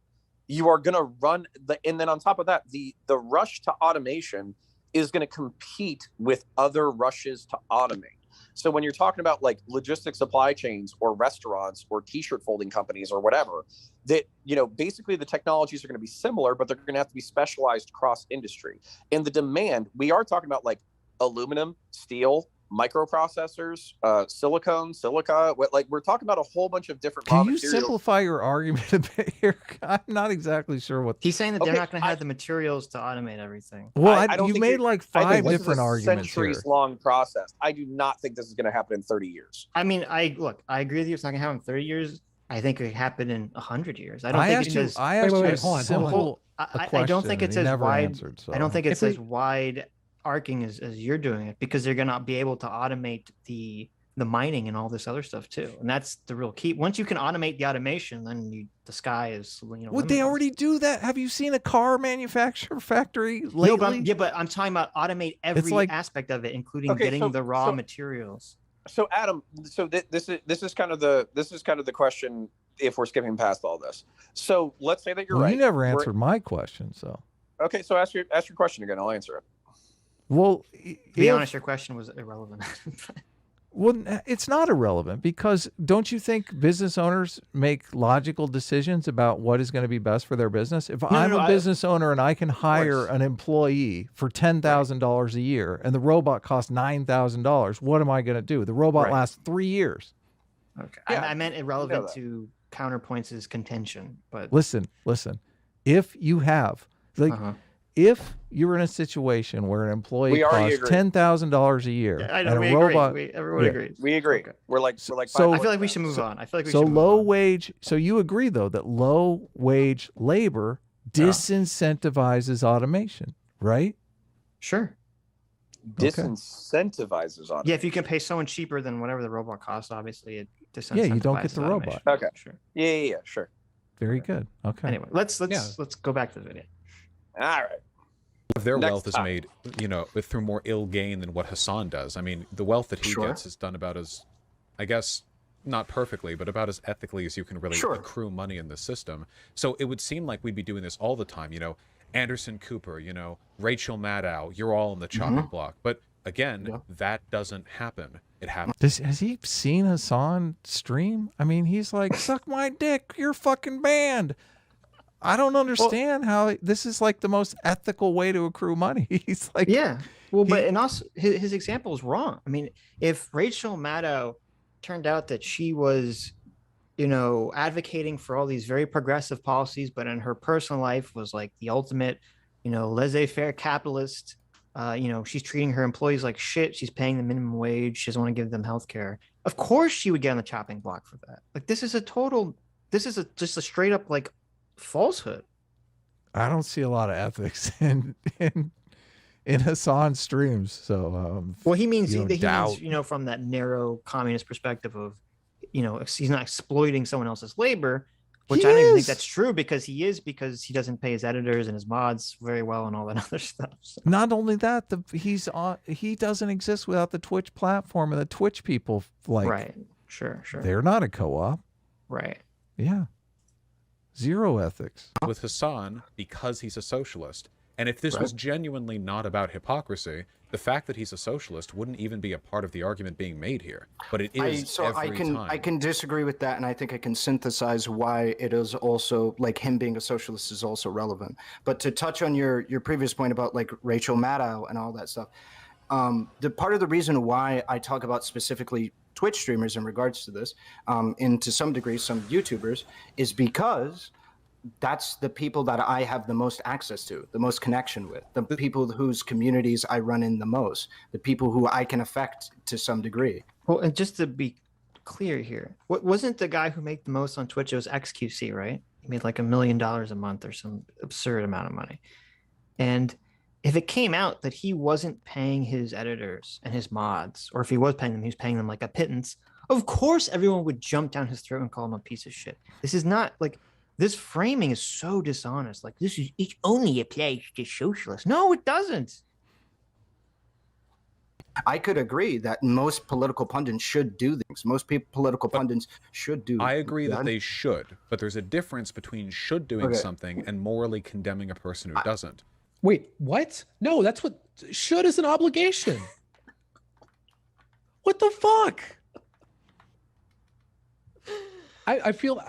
You are going to run and then on top of that the rush to automation is going to compete with other rushes to automate. So when you're talking about like logistics supply chains or restaurants or t-shirt folding companies or whatever, that basically the technologies are going to be similar, but they're going to have to be specialized cross industry. And the demand, we are talking about like aluminum, steel, microprocessors, silicone, silica. Like we're talking about a whole bunch of different Can raw you materials. simplify your argument a bit here? I'm not exactly sure what. He's saying that they're Okay, not going to have the materials to automate everything. Well, I don't you think made you're- like I think 5 this different is a arguments here. centuries-long process. I do not think this is going to happen in 30 years. I mean, I agree with you. It's not going to happen in 30 years. I think it could happen in 100 years. I don't think it's as I asked wait, you wait, a hold on. simple I don't think question, it's and he as never wide. answered, so. I don't think it's If we- as wide arcing as you're doing it, because they're going to be able to automate the mining and all this other stuff too. And that's the real key. Once you can automate the automation, then the sky is, Would they limitless. already do that? Have you seen a car manufacturer factory lately? No, but I'm talking about automate every like- aspect of it, including Okay, getting so- the raw so- materials. So Adam, so this is kind of the question. If we're skipping past all this, so let's say that you're Well, right. you never We're- answered my question, so. Okay, so ask your question again. I'll answer it. Well, To be honest, your question was irrelevant. well, it's not irrelevant, because don't you think business owners make logical decisions about what is going to be best for their business? If I'm a business owner and I can hire an employee for $10,000 a year and the robot costs $9,000, what am I going to do? The robot Right. lasts 3 years. Okay. Yeah, I meant irrelevant that. to Counterpoints' contention, but Listen. If you have, like, uh-huh. if you're in a situation where an employee We already costs agree. $10,000 a year I know and we a robot, agree. Everyone Yeah. agrees. We agree. Okay. We're like So- 5 so- I feel like we points should move down. on. I feel like we so should move low on. wage. So you agree though that low wage labor disincentivizes automation, right? Sure. Disincentivizes on. Yeah, if you can pay someone cheaper than whatever the robot costs, obviously it disincentivizes. Yeah, you don't get the automation. robot. Okay. Sure. Yeah, sure. Very good. Okay. Anyway, let's go back to the video. All right. If their Next wealth is topic. made, through more ill gain than what Hassan does. I mean, the wealth that he Sure. gets is done about as, I guess, not perfectly, but about as ethically as you can really Sure. accrue money in the system. So it would seem like we'd be doing this all the time. Anderson Cooper, Rachel Maddow, you're all on the chopping block. But again, Yeah. that doesn't happen. It happens. Has he seen Hassan stream? I mean, he's like, suck my dick, you're fucking banned. I don't understand how this is like the most ethical way to accrue money. He's like, Yeah. Well, but He- and also his example is wrong. I mean, if Rachel Maddow turned out that she was, advocating for all these very progressive policies, but in her personal life was like the ultimate, laissez-faire capitalist. She's treating her employees like shit. She's paying the minimum wage. She doesn't want to give them health care. Of course she would get on the chopping block for that. Like this is just a straight up like falsehood. I don't see a lot of ethics in Hassan's streams. So, Well, he means, you know, he means, from that narrow communist perspective of, he's not exploiting someone else's labor, which He I don't even think is. that's true because he doesn't pay his editors and his mods very well and all that other stuff. So. not only that, he doesn't exist without the Twitch platform, and the Twitch people, like, Right. Sure. they're not a co-op. Right. Yeah. Zero ethics. With Hassan, because he's a socialist. And if this was genuinely not about hypocrisy, the fact that he's a socialist wouldn't even be a part of the argument being made here. But it is every time. I can disagree with that, and I think I can synthesize why it is also like him being a socialist is also relevant. But to touch on your previous point about like Rachel Maddow and all that stuff, the part of the reason why I talk about specifically Twitch streamers in regards to this, and to some degree some YouTubers, is because that's the people that I have the most access to, the most connection with, the people whose communities I run in the most, the people who I can affect to some degree. Well, and just to be clear here, what wasn't the guy who made the most on Twitch? It was XQC, right? He made like $1 million a month or some absurd amount of money. And if it came out that he wasn't paying his editors and his mods, or if he was paying them, he was paying them like a pittance, of course everyone would jump down his throat and call him a piece of shit. This is not like, this framing is so dishonest. Like it only applies to socialists. No, it doesn't. I could agree that most political pundits should do things. Most political pundits should do. I agree that they should, but there's a difference between should doing something and morally condemning a person who doesn't. Wait, what? No, that's what should is an obligation. What the fuck? I feel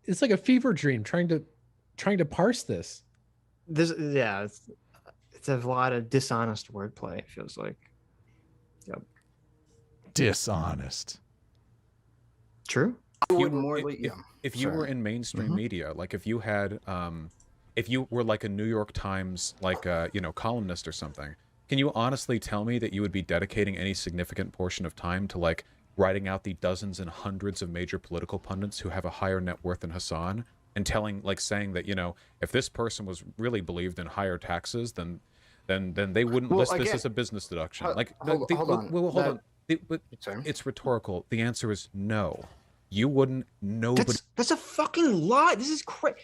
it's like a fever dream trying to parse this. It's a lot of dishonest wordplay, it feels like. Yep. dishonest. True. If you were in mainstream media, like if you had if you were like a New York Times columnist or something, can you honestly tell me that you would be dedicating any significant portion of time to like writing out the dozens and hundreds of major political pundits who have a higher net worth than Hassan, and saying that, if this person was really believed in higher taxes, then they wouldn't list this as a business deduction? Hold on. It's rhetorical. The answer is no. You wouldn't. Nobody. That's a fucking lie. This is crazy.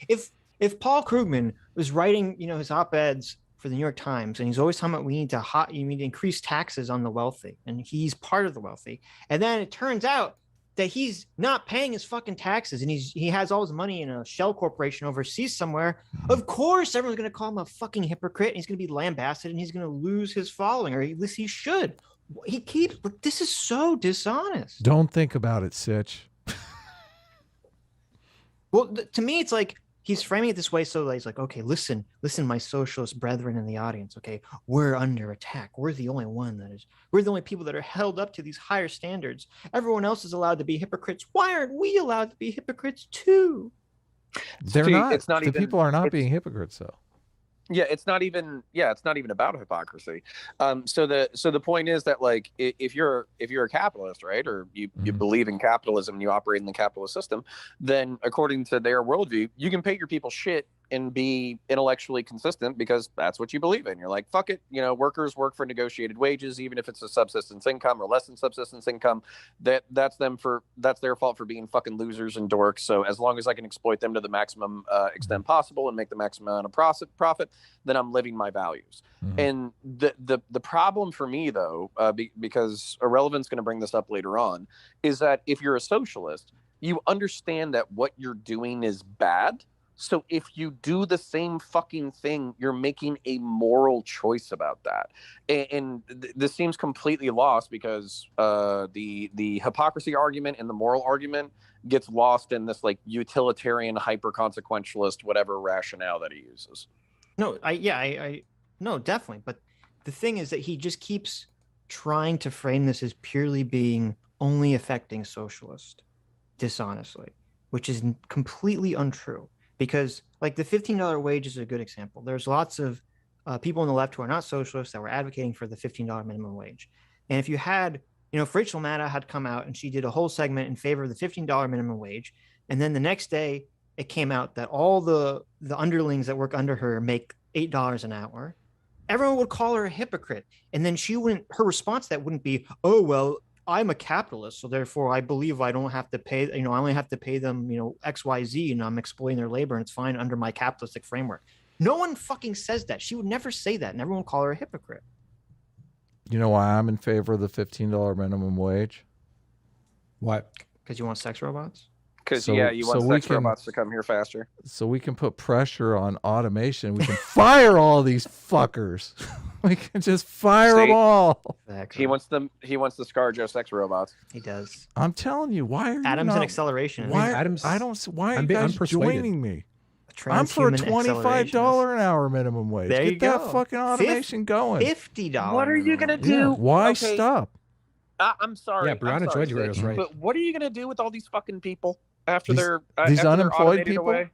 If Paul Krugman was writing, his op-eds for the New York Times, and he's always talking about you need to increase taxes on the wealthy, and he's part of the wealthy, and then it turns out that he's not paying his fucking taxes, and he has all his money in a shell corporation overseas somewhere, of course everyone's going to call him a fucking hypocrite, and he's going to be lambasted, and he's going to lose his following, or at least he should. This is so dishonest. Don't think about it, Sitch. Well, to me, it's like he's framing it this way, so he's like, okay, listen, my socialist brethren in the audience, okay, we're under attack. We're the only people that are held up to these higher standards. Everyone else is allowed to be hypocrites. Why aren't we allowed to be hypocrites too? They're not. It's not the even, people are not being hypocrites, though. Yeah, it's not even about hypocrisy. So the point is that, like, if you're a capitalist, right, or you believe in capitalism and you operate in the capitalist system, then according to their worldview, you can pay your people shit and be intellectually consistent because that's what you believe in. You're like, fuck it, workers work for negotiated wages, even if it's a subsistence income or less than subsistence income. That's their fault for being fucking losers and dorks. So as long as I can exploit them to the maximum extent possible and make the maximum amount of profit, then I'm living my values. And the problem for me, though, because Ahrelevant's going to bring this up later on, is that if you're a socialist, you understand that what you're doing is bad. So if you do the same fucking thing, you're making a moral choice about that. And this seems completely lost because the hypocrisy argument and the moral argument gets lost in this like utilitarian, hyper-consequentialist, whatever rationale that he uses. No, no, definitely. But the thing is that he just keeps trying to frame this as purely being only affecting socialists, dishonestly, which is completely untrue. Because like the $15 wage is a good example. There's lots of people on the left who are not socialists that were advocating for the $15 minimum wage. And if you had, if Rachel Maddow had come out and she did a whole segment in favor of the $15 minimum wage, and then the next day it came out that all the underlings that work under her make $8 an hour, everyone would call her a hypocrite. And then her response to that wouldn't be, oh, well, I'm a capitalist, so therefore I believe I don't have to pay, I only have to pay them, X, Y, Z, and I'm exploiting their labor and it's fine under my capitalistic framework. No one fucking says that. She would never say that, and everyone would call her a hypocrite. You know why I'm in favor of the $15 minimum wage? What? Because you want sex robots? Because, you want sex robots to come here faster. So we can put pressure on automation. We can fire all these fuckers. We can just fire them all. Exactly. He wants the ScarJo sex robots. He does. I'm telling you, why are Adam's you an acceleration. Why? Adam's, why are you guys joining me? I'm for a $25 an hour minimum wage. There Get that fucking automation going. $50. What are you gonna do? Yeah. Why stop? I'm sorry. Yeah, Brianna Joyner was right. But what are you gonna do with all these fucking people after these unemployed people? Away?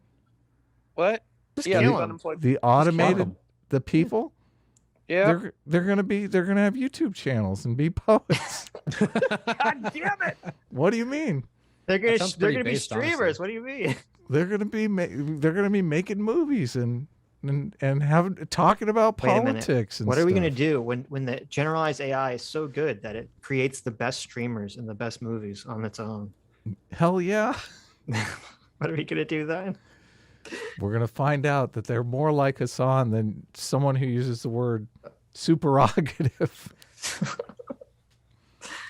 What? Just these unemployed. The automated, the people. Yeah, they're gonna have YouTube channels and be poets. God damn it! What do you mean? They're gonna be streamers. Honestly. What do you mean? They're gonna be making movies and talking about politics. And what are we gonna do when the generalized AI is so good that it creates the best streamers and the best movies on its own? Hell yeah! What are we gonna do then? We're going to find out that they're more like Hassan than someone who uses the word supererogative.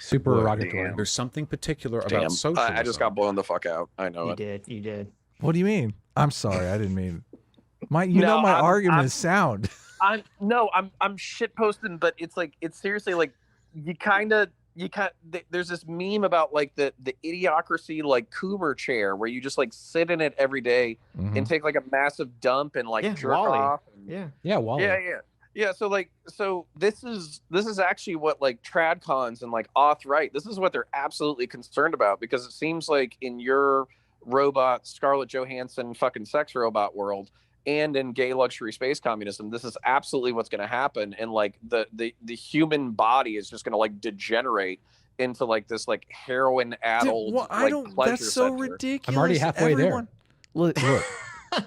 Supererogatory. There's something particular about socialism. I just got blown the fuck out. I know You did. What do you mean? I'm sorry. I didn't mean. My argument is sound. I'm shit posting, but it's seriously like there's this meme about like the idiocracy like Coomer chair where you just like sit in it every day and take like a massive dump and like jerk Wally. off. Yeah, Wally. Yeah. Yeah, so this is actually what like tradcons and like auth-right, this is what they're absolutely concerned about, because it seems like in your robot Scarlett Johansson fucking sex robot world and in gay luxury space communism, this is absolutely what's going to happen, and like the human body is just going to like degenerate into like this like heroin addled Well, I like don't. pleasure That's so center. ridiculous. I'm already halfway there. Look.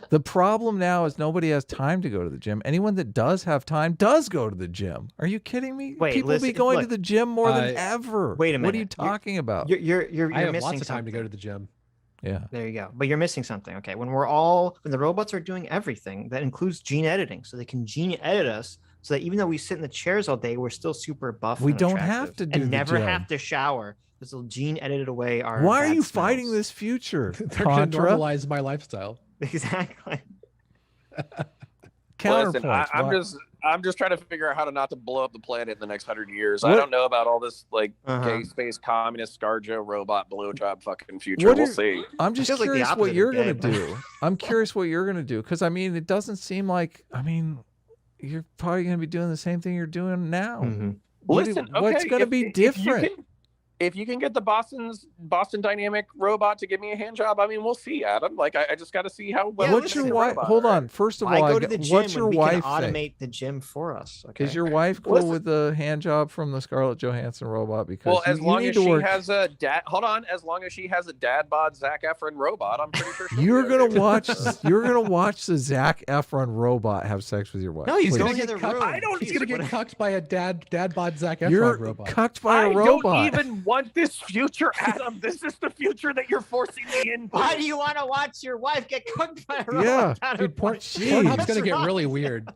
The problem now is nobody has time to go to the gym. Anyone that does have time does go to the gym. Are you kidding me? Wait, People listen, be going to look, the gym more than ever. wait a What are you minute. talking about? You're I have missing lots of time to go something. to the gym. Yeah. There you go. But you're missing something. Okay. When the robots are doing everything, that includes gene editing. So they can gene edit us so that even though we sit in the chairs all day, we're still super buff. We and don't attractive have to do and the never gym. have to shower because they'll gene edit away our. Why are bad you fighting smells. this future? They're going to Contra? normalize my lifestyle. Exactly. Listen, Counterpoints. I'm just trying to figure out how to not to blow up the planet in the next 100 years. What- I don't know about all this like Uh-huh. gay space communist ScarJo robot blowjob fucking future. What We'll are- see. I'm just feels like the curious opposite what of you're gay, going to but- do. I'm curious what you're going to do. Because, I mean, it doesn't seem like, you're probably going to be doing the same thing you're doing now. Mm-hmm. Listen, what's okay, going to be different? If you can get the Boston Dynamic robot to give me a hand job, I mean, we'll see, Adam. Like, I just got to see how well. Yeah, What's your listen, wife? robot, Hold right? on. First of Why all, go to the gym what's when your we wife can automate think? the gym for us? Okay. Is your wife cool Listen. with the hand job from the Scarlett Johansson robot? Because Well, as long need as to she work. has a dad, hold on. As long as she has a dad bod Zac Efron robot, I'm pretty sure. she'll You're be gonna okay. watch. You're gonna watch the Zac Efron robot have sex with your wife. No, he's Please. going gonna to the get room. cucked. He's gonna get cucked by a dad bod Zac Efron You're robot. cucked by a I robot. don't even want this future, Adam. This is the future that you're forcing me into. Why do you want to watch your wife get cooked by a Yeah. robot? Dude, Jeez. Pornhub's gonna get really weird.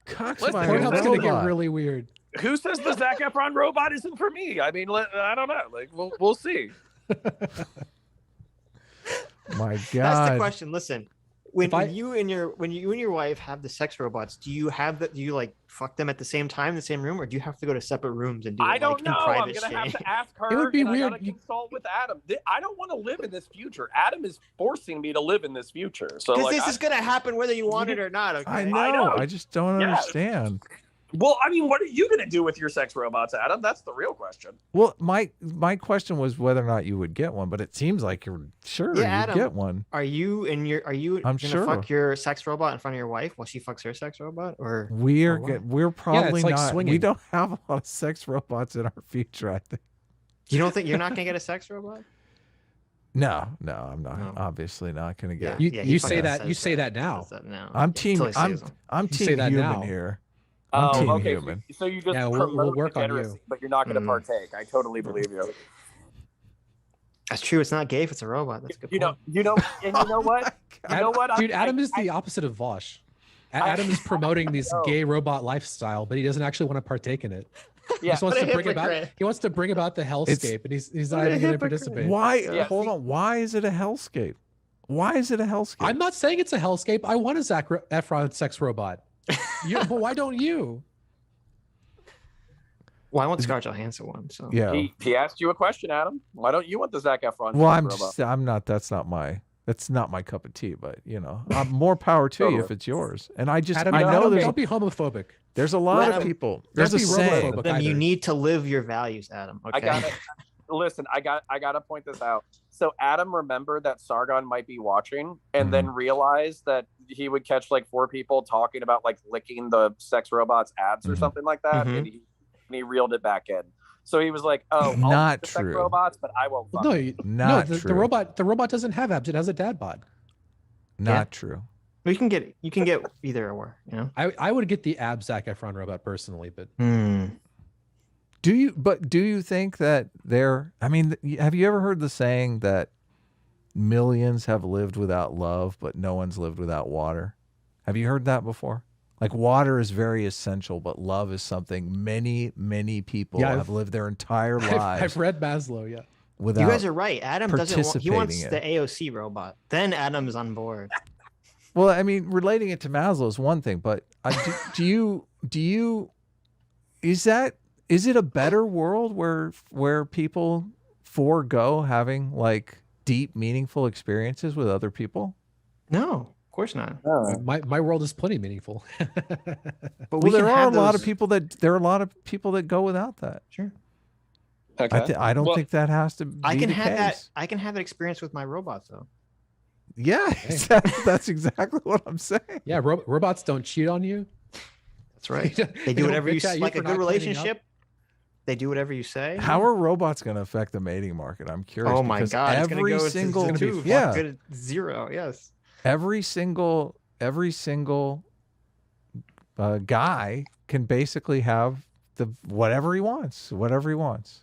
Cucked Listen, by a Pornhub's gonna get robot. really weird. Who says the Zac Efron robot isn't for me? I mean, I don't know. Like, we'll see. My That's the God. question. Listen, when If I- you and your wife have the sex robots, do you like fuck them at the same time in the same room, or do you have to go to separate rooms and do it I don't like, know. in I'm private gonna have shit? to ask her. It would be and weird. I gotta consult with Adam. I don't want to live in this future. Adam is forcing me to live in this future. So, Because like, this is gonna happen whether you want it or not. Okay. I know. know. I just don't Yeah. understand. well, I mean, what are you gonna do with your sex robots, Adam? That's the real question. Well, my question was whether or not you would get one, but it seems like you're sure Yeah, you Adam. get one. Are you I'm gonna sure. fuck your sex robot in front of your wife while she fucks her sex robot, or We're what? we're probably like not. We swinging. don't have a lot of sex robots in our future. I think. you don't think you're not gonna get a sex robot? No, I'm not. No. Obviously, not going to get. You, Yeah, you he say fucking that. says You say that now. Says that now. I'm Yeah, team. until he I'm sees them. I'm You say team that human now. here. I'm team Okay. human. So you just Yeah, we'll promote work on you. degeneracy, but you're not gonna Mm. partake. I totally believe you. That's true. It's not gay if it's a robot. That's a good. You know, point. and you know what? You know what? Dude, Adam is the opposite of Vaush. Adam is promoting this know. gay robot lifestyle, but he doesn't actually want to partake in it. He Yeah. just wants What a to bring about. hypocrite. He wants to bring about the hellscape, and he's not What a even going to hypocrite. participate. Why? Yeah, Hold on. Why is it a hellscape? Why is it a hellscape? I'm not saying it's a hellscape. I want a Zac Efron sex robot. But why don't you? Well, I want the Scarlett Johansson one. So Yeah. He asked you a question, Adam. Why don't you want the Zac Efron? Well, I'm robot? just. I'm not. That's not my cup of tea. But I'm more power to you if it's yours. And I just. Adam, I know Adam, there's. don't be homophobic. There's a lot Adam, of people. There's a be saying. robophobic. then you either. need to live your values, Adam. Okay. I got it. Listen, I got to point this out. So Adam remembered that Sargon might be watching, and then realized that he would catch like 4 people talking about like licking the sex robot's abs or something like that, Mhm. and he reeled it back in. So he was like, "Oh, I'll Not lick the sex true. robots, but I won't." Well, fuck no, them." you- Not no. true. The robot doesn't have abs. It has a dad bod. Not true. You can get either or. You know. I would get the ab Zac Efron robot personally, but Do you think that I mean, have you ever heard the saying that millions have lived without love, but no one's lived without water? Have you heard that before? Like, water is very essential, but love is something many people Yeah, have lived their entire lives I've read Maslow. Yeah. without. You guys are right. Adam doesn't want. He wants participating the AOC robot. Then Adam's on board. Well, I mean, relating it to Maslow is one thing, but do you is it a better world where people forego having like deep, meaningful experiences with other people? No. Of course not. My world is plenty meaningful. But Well, there are a lot of those- people that go without that. Sure. Okay. I don't think that has to be I can the have that. case. I can have that experience with my robots though. Yeah, that's exactly what I'm saying. Yeah, robots don't cheat on you. That's right. They They do don't whatever you bitch at you like. for A not good cleaning up. relationship. They do whatever you say. How are robots going to affect the mating market? I'm curious. Oh my because god! It's every gonna go single to two. yeah, Good at 0. Yes. every single guy can basically have whatever he wants.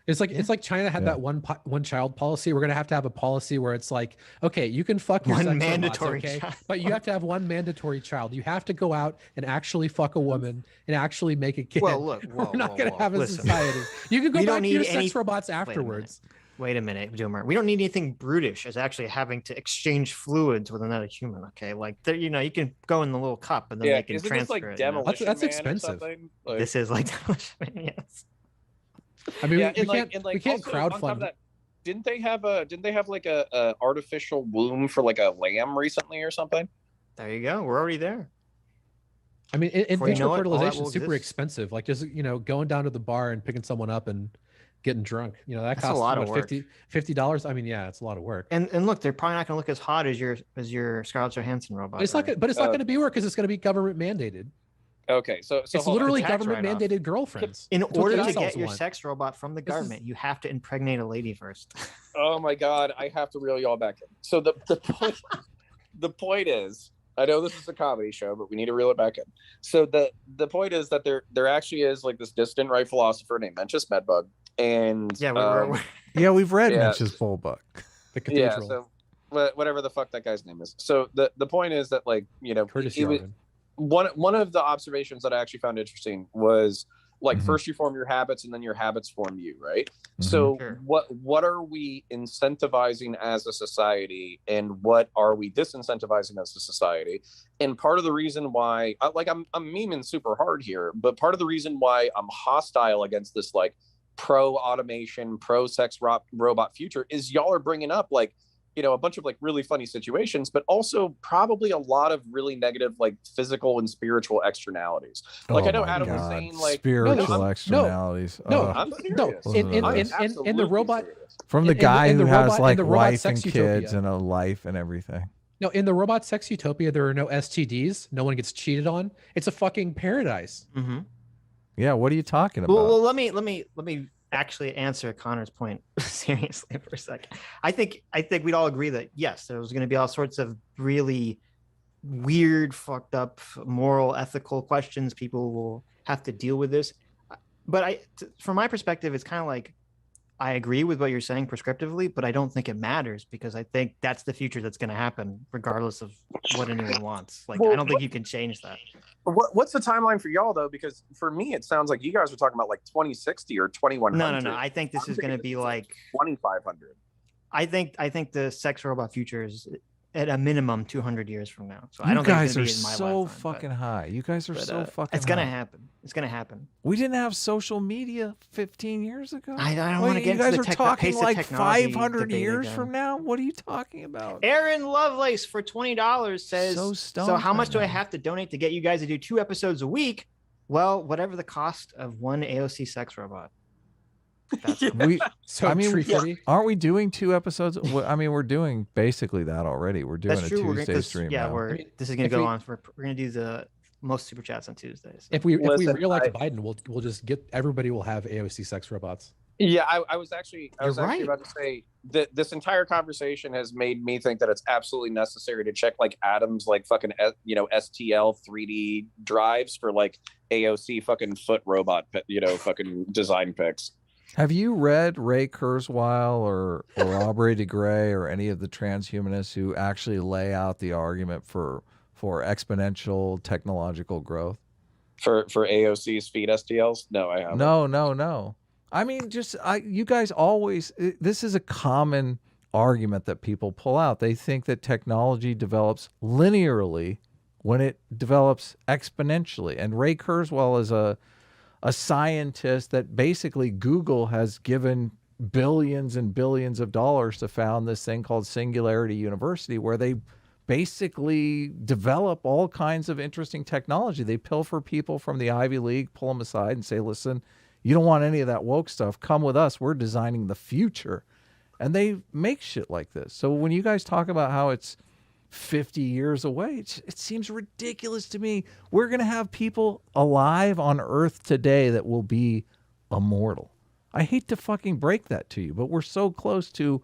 It's like China had Yeah. that one child policy. We're gonna have to have a policy where it's like, okay, you can fuck your One sex mandatory robots, okay, child. but you have to have one mandatory child. You have to go out and actually fuck a woman and actually make a kid. Well, look. We're not gonna have a Listen. society. You can go We back don't to your need any- sex robots Wait a minute. afterwards. Wait a minute, Doomer. We don't need anything brutish as actually having to exchange fluids with another human. Okay, like you know, you can go in the little cup and then Yeah, they can isn't transfer this like it. You know? Demolition That's Man or expensive. something? Like, This is like Demolition Man, yes. I mean, yeah, we can't also, on top of crowdfund. that, didn't they have like a artificial womb for like a lamb recently or something? There you go. We're already there. I mean, in Before you vitro know it, all that fertilization will is super exist. expensive. Like just going down to the bar and picking someone up and getting drunk. That That's a costs lot what, of work. $50. I mean, yeah, it's a lot of work. And look, they're probably not going to look as hot as your Scarlett Johansson robot. But it's not. right? But it's not going to be work because it's going to be government mandated. Okay, so It's hold on. literally Tax government write-off. mandated girlfriends. In That's what order the to incels get your want. sex robot from the This is- government, you have to impregnate a lady first. Oh my god, I have to reel you all back in. So the point is, I know this is a comedy show, but we need to reel it back in. So the point is that there actually is like this distant right philosopher named Mencius Medbug, and Yeah, we're Yeah, we've read Yeah. Mitch's full book. The yeah, cathedral. so whatever the fuck that guy's name is. So the point is that like Curtis it was, Yarvin. one of the observations that I actually found interesting was like Mhm. first you form your habits and then your habits form you, right? Mhm. So Sure. what are we incentivizing as a society and what are we disincentivizing as a society? And part of the reason why I'm memeing super hard here, but part of the reason why I'm hostile against this like pro automation, pro sex robot future is y'all are bringing up like a bunch of like really funny situations, but also probably a lot of really negative like physical and spiritual externalities. Like I know my Adam was God. saying like spiritual no, externalities. no. Ugh. I'm serious. No, in I'm the absolutely robot- serious. From the in the- guy in who the has robot- in like the robot wife and sex kids utopia. and a life and everything. No, in the robot sex utopia, there are no STDs. No one gets cheated on. It's a fucking paradise. Mm-hmm. Yeah, what are you talking about? Well, let me actually answer Connor's point seriously for a second. I think we'd all agree that yes, there's going to be all sorts of really weird, fucked up moral, ethical questions. People will have to deal with this. But from my perspective, it's kind of like I agree with what you're saying prescriptively, but I don't think it matters because I think that's the future that's going to happen regardless of what anyone wants. Like, I don't think you can change that. What's the timeline for y'all though? Because for me, it sounds like you guys were talking about like 2060 or 2100. No. I think this is going to be like 2500. I think the sex robot future is at a minimum 200 years from now. So I You don't guys think are it's gonna be in my so lifetime, fucking high. You guys are so fucking It's gonna high. happen. It's gonna happen. We didn't have social media 15 years ago. I don't Wait, want to get you guys into are the talking pace of like technology 500 debate years again. from now. What are you talking about? Aaron Lovelace for $20 says, So so stoned how much right do I now. have to donate to get you guys to do 2 episodes a week? Well, whatever the cost of one AOC sex robot. That's We, So I mean, tree fitty. aren't we doing 2 episodes? I mean, we're doing basically that already. We're doing That's a true. We're Tuesday gonna, stream yeah, now. we're I mean, this is gonna if go we- on for we're gonna do the most super chats on Tuesdays. If we Listen, re-elect Biden, we'll just get everybody will have AOC sex robots. Yeah, I was actually right. about to say that this entire conversation has made me think that it's absolutely necessary to check like Adam's like fucking STL 3D drives for like AOC fucking foot robot fucking design pics. Have you read Ray Kurzweil or Aubrey de Grey or any of the transhumanists who actually lay out the argument for exponential technological growth? For AOC's feet STLs? No, I haven't. No. I mean, you guys always, this is a common argument that people pull out. They think that technology develops linearly when it develops exponentially. And Ray Kurzweil is a scientist that basically Google has given billions and billions of dollars to found this thing called Singularity University, where they basically develop all kinds of interesting technology. They pilfer people from the Ivy League, pull them aside and say, listen, you don't want any of that woke stuff. Come with us. We're designing the future. And they make shit like this. So when you guys talk about how it's 50 years away, it seems ridiculous to me. We're going to have people alive on Earth today that will be immortal. I hate to fucking break that to you, but we're so close to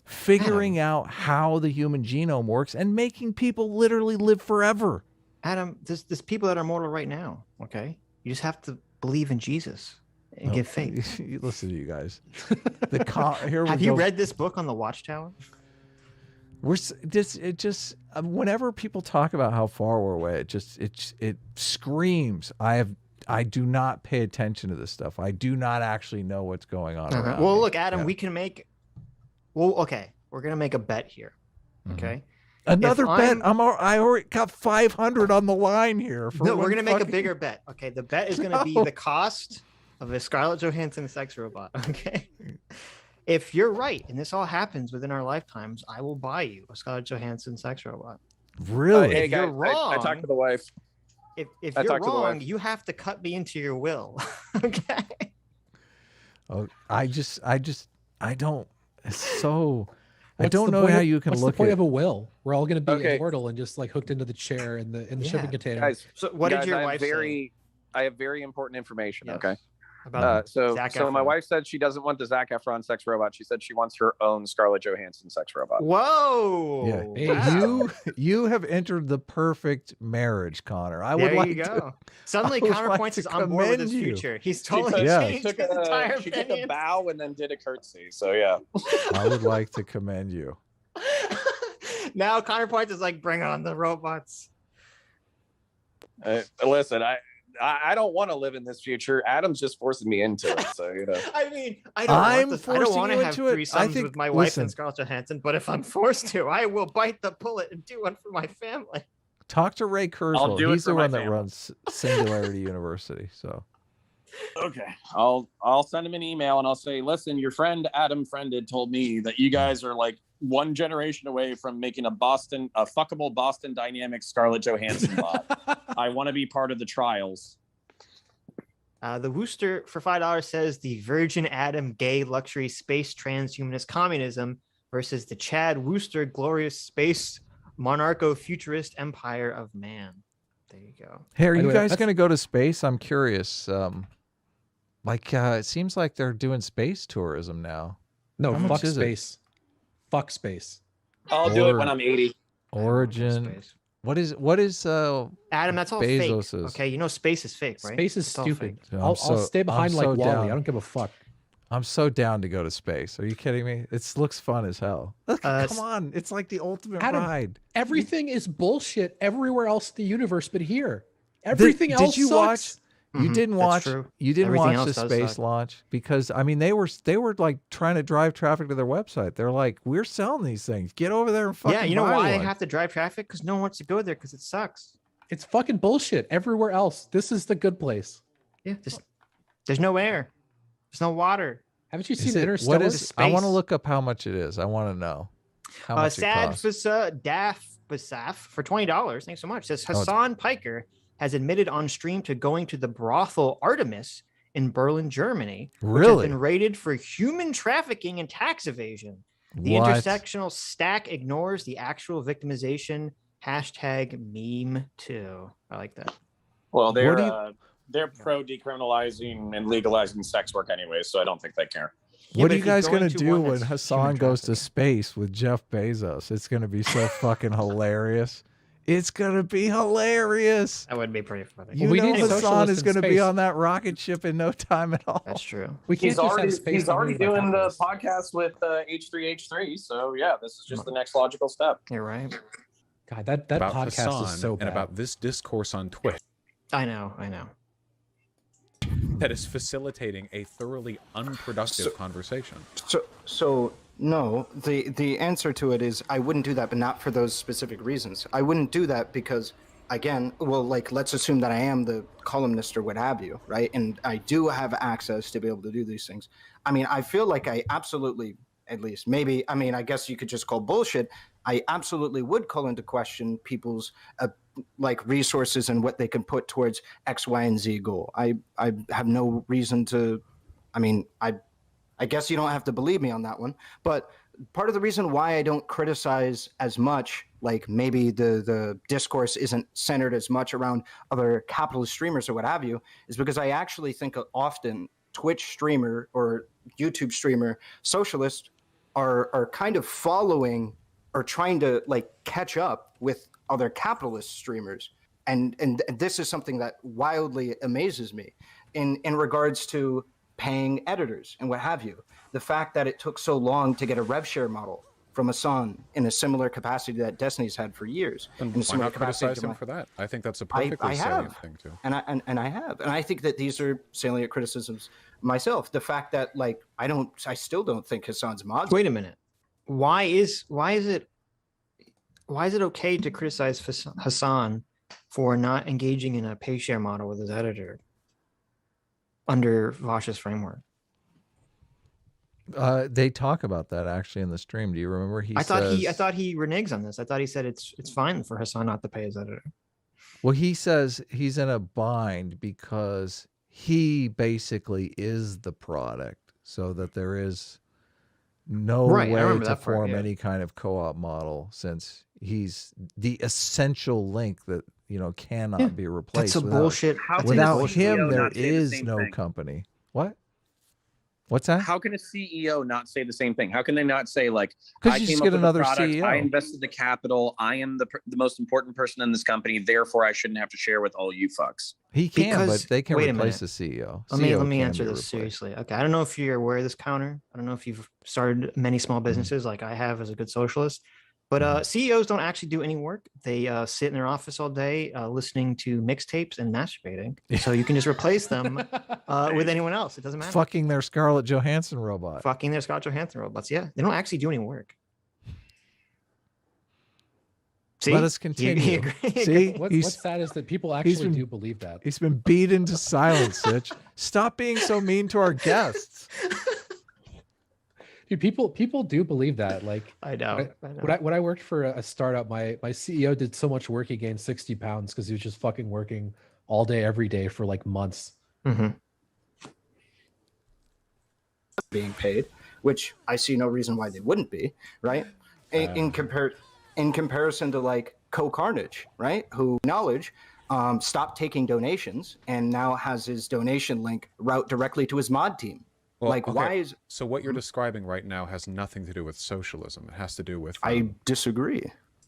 figuring out how the human genome works and making people literally live forever. Adam, there's people that are mortal right now, okay? You just have to believe in Jesus and give faith. Listen to you guys. Have you read this book on the Watchtower? Whenever people talk about how far we're away, it screams. I do not pay attention to this stuff. I do not actually know what's going on around Well, me. look, Adam, we can make. Well, okay, we're gonna make a bet here. Okay. Another bet. I already got 500 on the line here. No, we're gonna make a bigger bet. Okay, the bet is gonna be the cost of a Scarlett Johansson sex robot. Okay. If you're right and this all happens within our lifetimes, I will buy you a Scarlett Johansson sex robot. Really? Hey, If you're guys, wrong, I talked to the wife. If I you're talked to the wrong, wife. you have to cut me into your will. Okay. Oh, I don't. It's so. I What's don't the know point how of- you can what's look the point at. of a will? We're all going to be Okay. immortal and just like hooked into the chair in the Yeah. shipping container. Guys, So what did guys, your I have wife say? I have very important information. Yes. Okay. About So Zac my Efron. wife said she doesn't want the Zac Efron sex robot. She said she wants her own Scarlett Johansson sex robot. Whoa. Yeah. Hey, You have entered the perfect marriage, Connor. I would There like you to. go. Suddenly, I would like Counterpoints to is on board with his commend you. future. He's She totally took, Yeah. changed his entire she took a opinion. bow and then did a curtsy. So yeah. I would like to commend you. Now Counterpoints is like, bring on the robots. Listen, I don't want to live in this future. Adam's just forcing me into it. So you know. I mean, I I'm don't forcing want to you have into it. three I sons think- with my wife listen. and Scarlett Johansson, but if I'm forced to, I will bite the bullet and do one for my family. Talk to Ray Kurzweil. do it He's for the my one that family. runs Singularity University. So Okay. I'll send him an email and I'll say, listen, your friend Adam Friended told me that you guys are like one generation away from making a fuckable Boston Dynamics Scarlett Johansson bot. I want to be part of the trials. The Wooster for $5 says the Virgin Adam gay luxury space transhumanist communism versus the Chad Wooster glorious space monarcho futurist empire of man. There you go. hey, are By the you way, guys that's- going to go to space? I'm curious. It seems like they're doing space tourism now. No, How much fuck is it? space. Fuck space. I'll do it Or- when I'm 80. Origin. Space. What is Adam, that's all Bezos fake. is- Okay, you know space is fake, right? Space is It's all stupid. fake. I'll stay behind I'm like so Wally. down. I don't give a fuck. I'm so down to go to space. Are you kidding me? It looks fun as hell. Look, Uh, come on. It's like the ultimate Adam, ride. Everything is bullshit everywhere else in the universe but here. Everything Did else you sucks. watch? You Mhm, didn't that's watch. true. You didn't Everything watch else the does space suck. launch because I mean they were like trying to drive traffic to their website. They're like, we're selling these things. Get over there and fucking Yeah, you know buy why one. they have to drive traffic? Because no one wants to go there because it sucks. It's fucking bullshit everywhere else. This is the good place. Yeah, there's no air, there's no water. Haven't you Is seen it- Interstellar? what is? I want to Space. look up how much it is. I want to know how much it Sad costs. Daf Basaf for $20. Thanks so much. Says it's- Hassan Piker has admitted on stream to going to the brothel Artemis in Berlin, Germany, which has Really? been raided for human trafficking and tax evasion. The What? intersectional stack ignores the actual victimization. Hashtag meme too. I like that. Well, What do they're pro decriminalizing and legalizing sex work anyway, so I don't think they care. Yeah, What but are if you you're guys going gonna to do one when that's Hassan human goes to trafficking. space with Jeff Bezos? It's gonna be so fucking hilarious. It's gonna be hilarious. That would be pretty funny. You we know need Hassan socialists is in going to be space. on that rocket ship in no time at all. That's true. We can't just have space. He's already dominated by doing the capitalists. podcast with H3H3. So yeah, this is just the next logical step. You're right. God, that about podcast Hassan is so and bad. about this discourse on Twitch I know. that is facilitating a thoroughly unproductive conversation. So no, the answer to it is I wouldn't do that, but not for those specific reasons. I wouldn't do that because, again, well, like let's assume that I am the columnist or what have you, right? And I do have access to be able to do these things. I mean, I feel like I absolutely, at least maybe, I mean, I guess you could just call bullshit. I absolutely would call into question people's like resources and what they can put towards X, Y, and Z goal. I have no reason to. I mean, I guess you don't have to believe me on that one, but part of the reason why I don't criticize as much, like maybe the discourse isn't centered as much around other capitalist streamers or what have you, is because I actually think often Twitch streamer or YouTube streamer socialists are kind of following or trying to like catch up with other capitalist streamers. And this is something that wildly amazes me in regards to paying editors and what have you. The fact that it took so long to get a rev share model from Hassan in a similar capacity that Destiny's had for years. And in a why similar not capacity criticize him for that? I think that's a perfectly I salient have. thing too. And I have. And I think that these are salient criticisms myself. The fact that like I still don't think Hassan's mods. Wait a minute. Why is it okay to criticize Hassan for not engaging in a pay share model with his editor under Vaush's framework? They talk about that actually in the stream. Do you remember? I thought he reneges on this. I thought he said it's fine for Hassan not to pay his editor. Well, he says he's in a bind because he basically is the product, so that there is no way to form any kind of co-op model, since he's the essential link that cannot be replaced. That's a bullshit. Without him, there is no company. What? What's that? How can a CEO not say the same thing? How can they not say like, because I you came just up get with another a product, CEO. I invested the capital, I am the most important person in this company, therefore I shouldn't have to share with all you fucks. He can, but they can replace the CEO. Let me answer this seriously. Okay, I don't know if you're aware of this, Counter. I don't know if you've started many small businesses like I have as a good socialist. But CEOs don't actually do any work. They sit in their office all day listening to mixtapes and masturbating. So you can just replace them with anyone else. It doesn't matter. Fucking their Scarlett Johansson robot. Fucking their Scarlett Johansson robots. Yeah, they don't actually do any work. See? Let us continue. See, what's sad is that people actually do believe that. He's been beat into silence, Sitch. Stop being so mean to our guests. Dude, people do believe that. Like I know. When I worked for a startup, my CEO did so much work he gained 60 pounds because he was just fucking working all day, every day for like months. Mm-hmm. Being paid, which I see no reason why they wouldn't be, right? In comparison to like Co-Carnage, right? Who knowledge stopped taking donations and now has his donation link route directly to his mod team. Well, like, okay. why is... So what you're describing right now has nothing to do with socialism. It has to do with... I disagree.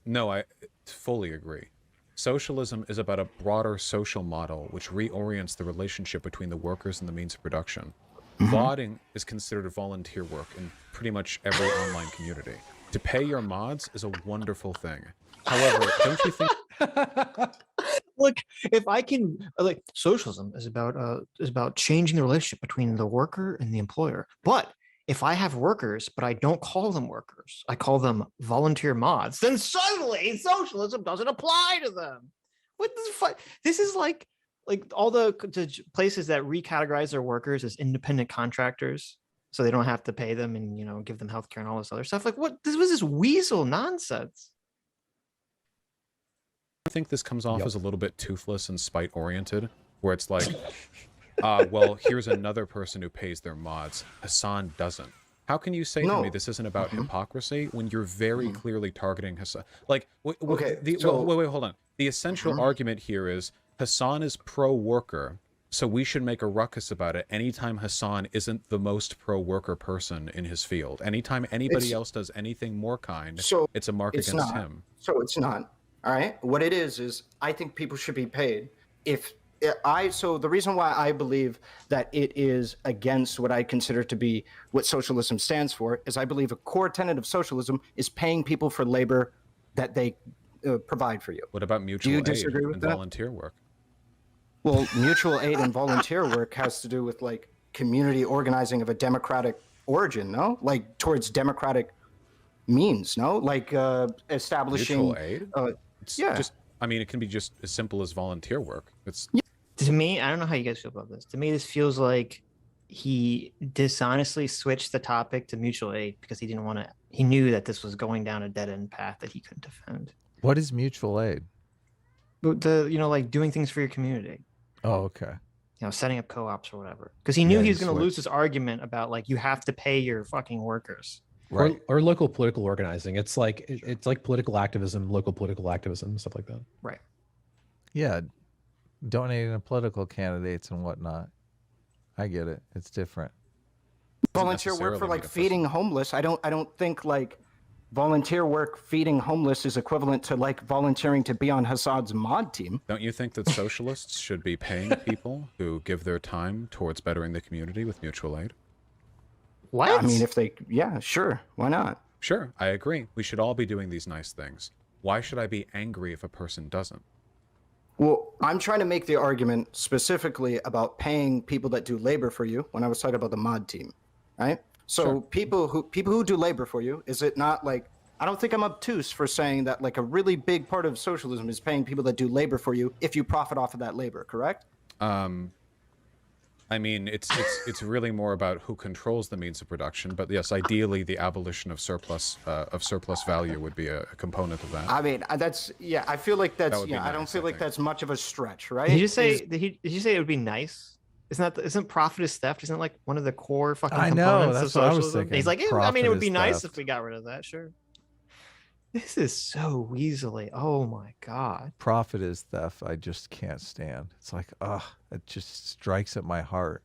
No, I fully agree. Socialism is about a broader social model which reorients the relationship between the workers and the means of production. VODing is considered volunteer work in pretty much every online community. To pay your mods is a wonderful thing. However, don't you think... Look, if I can, like, socialism is about changing the relationship between the worker and the employer. But if I have workers, but I don't call them workers, I call them volunteer mods, then suddenly socialism doesn't apply to them. What the fuck? This is like all the places that recategorize their workers as independent contractors, so they don't have to pay them and give them healthcare and all this other stuff. Like, what? This was this weasel nonsense. I think this comes off as a little bit toothless and spite oriented, where it's like, well, here's another person who pays their mods. Hassan doesn't. How can you say to me this isn't about hypocrisy when you're very clearly targeting Hassan? Like, wait, hold on. The essential argument here is Hassan is pro-worker, so we should make a ruckus about it anytime Hassan isn't the most pro-worker person in his field. Anytime anybody else does anything more kind, it's a mark against him. So it's not. All right. What it is I think people should be paid. So the reason why I believe that it is against what I consider to be what socialism stands for is I believe a core tenet of socialism is paying people for labor that they provide for you. What about mutual aid and volunteer work? Well, mutual aid and volunteer work has to do with like community organizing of a democratic origin, no? Like towards democratic means, no? Like establishing mutual aid? I mean, it can be just as simple as volunteer work. To me, I don't know how you guys feel about this. To me, this feels like he dishonestly switched the topic to mutual aid because he didn't want he knew that this was going down a dead end path that he couldn't defend. What is mutual aid? But like doing things for your community. Oh, okay. Setting up co-ops or whatever. Because he knew he was going to switched. lose this argument about like you have to pay your fucking workers. Right. Or local political organizing. It's like political activism, local political activism, stuff like that. Right. Yeah. Donating to political candidates and whatnot. I get it. It's different. Volunteer work for like feeding homeless. I don't think like volunteer work feeding homeless is equivalent to like volunteering to be on Hassan's mod team. Don't you think that socialists should be paying people who give their time towards bettering the community with mutual aid? What? I mean, if they, yeah, sure. Why not? Sure, I agree. We should all be doing these nice things. Why should I be angry if a person doesn't? Well, I'm trying to make the argument specifically about paying people that do labor for you when I was talking about the mod team, right? So Sure. people who do labor for you, is it not like, I don't think I'm obtuse for saying that like a really big part of socialism is paying people that do labor for you if you profit off of that labor, correct? I mean, it's really more about who controls the means of production. But yes, ideally, the abolition of surplus value would be a component of that. I mean, that's, yeah, I feel like that's, would be I don't nice, feel I like think. that's much of a stretch, right? Did you say did you say it would be nice? Isn't profit is theft? Isn't it like one of the core fucking I know, components that's of what I was socialism? thinking. He's like, I Profit mean, it would is be nice theft. if we got rid of that. Sure. This is so weaselly. Oh my god. Profit is theft. I just can't stand. It's like, it just strikes at my heart.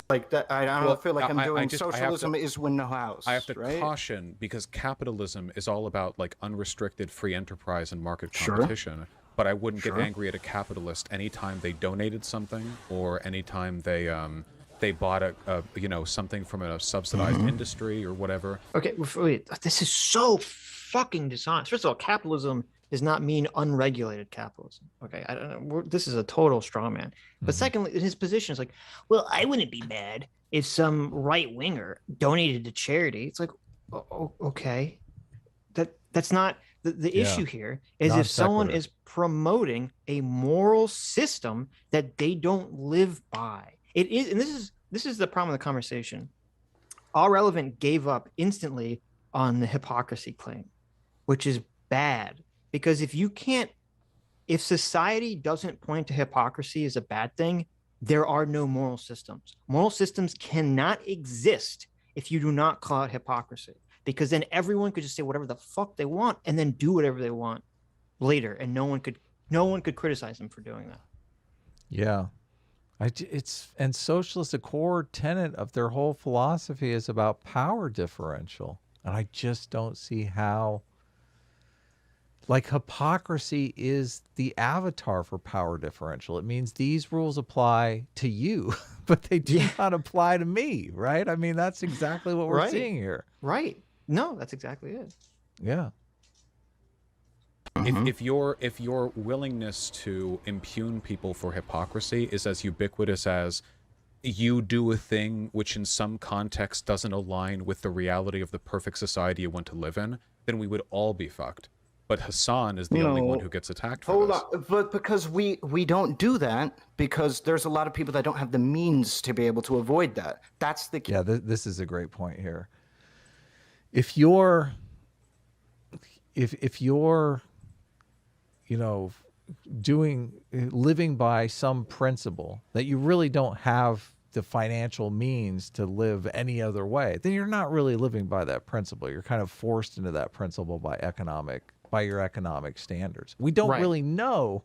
Like that, I don't feel like I'm doing I have to- socialism is win no house. I have to right? caution, because capitalism is all about like unrestricted free enterprise and market Sure. competition. But I wouldn't get Sure. angry at a capitalist anytime they donated something or anytime they bought something from a subsidized industry or whatever. Okay, wait. This is so fucking dishonest. First of all, capitalism does not mean unregulated capitalism. Okay, I don't know. This is a total straw man. But secondly, his position is like, well, I wouldn't be mad if some right winger donated to charity. It's like, okay, that's not the Yeah. issue here. Is Non if someone sequitur. is promoting a moral system that they don't live by. It is, and this is the problem of the conversation. Ahrelevant gave up instantly on the hypocrisy claim, which is bad, because if society doesn't point to hypocrisy as a bad thing, there are no moral systems. Moral systems cannot exist if you do not call it hypocrisy, because then everyone could just say whatever the fuck they want and then do whatever they want later, and no one could criticize them for doing that. Yeah. And socialist, a core tenet of their whole philosophy is about power differential. And I just don't see how, like, hypocrisy is the avatar for power differential. It means these rules apply to you, but they do not apply to me, right? I mean, that's exactly what we're Right. seeing here. Right. No, that's exactly it. Yeah. If your willingness to impugn people for hypocrisy is as ubiquitous as you do a thing which in some context doesn't align with the reality of the perfect society you want to live in, then we would all be fucked. But Hassan is the only one who gets attacked for Hold this. on, but because we don't do that, because there's a lot of people that don't have the means to be able to avoid that. That's the key. Yeah, this is a great point here. If you're living by some principle that you really don't have the financial means to live any other way, then you're not really living by that principle. You're kind of forced into that principle by your economic standards. We don't Right. really know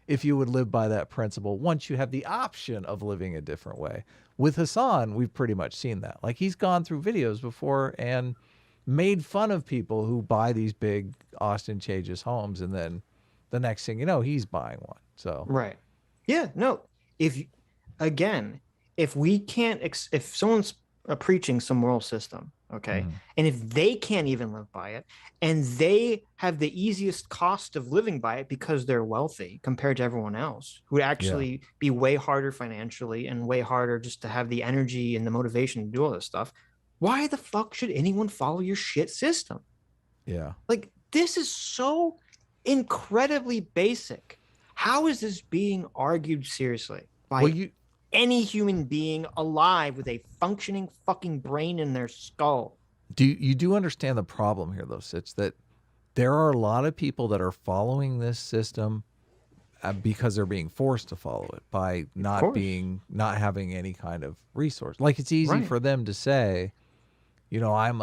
if you would live by that principle once you have the option of living a different way. With Hassan, we've pretty much seen that. Like, he's gone through videos before and made fun of people who buy these big ostentatious homes, and then the next thing you know, he's buying one. So Right. Yeah. No. If we can't, if someone's preaching some moral system, okay, and if they can't even live by it, and they have the easiest cost of living by it because they're wealthy compared to everyone else who would actually be way harder financially and way harder just to have the energy and the motivation to do all this stuff, why the fuck should anyone follow your shit system? yeah. Like, this is so incredibly basic. How is this being argued seriously by any human being alive with a functioning fucking brain in their skull? You do understand the problem here, though, Sitch, that there are a lot of people that are following this system because they're being forced to follow it by not having any kind of resource. Like, it's easy for them to say, you know, I'm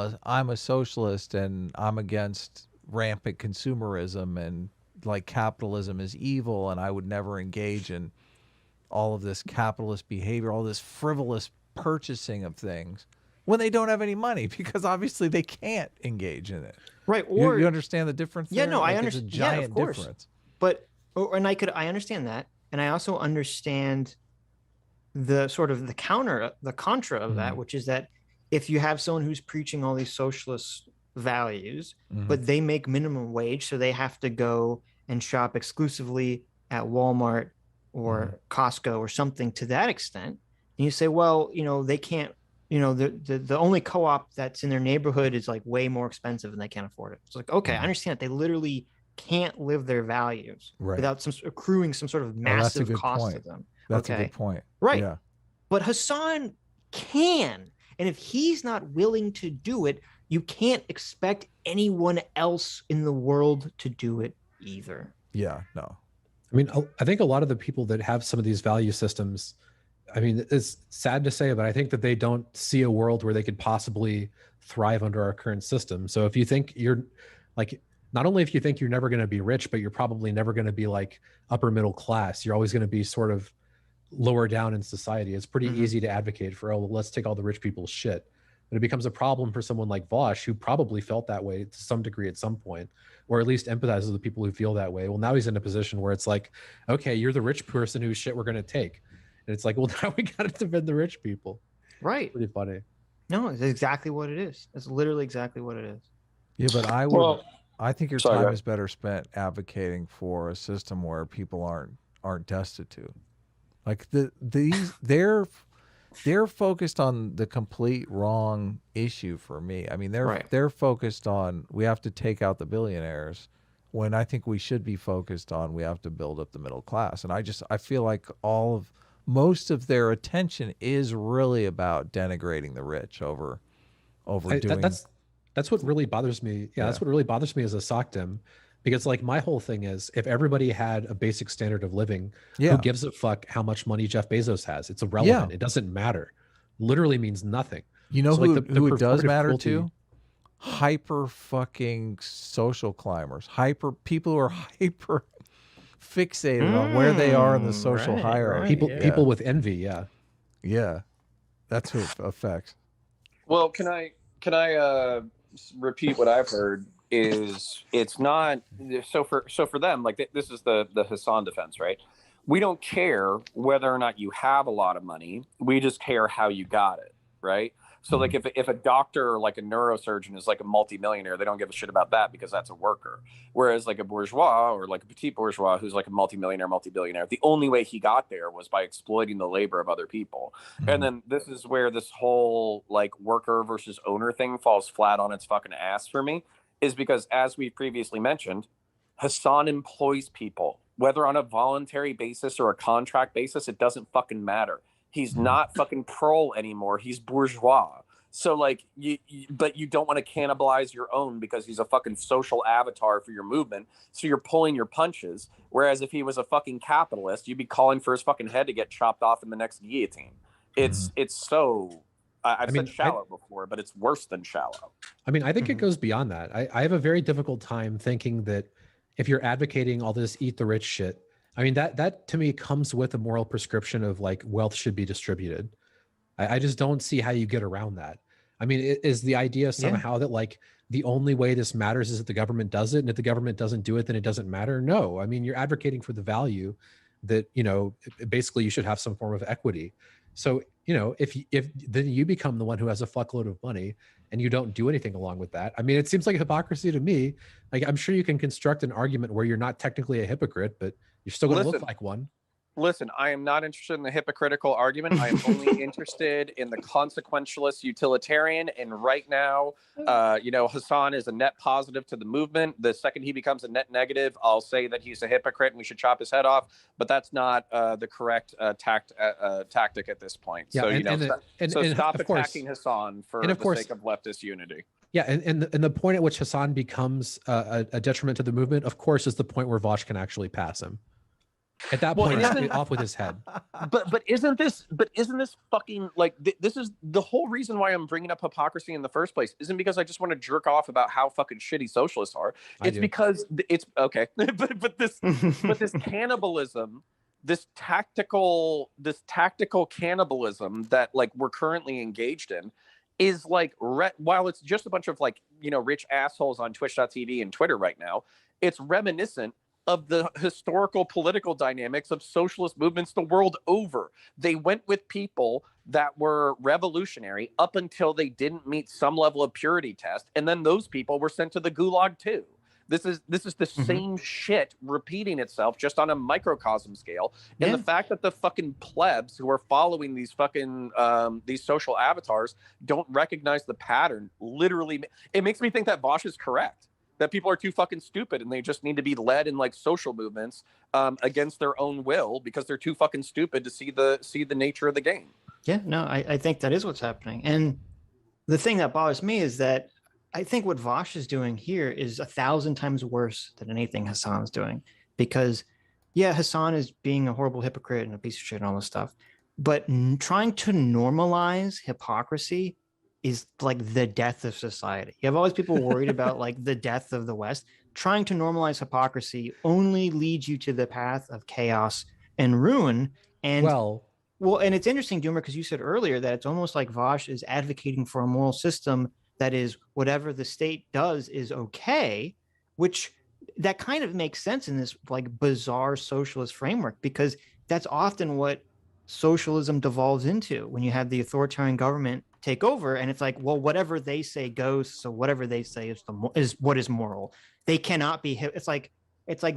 a socialist and I'm against rampant consumerism and like capitalism is evil and I would never engage in all of this capitalist behavior, all this frivolous purchasing of things when they don't have any money because obviously they can't engage in it. Right. Or you understand the difference? Yeah, there? no, Like, I understand. It's a giant of course. difference. But I understand that, and I also understand the sort of the contra of that, which is that if you have someone who's preaching all these socialist values, but they make minimum wage, so they have to go and shop exclusively at Walmart or Costco or something to that extent, and you say, well, you know, they can't, you know, the only co-op that's in their neighborhood is like way more expensive and they can't afford it. It's like, okay, I understand that they literally can't live their values without accruing some sort of massive cost to them. That's a good point. Right. Yeah. But Hassan can. And if he's not willing to do it, you can't expect anyone else in the world to do it either. Yeah, no. I mean, I think a lot of the people that have some of these value systems, I mean, it's sad to say, but I think that they don't see a world where they could possibly thrive under our current system. So if you think you're like, not only if you think you're never going to be rich, but you're probably never going to be like upper middle class, you're always going to be sort of lower down in society. It's pretty easy to advocate for, oh, well, let's take all the rich people's shit. But it becomes a problem for someone like Vaush, who probably felt that way to some degree at some point, or at least empathizes with the people who feel that way. Well, now he's in a position where it's like, okay, you're the rich person whose shit we're going to take. And it's like, well, now we got to defend the rich people. Right. Pretty funny. No, it's exactly what it is. It's literally exactly what it is. Yeah, but I think your time is better spent advocating for a system where people aren't destitute. Like they're focused on the complete wrong issue for me. I mean, they're focused on we have to take out the billionaires when I think we should be focused on we have to build up the middle class. And I feel like most of their attention is really about denigrating the rich over doing. That's what really bothers me. Yeah, that's what really bothers me as a SOCDEM, because like my whole thing is if everybody had a basic standard of living, who gives a fuck how much money Jeff Bezos has? It's irrelevant. Yeah. It doesn't matter. Literally means nothing. You know who it does matter to? Hyper fucking social climbers. People who are hyper fixated on where they are in the social hierarchy. People with envy. Yeah. Yeah. That's who it affects. Well, can I repeat what I've heard? Is it's not so for them, like this is the Hassan defense, right? We don't care whether or not you have a lot of money, we just care how you got it, right? So like if a doctor or like a neurosurgeon is like a multimillionaire, they don't give a shit about that because that's a worker. Whereas like a bourgeois or like a petit bourgeois who's like a multimillionaire, multi-billionaire, the only way he got there was by exploiting the labor of other people. And then this is where this whole like worker versus owner thing falls flat on its fucking ass for me, is because as we previously mentioned, Hassan employs people, whether on a voluntary basis or a contract basis, it doesn't fucking matter. He's not fucking prole anymore. He's bourgeois. So like but you don't want to cannibalize your own because he's a fucking social avatar for your movement. So you're pulling your punches. Whereas if he was a fucking capitalist, you'd be calling for his fucking head to get chopped off in the next guillotine. It's so, I've said shallow before, but it's worse than shallow. I mean, I think it goes beyond that. I have a very difficult time thinking that if you're advocating all this eat the rich shit, I mean, that to me comes with a moral prescription of like wealth should be distributed. I just don't see how you get around that. I mean, is the idea somehow that like the only way this matters is that the government does it, and if the government doesn't do it, then it doesn't matter? No, I mean, you're advocating for the value that, you know, basically you should have some form of equity. So, you know, if then you become the one who has a fuckload of money and you don't do anything along with that. I mean, it seems like hypocrisy to me. Like, I'm sure you can construct an argument where you're not technically a hypocrite, but you're still going to look like one. Listen, I am not interested in the hypocritical argument. I am only interested in the consequentialist utilitarian. And right now, Hassan is a net positive to the movement. The second he becomes a net negative, I'll say that he's a hypocrite and we should chop his head off. But that's not the correct tactic at this point. Yeah, so stop of course, attacking Hassan for of the course, sake of leftist unity. Yeah, and the point at which Hassan becomes a detriment to the movement, of course, is the point where Vaush can actually pass him. At that point, he's off with his head. But isn't this fucking like this is the whole reason why I'm bringing up hypocrisy in the first place? Isn't because I just want to jerk off about how fucking shitty socialists are. It's because it's okay, but this cannibalism, this tactical cannibalism that like we're currently engaged in is like while it's just a bunch of like rich assholes on Twitch.tv and Twitter right now, it's reminiscent of the historical political dynamics of socialist movements the world over. They went with people that were revolutionary up until they didn't meet some level of purity test, and then those people were sent to the gulag too. This is the same shit repeating itself just on a microcosm scale. And the fact that the fucking plebs who are following these fucking these social avatars don't recognize the pattern, literally, it makes me think that Vaush is correct. That people are too fucking stupid and they just need to be led in like social movements against their own will because they're too fucking stupid to see the nature of the game. Yeah, no, I think that is what's happening. And the thing that bothers me is that I think what Vaush is doing here is 1,000 times worse than anything Hassan's doing. Because, yeah, Hassan is being a horrible hypocrite and a piece of shit and all this stuff. But trying to normalize hypocrisy is like the death of society. You have all these people worried about like the death of the West. Trying to normalize hypocrisy only leads you to the path of chaos and ruin. And well, and it's interesting, Doomer, because you said earlier that it's almost like Vaush is advocating for a moral system that is whatever the state does is okay, which that kind of makes sense in this like bizarre socialist framework, because that's often what socialism devolves into when you have the authoritarian government take over, and it's like, well, whatever they say goes, so whatever they say is what is moral. They cannot be it's like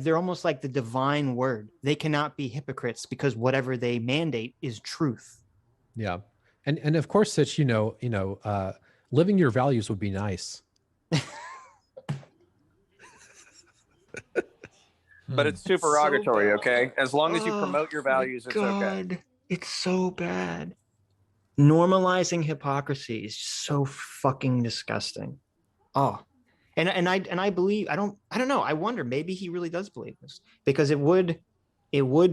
they're almost like the divine word. They cannot be hypocrites because whatever they mandate is truth. Yeah, and of course, Sitch, living your values would be nice. But it's supererogatory, so okay? As long as you promote your values, it's okay. It's so bad. Normalizing hypocrisy is so fucking disgusting. Oh, and I believe, I don't know. I wonder, maybe he really does believe this, because it would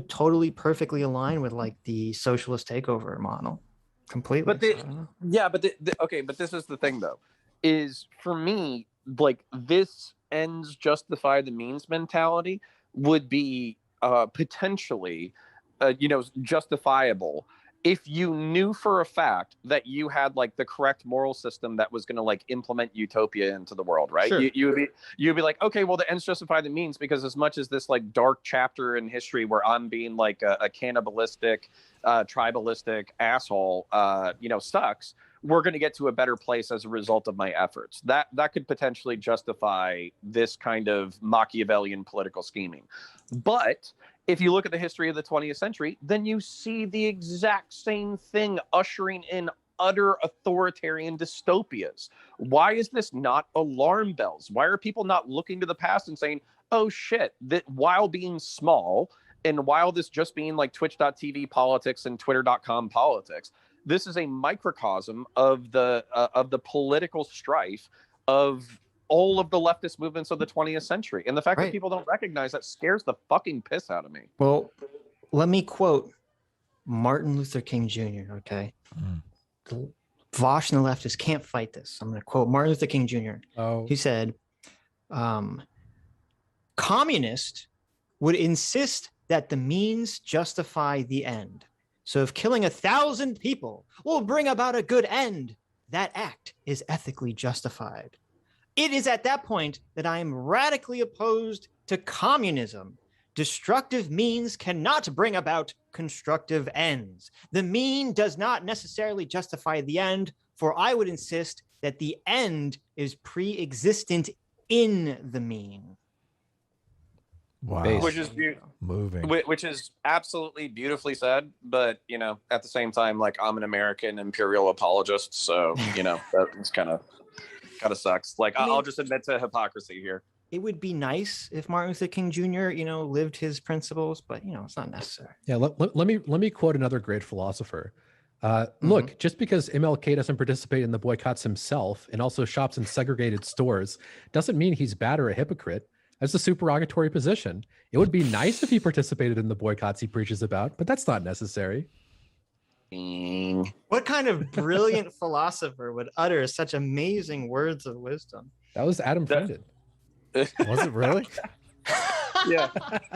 totally perfectly align with like the socialist takeover model completely. But but this is the thing though, is for me, like this ends justify the means mentality would be potentially justifiable if you knew for a fact that you had like the correct moral system that was going to like implement utopia into the world, right? Sure. You'd be like, okay, well, the ends justify the means, because as much as this like dark chapter in history where I'm being like a cannibalistic, tribalistic asshole, sucks, we're going to get to a better place as a result of my efforts. That could potentially justify this kind of Machiavellian political scheming. But if you look at the history of the 20th century, then you see the exact same thing ushering in utter authoritarian dystopias. Why is this not alarm bells? Why are people not looking to the past and saying, oh shit, that while being small and while this just being like Twitch.tv politics and Twitter.com politics, this is a microcosm of the political strife of all of the leftist movements of the 20th century. And the fact that people don't recognize that scares the fucking piss out of me. Well, let me quote Martin Luther King Jr., okay? Vaush and the leftists can't fight this. I'm going to quote Martin Luther King Jr. Oh. He said, communists would insist that the means justify the end. So if killing 1,000 people will bring about a good end, that act is ethically justified. It is at that point that I am radically opposed to communism. Destructive means cannot bring about constructive ends. The mean does not necessarily justify the end, for I would insist that the end is pre-existent in the mean. Wow. Base. which is Moving. which is absolutely beautifully said. But at the same time, like, I'm an American imperial apologist, so that's kind of sucks. Like, I mean, I'll just admit to hypocrisy here. It would be nice if Martin Luther King Jr., lived his principles, but it's not necessary. Yeah, let me quote another great philosopher. Look, just because MLK doesn't participate in the boycotts himself and also shops in segregated stores doesn't mean he's bad or a hypocrite. That's a supererogatory position. It would be nice if he participated in the boycotts he preaches about, but that's not necessary. What kind of brilliant philosopher would utter such amazing words of wisdom? That was Adam Friended. Was it really? Yeah,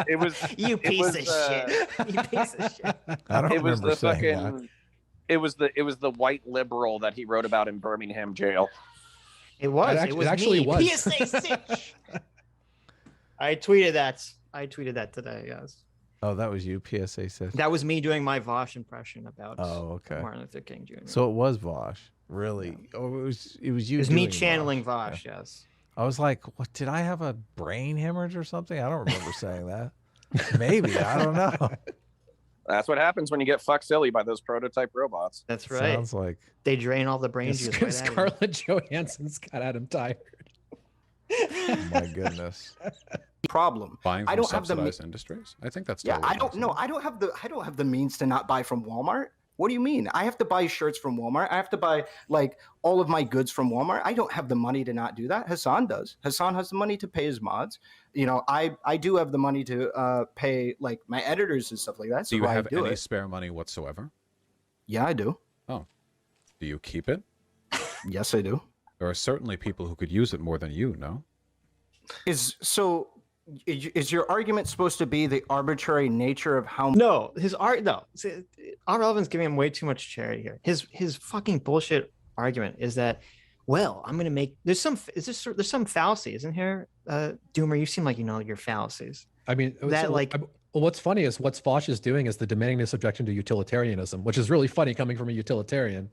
it was. You piece of shit. You piece of shit. I don't It was remember the saying that. fucking. It was the white liberal that he wrote about in Birmingham jail. It was. It actually me. was. PSA Sitch. I tweeted that today. Yes. Oh, that was you, PSA said. That was me doing my Vaush impression about Oh, okay. Martin Luther King Jr. So it was Vaush, really? Yeah. Oh, it was you. It was me doing channeling Vaush. Yeah. Yes. I was like, what? Did I have a brain hemorrhage or something? I don't remember saying that. Maybe, I don't know. That's what happens when you get fucked silly by those prototype robots. That's right. Sounds like They drain all the brain juice. Right out of you. Scarlett Johansson's got Adam tired. oh my goodness. Problem. Buying from I don't have the subsidized industries. I think that's Yeah, totally I don't know. I don't have the means to not buy from Walmart. What do you mean? I have to buy shirts from Walmart. I have to buy like all of my goods from Walmart. I don't have the money to not do that. Hassan does. Hassan has the money to pay his mods. I do have the money to pay like my editors and stuff like that. So Do you have do any it. spare money whatsoever? Yeah, I do. Oh, do you keep it? Yes, I do. There are certainly people who could use it more than you, no? Is your argument supposed to be the arbitrary nature of how? No, Ahrelevant's giving him way too much charity here. His fucking bullshit argument is that, well, I'm gonna make there's some fallacy, isn't here? Doomer, you seem like you know your fallacies. I mean, That, like- well, what's funny is what Vaush is doing is the demanding this objection to utilitarianism, which is really funny coming from a utilitarian.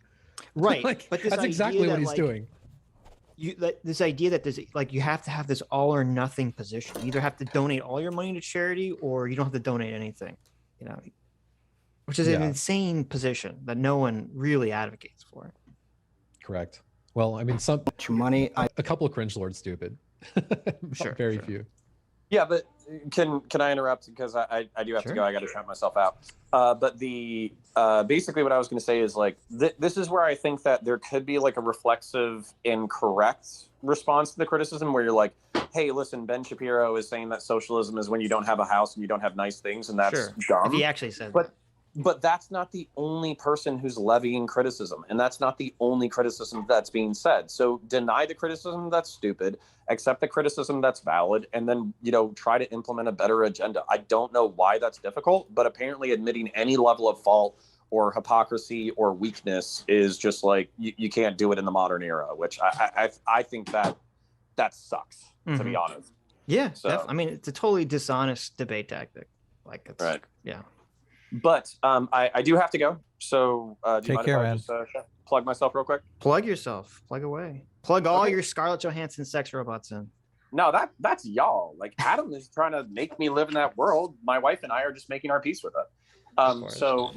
Right, Like, but this that's idea exactly what that, he's like, doing. This idea that there's like you have to have this all or nothing position. You either have to donate all your money to charity or you don't have to donate anything. Which is an Yeah. insane position that no one really advocates for. Correct. Well, I mean, much money. a couple of cringe lords stupid. Sure, Very sure. few. Yeah, but can I interrupt because I do have Sure. to go. I got to count myself out. But the basically what I was going to say is like this is where I think that there could be like a reflexive incorrect response to the criticism where you're like, hey, listen, Ben Shapiro is saying that socialism is when you don't have a house and you don't have nice things, and that's Sure. dumb. If he actually said But But that's not the only person who's levying criticism, and that's not the only criticism that's being said. So deny the criticism that's stupid, accept the criticism that's valid, and then, try to implement a better agenda. I don't know why that's difficult, but apparently admitting any level of fault or hypocrisy or weakness is just like, you can't do it in the modern era, which I think that sucks, to be honest. Yeah. So, I mean, it's a totally dishonest debate tactic. Like, it's, right. Yeah. But I do have to go. So do you Take mind care, if I man. just plug myself real quick? Plug yourself. Plug away. Plug all Okay. your Scarlett Johansson sex robots in. No, that's y'all. Like, Adam is trying to make me live in that world. My wife and I are just making our peace with it. So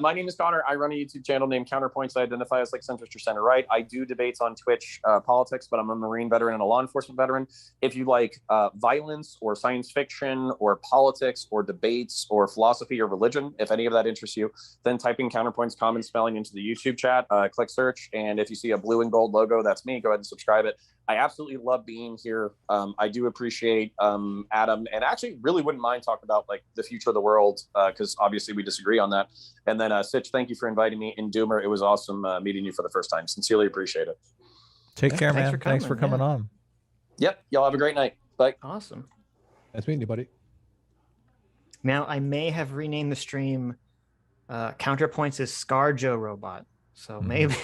my name is Connor. I run a YouTube channel named Counterpoints. I identify as like centrist or center right. I do debates on Twitch, politics, but I'm a Marine veteran and a law enforcement veteran. If you like violence or science fiction or politics or debates or philosophy or religion, if any of that interests you, then type in Counterpoints common spelling into the YouTube chat, click search, and if you see a blue and gold logo, that's me. Go ahead and subscribe it. I absolutely love being here. I do appreciate Adam, and actually really wouldn't mind talking about like the future of the world, because obviously we disagree on that. And then Sitch, thank you for inviting me. And Doomer, it was awesome meeting you for the first time. Sincerely appreciate it. Take care, thanks man. for Thanks for coming, coming yeah. on. Yep. Y'all have a great night. Bye. Awesome. Nice meeting you, buddy. Now, I may have renamed the stream Counterpoints as ScarJo Robot. So maybe